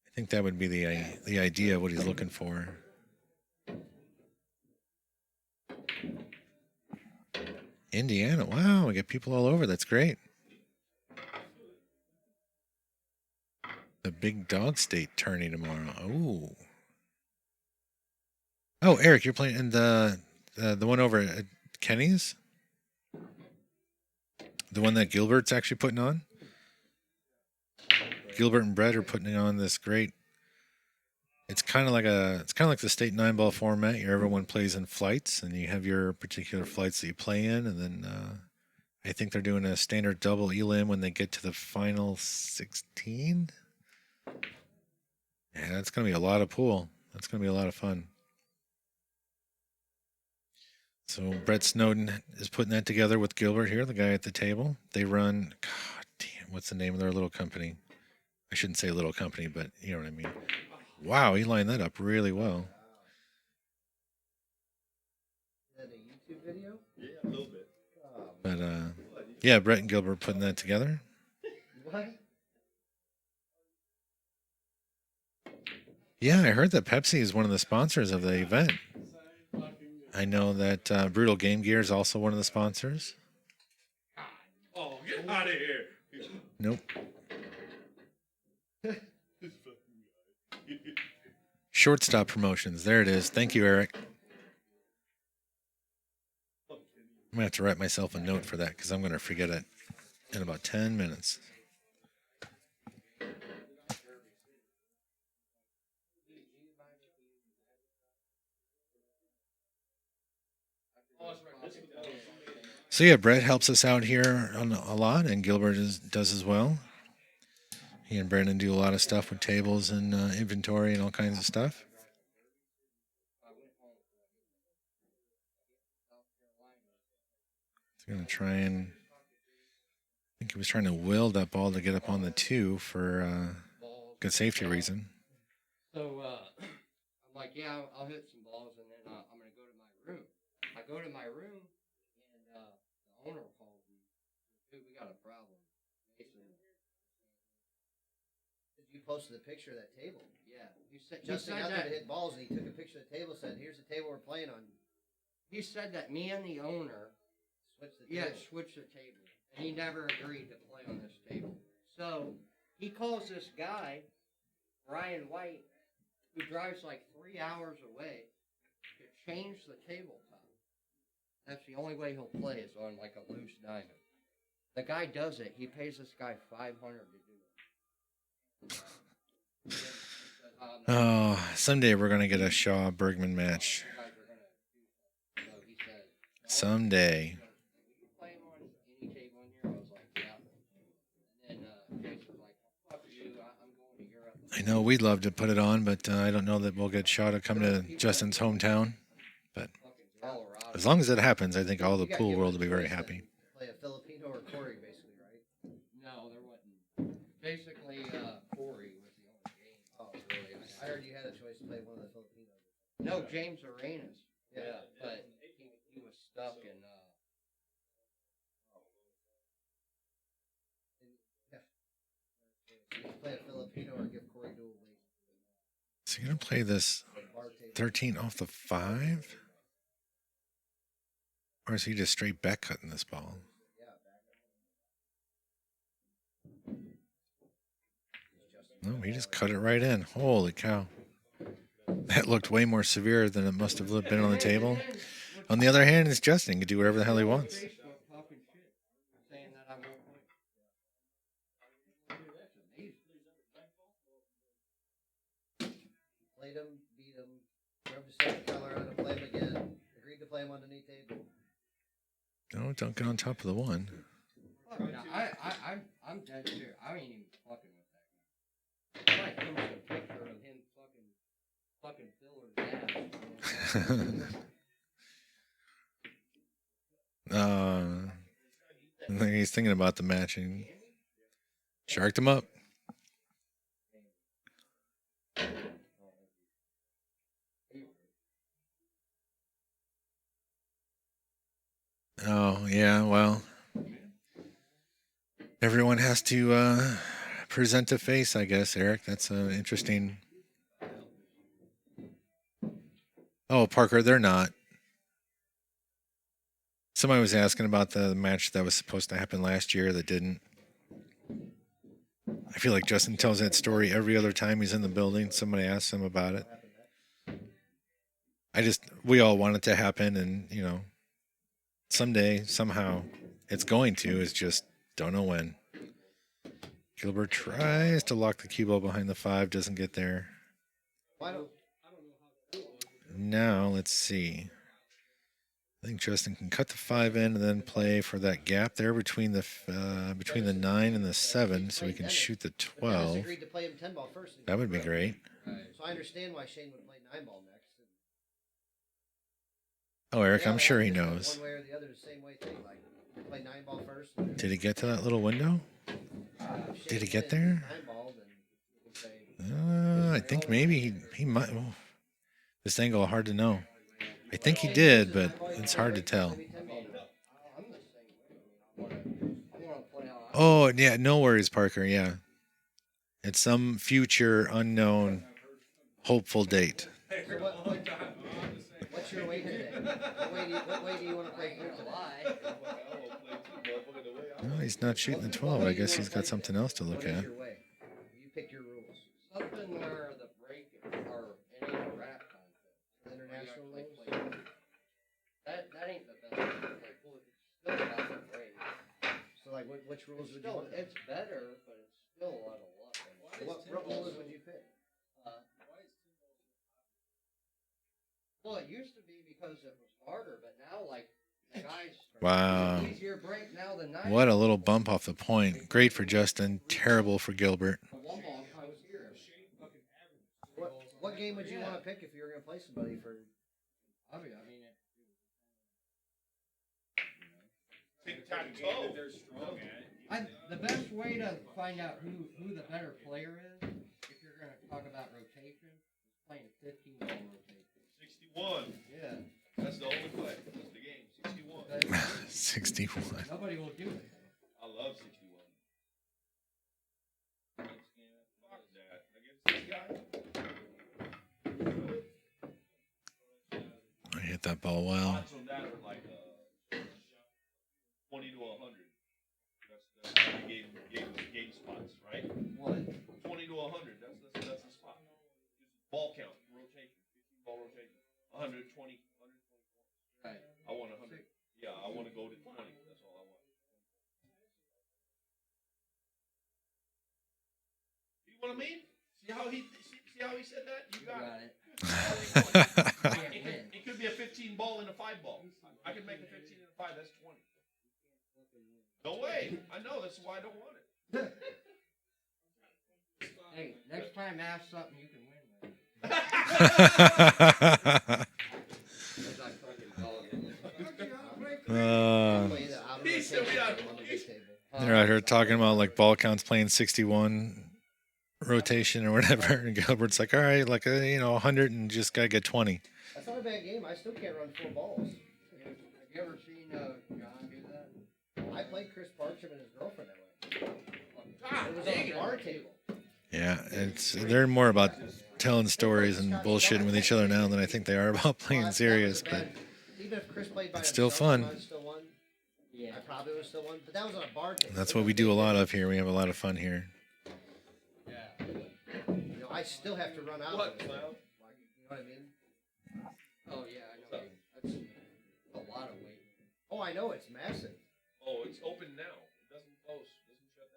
I think that would be the idea of what he's looking for. Indiana, wow, we get people all over. That's great. The Big Dog State tourney tomorrow. Oh. Oh, Eric, you're playing in the one over at Kenny's? The one that Gilbert's actually putting on? Gilbert and Brett are putting on this great. It's kind of like the state 9-ball format. Everyone plays in flights, and you have your particular flights that you play in, and then I think they're doing a standard double elim when they get to the final 16. Yeah, that's gonna be a lot of pool. That's gonna be a lot of fun. So Brett Snowden is putting that together with Gilbert here, the guy at the table. They run, God damn, what's the name of their little company? I shouldn't say little company, but you know what I mean. Wow, he lined that up really well. Is that a YouTube video? Yeah, a little bit. But yeah, Brett and Gilbert putting that together. What? Yeah, I heard that Pepsi is one of the sponsors of the event. I know that Brutal Game Gear is also one of the sponsors. Oh, get out of here. Nope. Shortstop Promotions. There it is. Thank you, Eric. I'm going to have to write myself a note for that because I'm going to forget it in about 10 minutes. So yeah, Brett helps us out here on a lot, and Gilbert does as well. He and Brandon do a lot of stuff with tables and inventory and all kinds of stuff. He's gonna try and. I think he was trying to will that ball to get up on the 2 for good safety reason. So I'm like, yeah, I'll hit some balls, and then I'm gonna go to my room. I go to my room, and the owner calls me. Dude, we got a problem. Mason. You posted a picture of that table. Yeah, Justin out there to hit balls, and he took a picture of the table. Said, "Here's the table we're playing on." He said that me and the owner switched the table, and he never agreed to play on this table. So he calls this guy, Brian White, who drives like 3 hours away to change the tabletop. That's the only way he'll play is on like a loose diamond. The guy does it. He pays this guy $500 to do it. Oh, someday we're gonna get a Shaw Bergman match. Someday. I know we'd love to put it on, but I don't know that we'll get Shaw to come to Justin's hometown. But as long as it happens, I think all the pool world will be very happy. Play a Filipino or Corey, basically, right? No, there wasn't. Basically, Corey was the only game. Oh, really? I heard you had a choice to play one of the Filipinos. No, James Arenas. Yeah, but he was stuck in. Play a Filipino or give Corey dual weight. So you're gonna play this 13 off the 5, or is he just straight back cutting this ball? No, he just cut it right in. Holy cow! That looked way more severe than it must have been on the table. On the other hand, it's Justin. He can do whatever the hell he wants. Played him, beat him, drove to South Carolina, play him again, agreed to play him underneath table. No, don't get on top of the 1. No, I'm dead serious. I ain't even fucking with that guy. I might post a picture of him fucking Filler's ass. I think he's thinking about the matching. Sharked him up. Oh, yeah, well, everyone has to present a face, I guess, Eric. That's interesting. Oh, Parker, they're not. Somebody was asking about the match that was supposed to happen last year that didn't. I feel like Justin tells that story every other time he's in the building. Somebody asks him about it. We all want it to happen, and, someday, somehow, it's going to. It's just don't know when. Gilbert tries to lock the cue ball behind the 5, doesn't get there. Now, let's see. I think Justin can cut the 5 in and then play for that gap there between the 9 and the 7, so we can shoot the 12. That would be great. So I understand why Shane would play 9-ball next. Oh, Eric, I'm sure he knows. One way or the other, the same way thing. Like, you play 9-ball first. Did he get to that little window? Did he get there? I think maybe he might. Oh, this angle hard to know. I think he did, but it's hard to tell. Oh, yeah, no worries, Parker. Yeah. It's some future unknown hopeful date. What's your weight today? What way do you want to play today? No, he's not shooting the 12. I guess he's got something else to look at. You pick your rules. Something where the break or any rap contest. International rules? That ain't the best. Like, well, it's still about the break. So, like, which rules would you want? It's better, but it's still a lot of luck. What rules would you pick? Well, Well, it used to be because it was harder, but now, like, the guys. Wow. It's easier break now than 90. What a little bump off the point. Great for Justin. Terrible for Gilbert. One ball comes here. What game would you want to pick if you were going to play somebody for? I mean, Tic-tac-toe. They're strong at it. the best way to find out who the better player is, if you're going to talk about rotation, is playing 15-ball rotation. 61. Yeah. That's the only play. That's the game. 61. 61. Nobody will do it. I love 61. Fuck that. Against this guy. I hit that ball well. Odds on that are like 20 to 100. That's how the game spots, right? What? 20 to 100. That's the spot. Ball count, rotation, 15 ball rotation. 120, 124. Right. I want 100. Yeah, I want to go to 20. That's all I want. See what I mean? See how he said that? You got it. It could be a 15 ball and a 5 ball. I could make a 15 and a 5. That's 20. No way. I know. That's why I don't want it. Hey, next time ask something you can win with. He said we are. They're out here talking about like ball counts playing 61 rotation or whatever. And Gilbert's like, all right, like, 100 and just got to get 20. That's not a bad game. I still can't run 4 balls. Have you ever seen John do that? I played Chris Bartram and his girlfriend that way. God, It was on a bar table. Yeah, they're more about telling stories and bullshitting with each other now than I think they are about playing serious. But Even if Chris played by it's still himself, fun. I would still won. Yeah. I probably would have still won. But that was on a bar table. That's what we do a lot of here. We have a lot of fun here. I still have to run out. What, You know clown? what I mean? Oh, yeah, I know. That's a lot of weight. Oh, I know. It's massive. Oh, it's open now. It doesn't close. It doesn't shut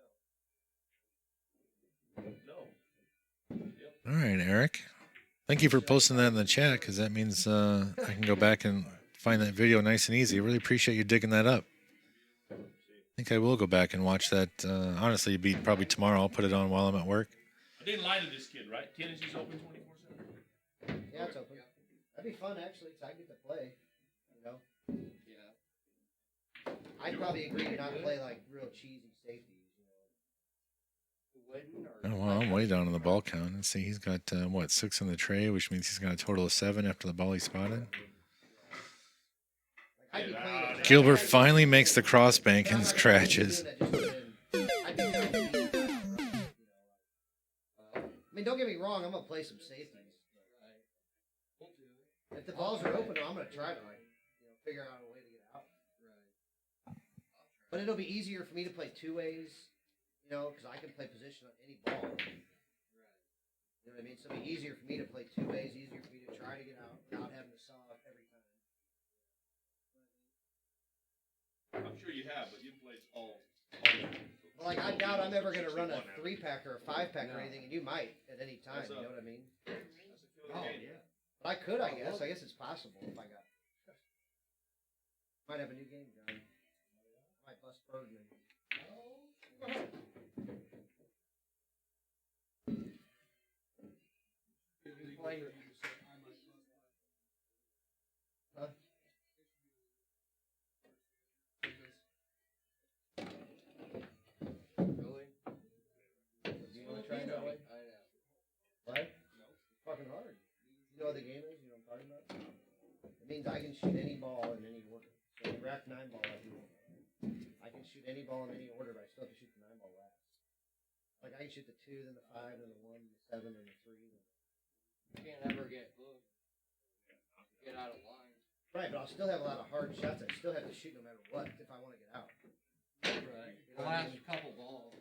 down. No. All right, Eric. Thank you for posting that in the chat because that means I can go back and find that video nice and easy. I really appreciate you digging that up. I think I will go back and watch that. Honestly, it'd be probably tomorrow. I'll put it on while I'm at work. I didn't lie to this kid, right? Tennessee's open 24/7. Yeah, it's open. That'd be fun, actually, because I get to play. You know? Yeah. I'd probably agree to not play, like, real cheesy safeties, you know? Oh, well, I'm way down on the ball count. And see, he's got, 6 in the tray, which means he's got a total of 7 after the ball he spotted. I'd be playing it. Gilbert finally makes the cross bank and scratches. I mean, don't get me wrong. I'm gonna play some safeties. If the balls are open, I'm gonna try to figure out a way to get out. But it'll be easier for me to play 2 ways, because I can play position on any ball. You know what I mean? So it'll be easier for me to play 2 ways. Easier for me to try to get out without having to saw up every time. I'm sure you have, but you played all. Well, like, I doubt I'm ever going to run a 3-pack or a 5-pack or anything, and you might at any time, That's you know what I mean? Oh, yeah. But I could, I guess. I guess it's possible if I got. Might have a new game, John. Might bust Bergman. Huh? Really? Do you want to try it that way? I know. What? It's fucking hard. You know what the game is? You know what I'm talking about? It means I can shoot any ball in any order. So you rack 9 ball like you want. I can shoot any ball in any order, but I still have to shoot the 9 ball last. Like I can shoot the 2, then the 5, then the 1, the 7, and the 3. You can't ever get hooked. Get out of line. Right, but I'll still have a lot of hard shots. I still have to shoot no matter what if I want to get out. Right. You The know what I last mean? couple balls.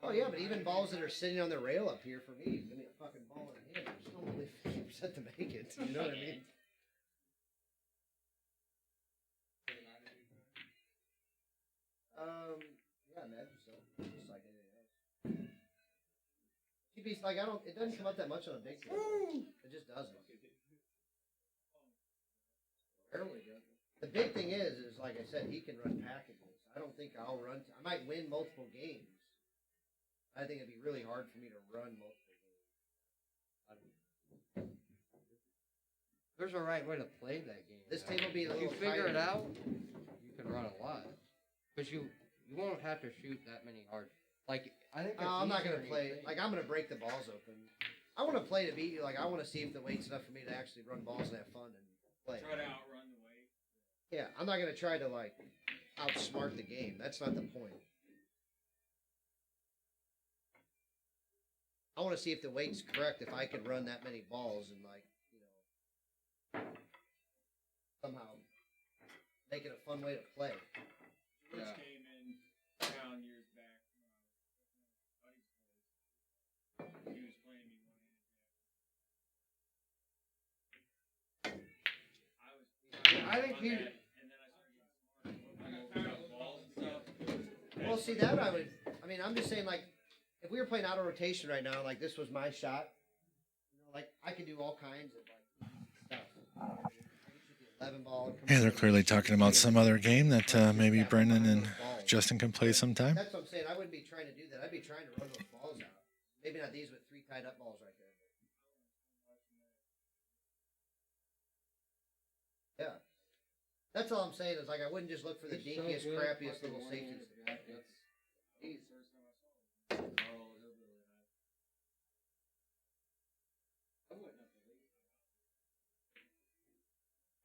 Oh yeah, but even balls that are sitting on the rail up here for me, give me a fucking ball in hand. There's still only 50% to make it. You know what I mean? Yeah, I imagine so. Just like anything else. TV's like it doesn't come up that much on a big field. It just doesn't. Rarely does it. The big thing is like I said, he can run packages. I don't think I'll run. I might win multiple games. I think it'd be really hard for me to run multiple games. There's a right way to play that game. This though. table being a If you little figure it tighter. out, you can run a lot. Because you won't have to shoot that many hard. Like, I think it's I'm not easier gonna than you play. think. Like I'm gonna break the balls open. I want to play to beat you. Like I want to see if the weight's enough for me to actually run balls and have fun and play. Try to outrun the weight. Yeah, I'm not gonna try to like outsmart the game. That's not the point. I want to see if the weight's correct. If I can run that many balls and like somehow make it a fun way to play. George Yeah. came in town years back. He was playing me one-handed. I think he. And then I started getting smart. Balls and stuff. Well, see that I mean, I'm just saying like if we were playing out of rotation right now, like this was my shot. Like I could do all kinds of like stuff. 11 ball. Yeah, they're clearly talking about some other game that maybe Brendan and Justin can play sometime. That's what I'm saying. I wouldn't be trying to do that. I'd be trying to run those balls out. Maybe not these, but 3 tied up balls right there. Yeah. That's all I'm saying is like I wouldn't just look for the He's so dinkiest, good, crappiest fucking little safety. one-handed jackets. He's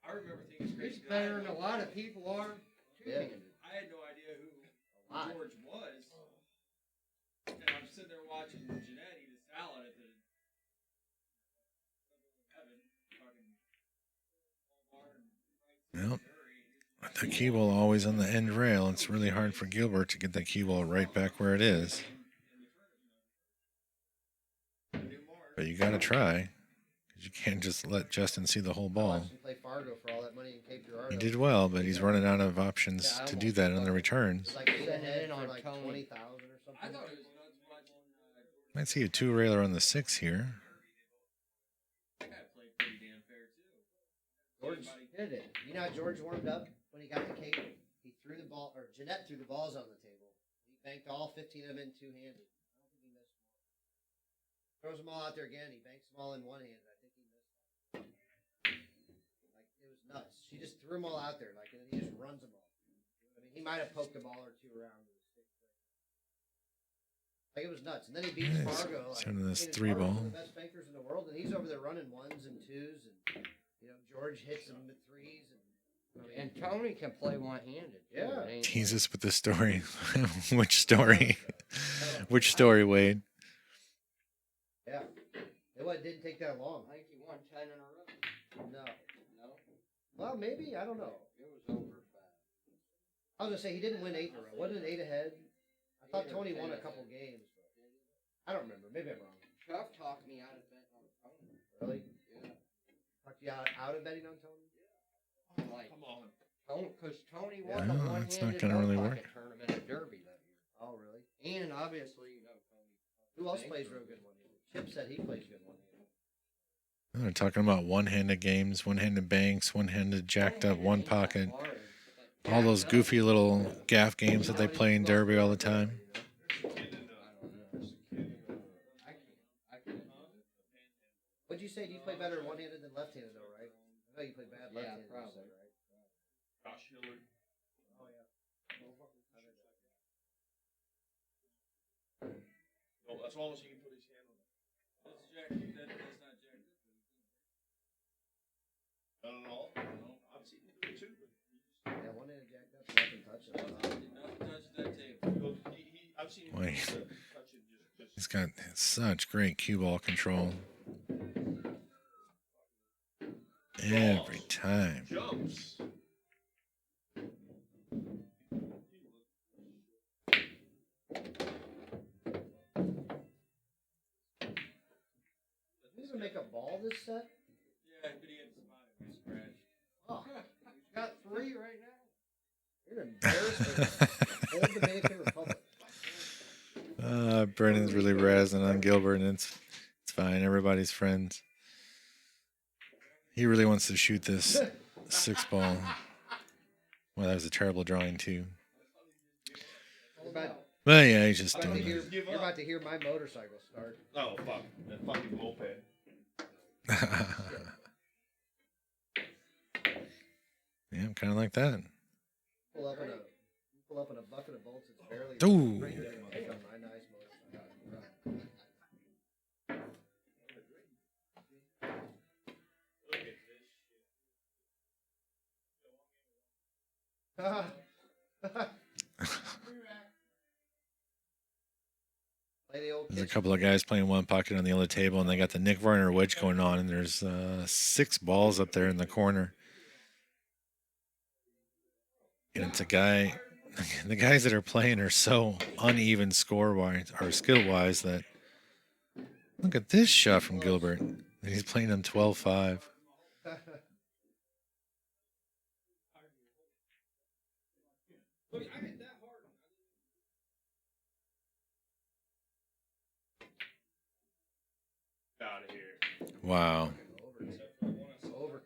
I remember thinking it's crazy. He's better than a lot of people are. Two-handed. I had no idea who lot. George was. And I'm sitting there watching Jeanette eat a salad at the heaven, talking Yep. The cue ball always on the end rail. It's really hard for Gilbert to get the cue ball right back where it is. But you got to try. Because you can't just let Justin see the whole I ball. watched him play Fargo for all that money in Cape Girardeau. He did well, but he's running out of options to do that on the returns. Like 8 ahead in for on like Tony. 20,000 or something. I thought it was nuts watching Might see a 2-railer on the 6 here. that guy played pretty damn fair too. George hit it. You know how George warmed up when he got the cable? He threw the ball, or Jeanette threw the balls on the table. He banked all 15 of them in two-handed. I don't think he missed one. Throws them all out there again. He banks them all in one-handed. I think he missed one. Like, it was nuts. She just threw them all out there, like, and then he just runs them all. I mean, he might have poked a ball or two around with his stick. Like, it was nuts. And then he beats Yeah, Fargo. Like, sort of this I mean, 3 Fargo's ball. one of the best bankers in the world, and he's over there running 1s and 2s, and, you know, George hits them at 3s. And Tony can play one-handed. too. Yeah. It ain't Tease like- us with the story. Which story? Which story, Wade? Yeah. It didn't take that long. I think he won 10 in a row. No. No? Well, maybe. I don't know. It was over fast. I was going to say, he didn't win 8 in a row. Wasn't it 8 ahead? I thought 8 or Tony 10 won a ahead. couple games. But I don't remember. Maybe I'm wrong. Chuck talked me out of betting on Tony. Really? Yeah. Talked you out of betting on Tony? Like, Come on. because Tony won Yeah, the that's not one-handed gonna really no-pocket work. tournament at Derby that year. Oh, really? And obviously, you know, Tony. Who else plays real good one-handed? Chip said he plays good one-handed. They're talking about one-handed games, one-handed banks, one-handed jacked up one pocket. All those goofy little gaff games that they play in Derby all the time. What'd you say? Do you play better one-handed than left-handed, though, right? I know you play bad Yeah, left-handed. you probably. said, right? Josh Hillard. Oh, yeah. No, as long as he can put his hand on it. That's Jack. That's not Jack. Not at all. No, I've seen him do it too. Yeah, one-handed jacked up. Nothing touched it. Did not touch that table. I've seen him Boy. touch it just. He's got such great cue ball control. Every time. Jumps. Did you even make a ball this set? Yeah, but he had spotted my scratch. Oh, He's got 3 right now. you're an embarrassment. Old Dominican Republic. Brennan's really razzing on Gilbert, and it's fine. Everybody's friends. He really wants to shoot this 6 ball. Well, that was a terrible drawing too. But yeah, he's just doing it. You're about to hear my motorcycle start. Oh fuck! That fucking moped. Yeah, kind of like that. Pull up in a bucket of bolts. It's barely. Ooh. My nice motorcycle. There's a couple of guys playing one pocket on the other table, and they got the Nick Varner wedge going on, and there's 6 balls up there in the corner. And it's a guy. The guys that are playing are so uneven score-wise or skill-wise that. Look at this shot from Gilbert. And he's playing them 12-5. Out of here. Wow. Over.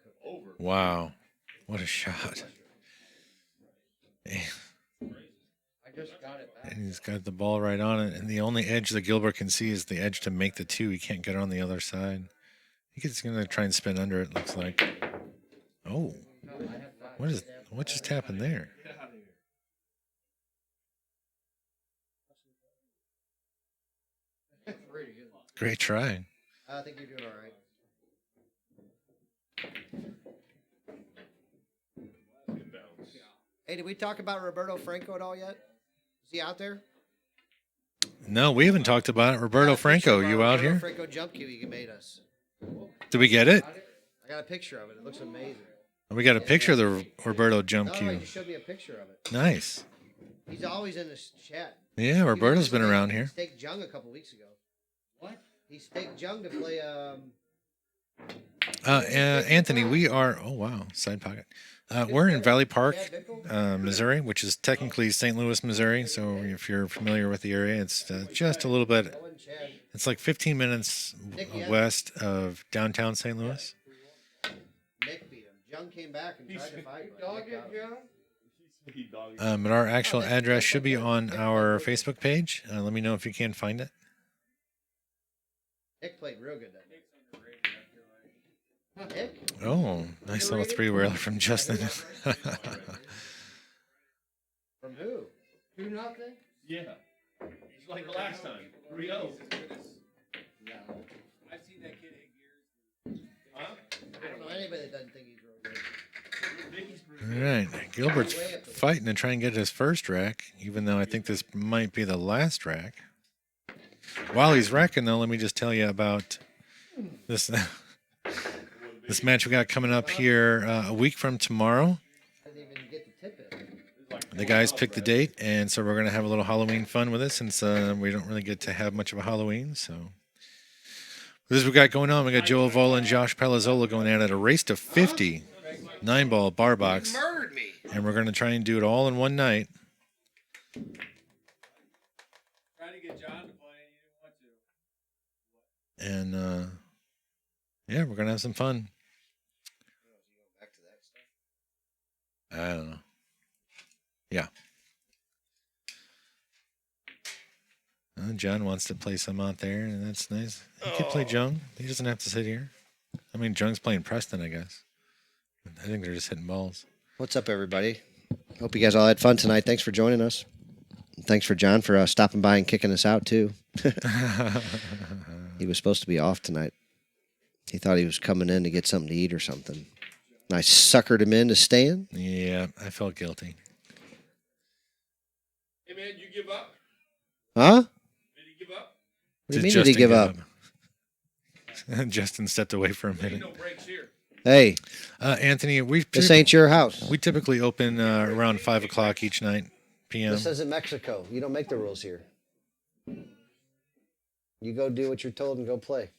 Wow. What a shot. I just got it back. And he's got the ball right on it. And the only edge that Gilbert can see is the edge to make the 2. He can't get on the other side. He's going to try and spin under it, looks like. Oh. What just happened there? Get out of here. Great try. I think you're doing all right. Hey, did we talk about Roberto Franco at all yet? Is he out there? No, we haven't talked about it. Roberto Franco, you out here? Franco jump cue you made us. Did we get it? I got a picture of it. It looks amazing. We got a picture of the Roberto jump No, cue. you showed me a picture of it. Nice. He's always in this chat. Yeah, Roberto's been around here. He staked Jung a couple weeks ago. What? He staked Jung to play. Anthony, we are. Oh wow, side pocket. We're in Valley Park, Missouri, which is technically St. Louis, Missouri. So if you're familiar with the area, it's just a little bit. It's like 15 minutes west of downtown St. Louis. Nick beat him. Jung came back and tried to fight. Dog it, Joe? But our actual address should be on our Facebook page. Let me know if you can find it. Nick played real good that night. Nick? Oh, nice little 3-wheeler from Justin. From who? 2-0? Yeah. It's like the last time. 3-0. No. I've seen that kid hit gears. Huh? I don't know anybody that doesn't think he's real good. All right, Gilbert's fighting to try and get his first rack, even though I think this might be the last rack. While he's racking, though, let me just tell you about this this match we got coming up here a week from tomorrow. I didn't even get the tip in. The guys picked the date, and so we're going to have a little Halloween fun with it since we don't really get to have much of a Halloween. So this is what we got going on. We got Joe Avola and Josh Palazzola going at it, a race to 50, 9-ball bar box. Murdered me. And we're going to try and do it all in one night. Trying to get John to play, you didn't want to. And yeah, we're going to have some fun. I don't know. Yeah. John wants to play some out there, and that's nice. He could play Jung. He doesn't have to sit here. I mean, Jung's playing Preston, I guess. I think they're just hitting balls. What's up, everybody? Hope you guys all had fun tonight. Thanks for joining us. Thanks for John for stopping by and kicking us out, too. He was supposed to be off tonight. He thought he was coming in to get something to eat or something. And I suckered him into staying. Yeah, I felt guilty. Hey, man, you give up? Huh? Did he give up? What do you mean, did he give up? Justin stepped away for a Ain't minute. no breaks here. Hey, Anthony, this ain't your house. we typically open around 5 o'clock each night, p.m. This isn't Mexico. You don't make the rules here. You go do what you're told and go play.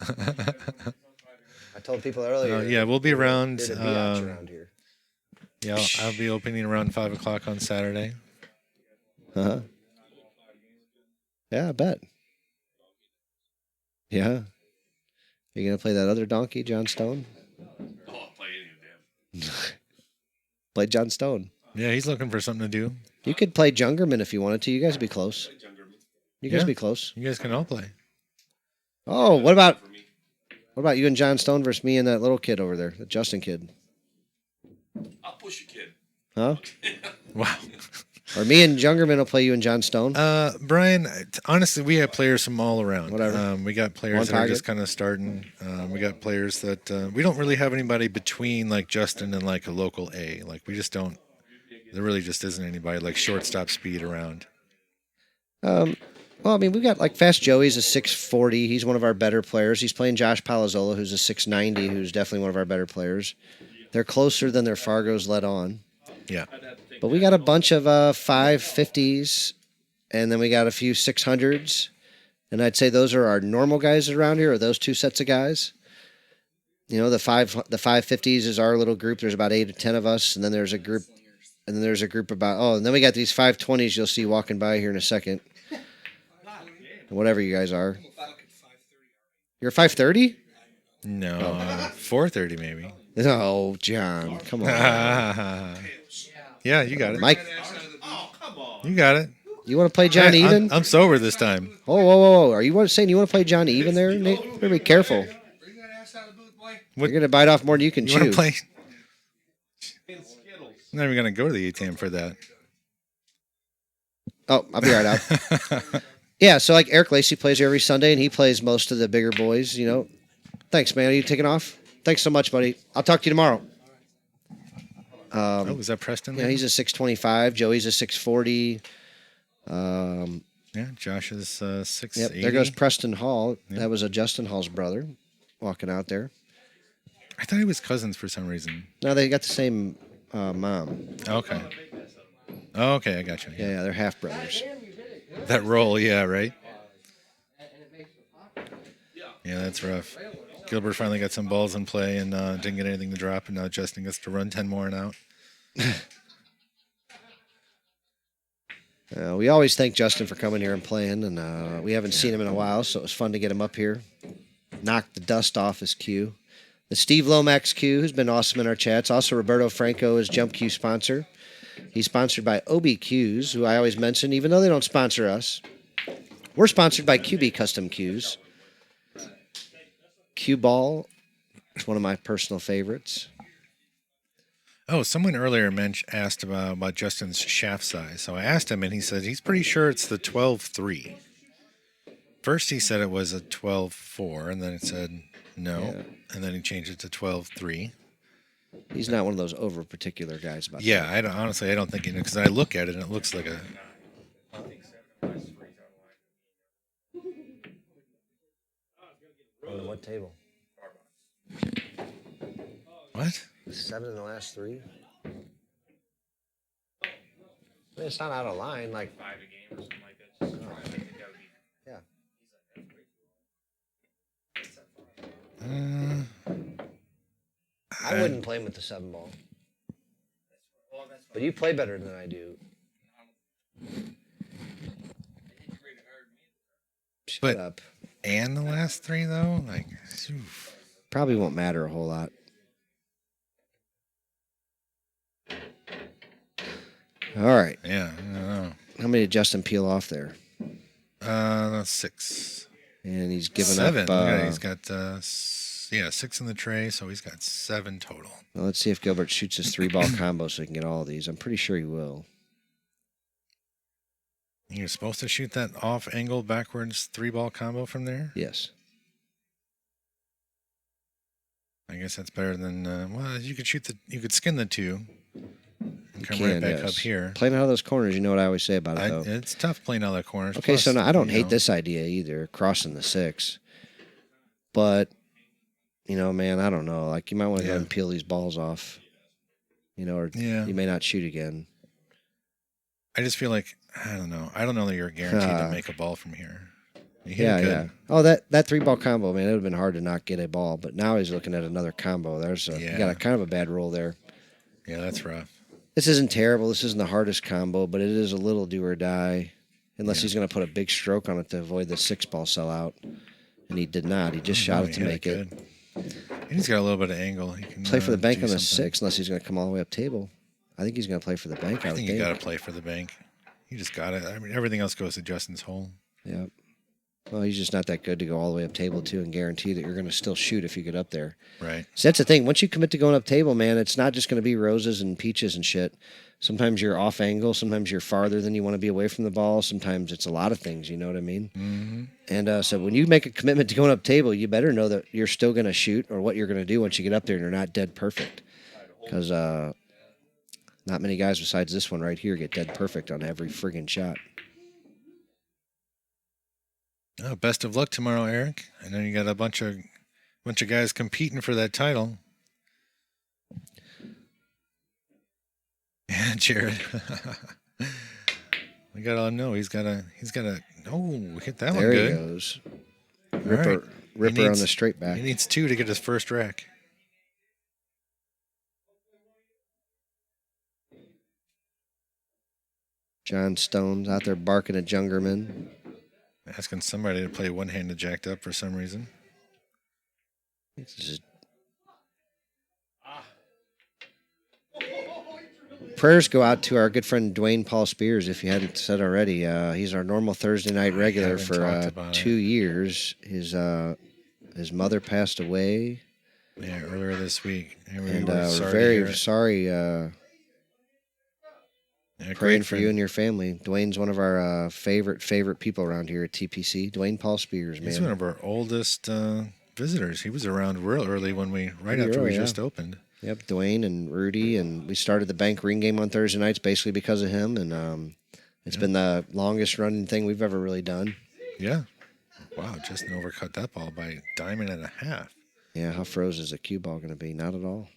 I told people earlier. Yeah, we'll be around. There's a biatch around here. Yeah, I'll be opening around 5 o'clock on Saturday. Uh-huh. Yeah, I bet. Yeah. You gonna play that other donkey, John Stone? Oh, I'll play any of them. Play John Stone. Yeah, he's looking for something to do. You could play Jungerman if you wanted to. You guys would be close. You guys Yeah. would be close. You guys can all play. Oh, what about you and John Stone versus me and that little kid over there, the Justin kid? I'll push you, kid. Huh? Wow. Or me and Jungerman will play you and John Stone. Brian, honestly, we have players from all around. Whatever. We got players One that are target. just kind of starting. We got players that we don't really have anybody between like Justin and like a local A. Like we just don't. There really just isn't anybody like shortstop speed around. Well, I mean, we got like Fast Joey's a 640. He's one of our better players. He's playing Josh Palazzola, who's a 690, who's definitely one of our better players. They're closer than their Fargos let on. Yeah. But we got a bunch of 550s, and then we got a few 600s. And I'd say those are our normal guys around here, or those two sets of guys. You know, the 550s is our little group. There's about 8 or 10 of us, and then there's a group, and then we got these 520s you'll see walking by here in a second. Whatever you guys are. You're 530? No, 4:30 maybe. No, John, come on. Yeah, you got it. Mike, Oh, come on. You got it. you want to play John Even? I'm sober this time. Whoa. Are you saying you want to play John Even there, Nate? Better be careful. Bring that ass out of the booth, boy. You're going to bite off more than you can You want chew. to play? And Skittles. I'm not even going to go to the ATM for that. Oh, I'll be right out. Yeah, so like Eric Lacey plays here every Sunday, and he plays most of the bigger boys, you know. Thanks, man. Are you taking off? Thanks so much, buddy. I'll talk to you tomorrow. Oh, is that Preston? Yeah, he's a 625. Joey's a 640. Yeah, Josh is 680. Yep, there goes Preston Hall. Yep. That was a Justin Hall's brother walking out there. I thought he was cousins for some reason. No, they got the same mom. Okay. Oh, okay, I got you. Yeah, they're half brothers. That roll, yeah, right? Yeah, that's rough. Gilbert finally got some balls in play and didn't get anything to drop, and now Justin gets to run 10 more and out. We always thank Justin for coming here and playing, and we haven't seen him in a while, so it was fun to get him up here. Knock the dust off his cue. The Steve Lomax cue, who's been awesome in our chats. Also, Roberto Franco is Jump Q sponsor. He's sponsored by OBQs, who I always mention, even though they don't sponsor us. We're sponsored by QB Custom Cues. Cue Ball, it's one of my personal favorites. Oh, someone earlier asked about Justin's shaft size. So I asked him, and he said he's pretty sure it's the 12.3. First, he said it was a 12.4, and then it said no, and then he changed it to 12.3. He's not one of those over-particular guys about Yeah, that. honestly, I don't think he knows, because I look at it, and it looks like a... On what table? What? 7 in the last 3? I mean, it's not out of line. Like, 5 a game or something like that. Just trying to think that would be. I wouldn't play him with the 7 ball. But you play better than I do. Shut But- up. And the last 3, though? Like, oof. Probably won't matter a whole lot. All right. Yeah, I don't know. How many did Justin peel off there? 6. And he's given 7. up. Yeah, he's got 6 in the tray, so he's got 7 total. Well, let's see if Gilbert shoots his 3-ball combo so he can get all of these. I'm pretty sure he will. You're supposed to shoot that off angle backwards 3-ball combo from there? Yes. I guess that's better than well, you could skin the 2 and come Can, right back yes. up here. Playing out of those corners, you know what I always say about it, though. It's tough playing out of that corner. Okay, Plus, so now I don't you hate know, this idea either, crossing the 6. But, you know, man, I don't know. Like, you might want to go Yeah. and peel these balls off. You know, or Yeah. you may not shoot again. I just feel like I don't know that you're guaranteed to make a ball from here. You hit it good. Yeah. Oh, that 3-ball combo, man, it would have been hard to not get a ball. But now he's looking at another combo. You got a kind of a bad roll there. Yeah, that's rough. This isn't terrible. This isn't the hardest combo, but it is a little do or die. Unless Yeah. he's going to put a big stroke on it to avoid the 6-ball sellout. And he did not. He just shot No, it to he hit make it. Good. And he's got a little bit of angle. He can Play for the bank do on the something. 6 unless he's going to come all the way up table. I think he's going to play for the bank. I think you got to play for the bank. You just got to. I mean, everything else goes to Justin's hole. Yeah. Well, he's just not that good to go all the way up table two and guarantee that you're going to still shoot if you get up there. Right. So that's the thing. Once you commit to going up table, man, it's not just going to be roses and peaches and shit. Sometimes you're off angle. Sometimes you're farther than you want to be away from the ball. Sometimes it's a lot of things. You know what I mean? Mm-hmm. And so when you make a commitment to going up table, you better know that you're still going to shoot or what you're going to do once you get up there and you're not dead perfect. Because not many guys besides this one right here get dead perfect on every friggin' shot. Oh, best of luck tomorrow, Eric. I know you got a bunch of guys competing for that title. Yeah, Jared. We gotta know he's gotta hit that one There good. he goes. Right. Ripper on the straight back. He needs 2 to get his first rack. John Stone's out there barking at Jungerman. Asking somebody to play one-handed jacked up for some reason. This is... Prayers go out to our good friend Dwayne Paul Spears, if you hadn't said already. He's our normal Thursday night regular for 2 years. His mother passed away. Yeah, earlier this week. And very sorry. Praying for you and your family. Dwayne's one of our favorite people around here at TPC. Dwayne Paul Spears, man. He's one of our oldest visitors. He was around real early right after we just opened. Yep, Dwayne and Rudy, and we started the bank ring game on Thursday nights basically because of him, and it's been the longest running thing we've ever really done. Yeah. Wow, Justin overcut that ball by a diamond and a half. Yeah, how froze is a cue ball going to be? Not at all.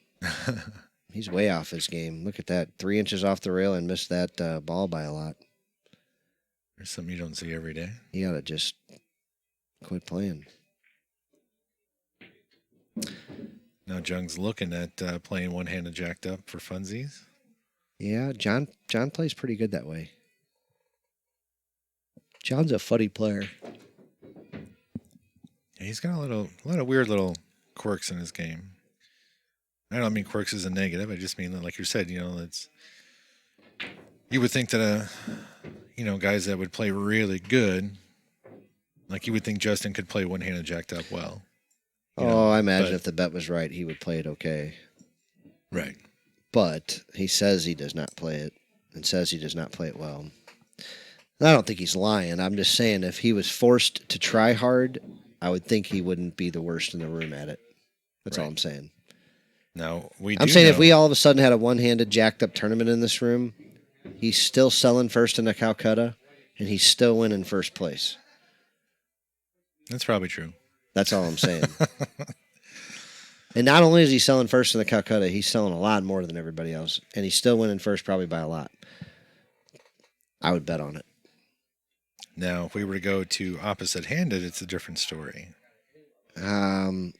He's way off his game. Look at that. 3 inches off the rail and missed that ball by a lot. There's something you don't see every day. He ought to just quit playing. Now Jung's looking at playing one-handed jacked up for funsies. Yeah, John plays pretty good that way. John's a funny player. Yeah, he's got a lot of weird little quirks in his game. I don't mean quirks as a negative. I just mean that, like you said, you would think that guys that would play really good, like you would think Justin could play one-handed jacked up well. I imagine if the bet was right, he would play it okay. Right. But he says he does not play it and says he does not play it well. And I don't think he's lying. I'm just saying if he was forced to try hard, I would think he wouldn't be the worst in the room at it. That's all I'm saying. Now, I'm saying if we all of a sudden had a one-handed jacked up tournament in this room, he's still selling first in the Calcutta, and he's still winning first place. That's probably true. That's all I'm saying. And not only is he selling first in the Calcutta, he's selling a lot more than everybody else. And he's still winning first probably by a lot. I would bet on it. Now, if we were to go to opposite-handed, it's a different story. Do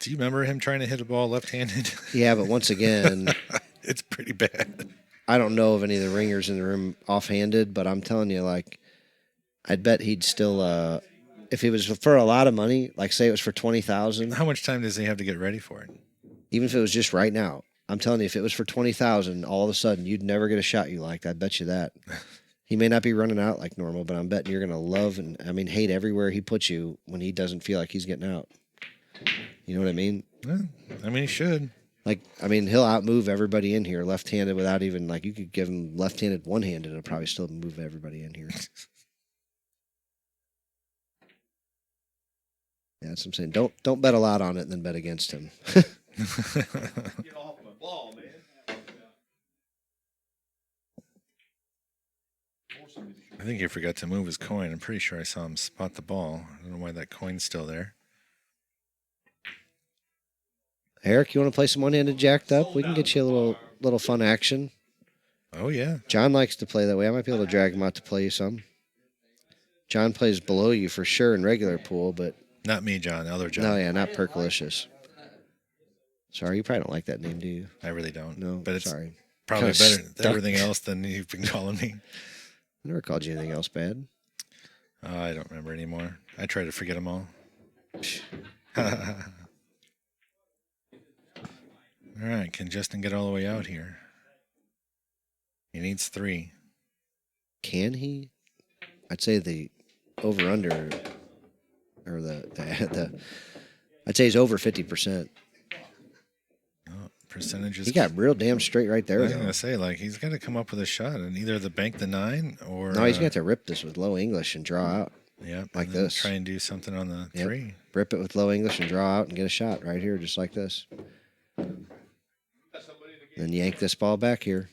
you remember him trying to hit a ball left-handed? Yeah, but once again... it's pretty bad. I don't know of any of the ringers in the room offhanded, but I'm telling you, I'd bet he'd still... if it was for a lot of money, like say it was for $20,000. How much time does he have to get ready for it? Even if it was just right now, I'm telling you, if it was for $20,000, all of a sudden you'd never get a shot you liked. I bet you that. He may not be running out like normal, but I'm betting you're going to love and hate everywhere he puts you when he doesn't feel like he's getting out. You know what I mean? Yeah, he should. He'll outmove everybody in here left-handed without even you could give him left-handed one-handed, it'll probably still move everybody in here. Yeah, that's what I'm saying. Don't bet a lot on it and then bet against him. Get off my ball, man. I think he forgot to move his coin. I'm pretty sure I saw him spot the ball. I don't know why that coin's still there. Eric, you want to play some one-handed jacked up? We can get you a little fun action. Oh, yeah. John likes to play that way. I might be able to drag him out to play you some. John plays below you for sure in regular pool, but... Not me, John. The other John. No, yeah, not Percolicious. Sorry, you probably don't like that name, do you? I really don't. No, but it's sorry. probably better than everything else than you've been calling me. I never called you anything else bad. Oh, I don't remember anymore. I try to forget them all. All right, can Justin get all the way out here? He needs 3. Can he? I'd say the over under or the I'd say he's over 50%. Oh, percentages. He got real damn straight right I there. was Though. gonna say, like, he's got to come up with a shot and either the bank the 9 or No, he's got to rip this with low English and draw out. yeah, like and then this. Try and do something on the Yep. 3. Rip it with low English and draw out and get a shot right here, just like this. Then yank this ball back here.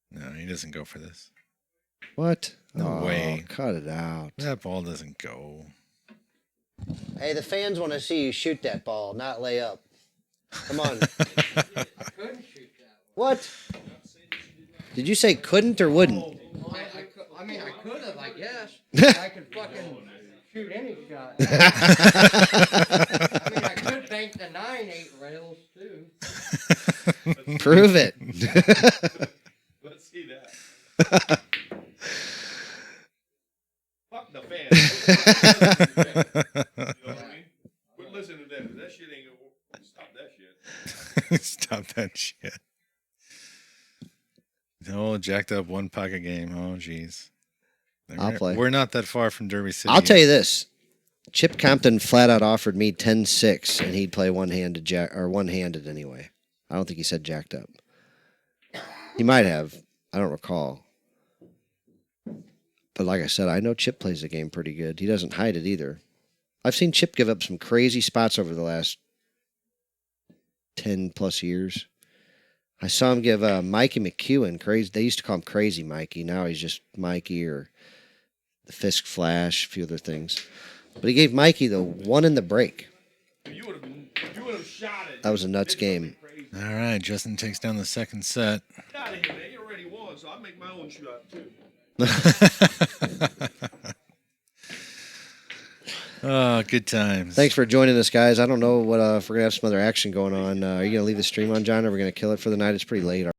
No, he doesn't go for this. What? No way. Cut it out. That ball doesn't go. Hey, the fans want to see you shoot that ball, not lay up. Come on. I couldn't shoot that What? Did you say couldn't or wouldn't? one. I mean, I could have, I guess. I could fucking shoot any shot. I mean, I could bank the 9-8 rails, too. Prove it. Let's see that. Fuck the fans. You know what I mean? Quit listening to them. That shit ain't gonna work. Stop that shit. Stop that shit. Oh, jacked up 1 pocket game. Oh, jeez. I'll play. We're not that far from Derby City. I'll tell you this. Chip Compton flat out offered me 10-6, and he'd play one-handed or one-handed anyway. I don't think he said jacked up. He might have. I don't recall. But like I said, I know Chip plays the game pretty good. He doesn't hide it either. I've seen Chip give up some crazy spots over the last 10-plus years. I saw him give Mikey McEwen crazy. They used to call him Crazy Mikey. Now he's just Mikey or the Fisk Flash, a few other things. But he gave Mikey the 1 in the break. If you would have shot it. That was a nuts did something game. crazy. All right, Justin takes down the 2nd set. Get out of here, man. You already won, so I'll make my own shot, too. Oh, good times. Thanks for joining us, guys. I don't know what if we're going to have some other action going on. Are you going to leave the stream on, John, or are we going to kill it for the night? It's pretty late.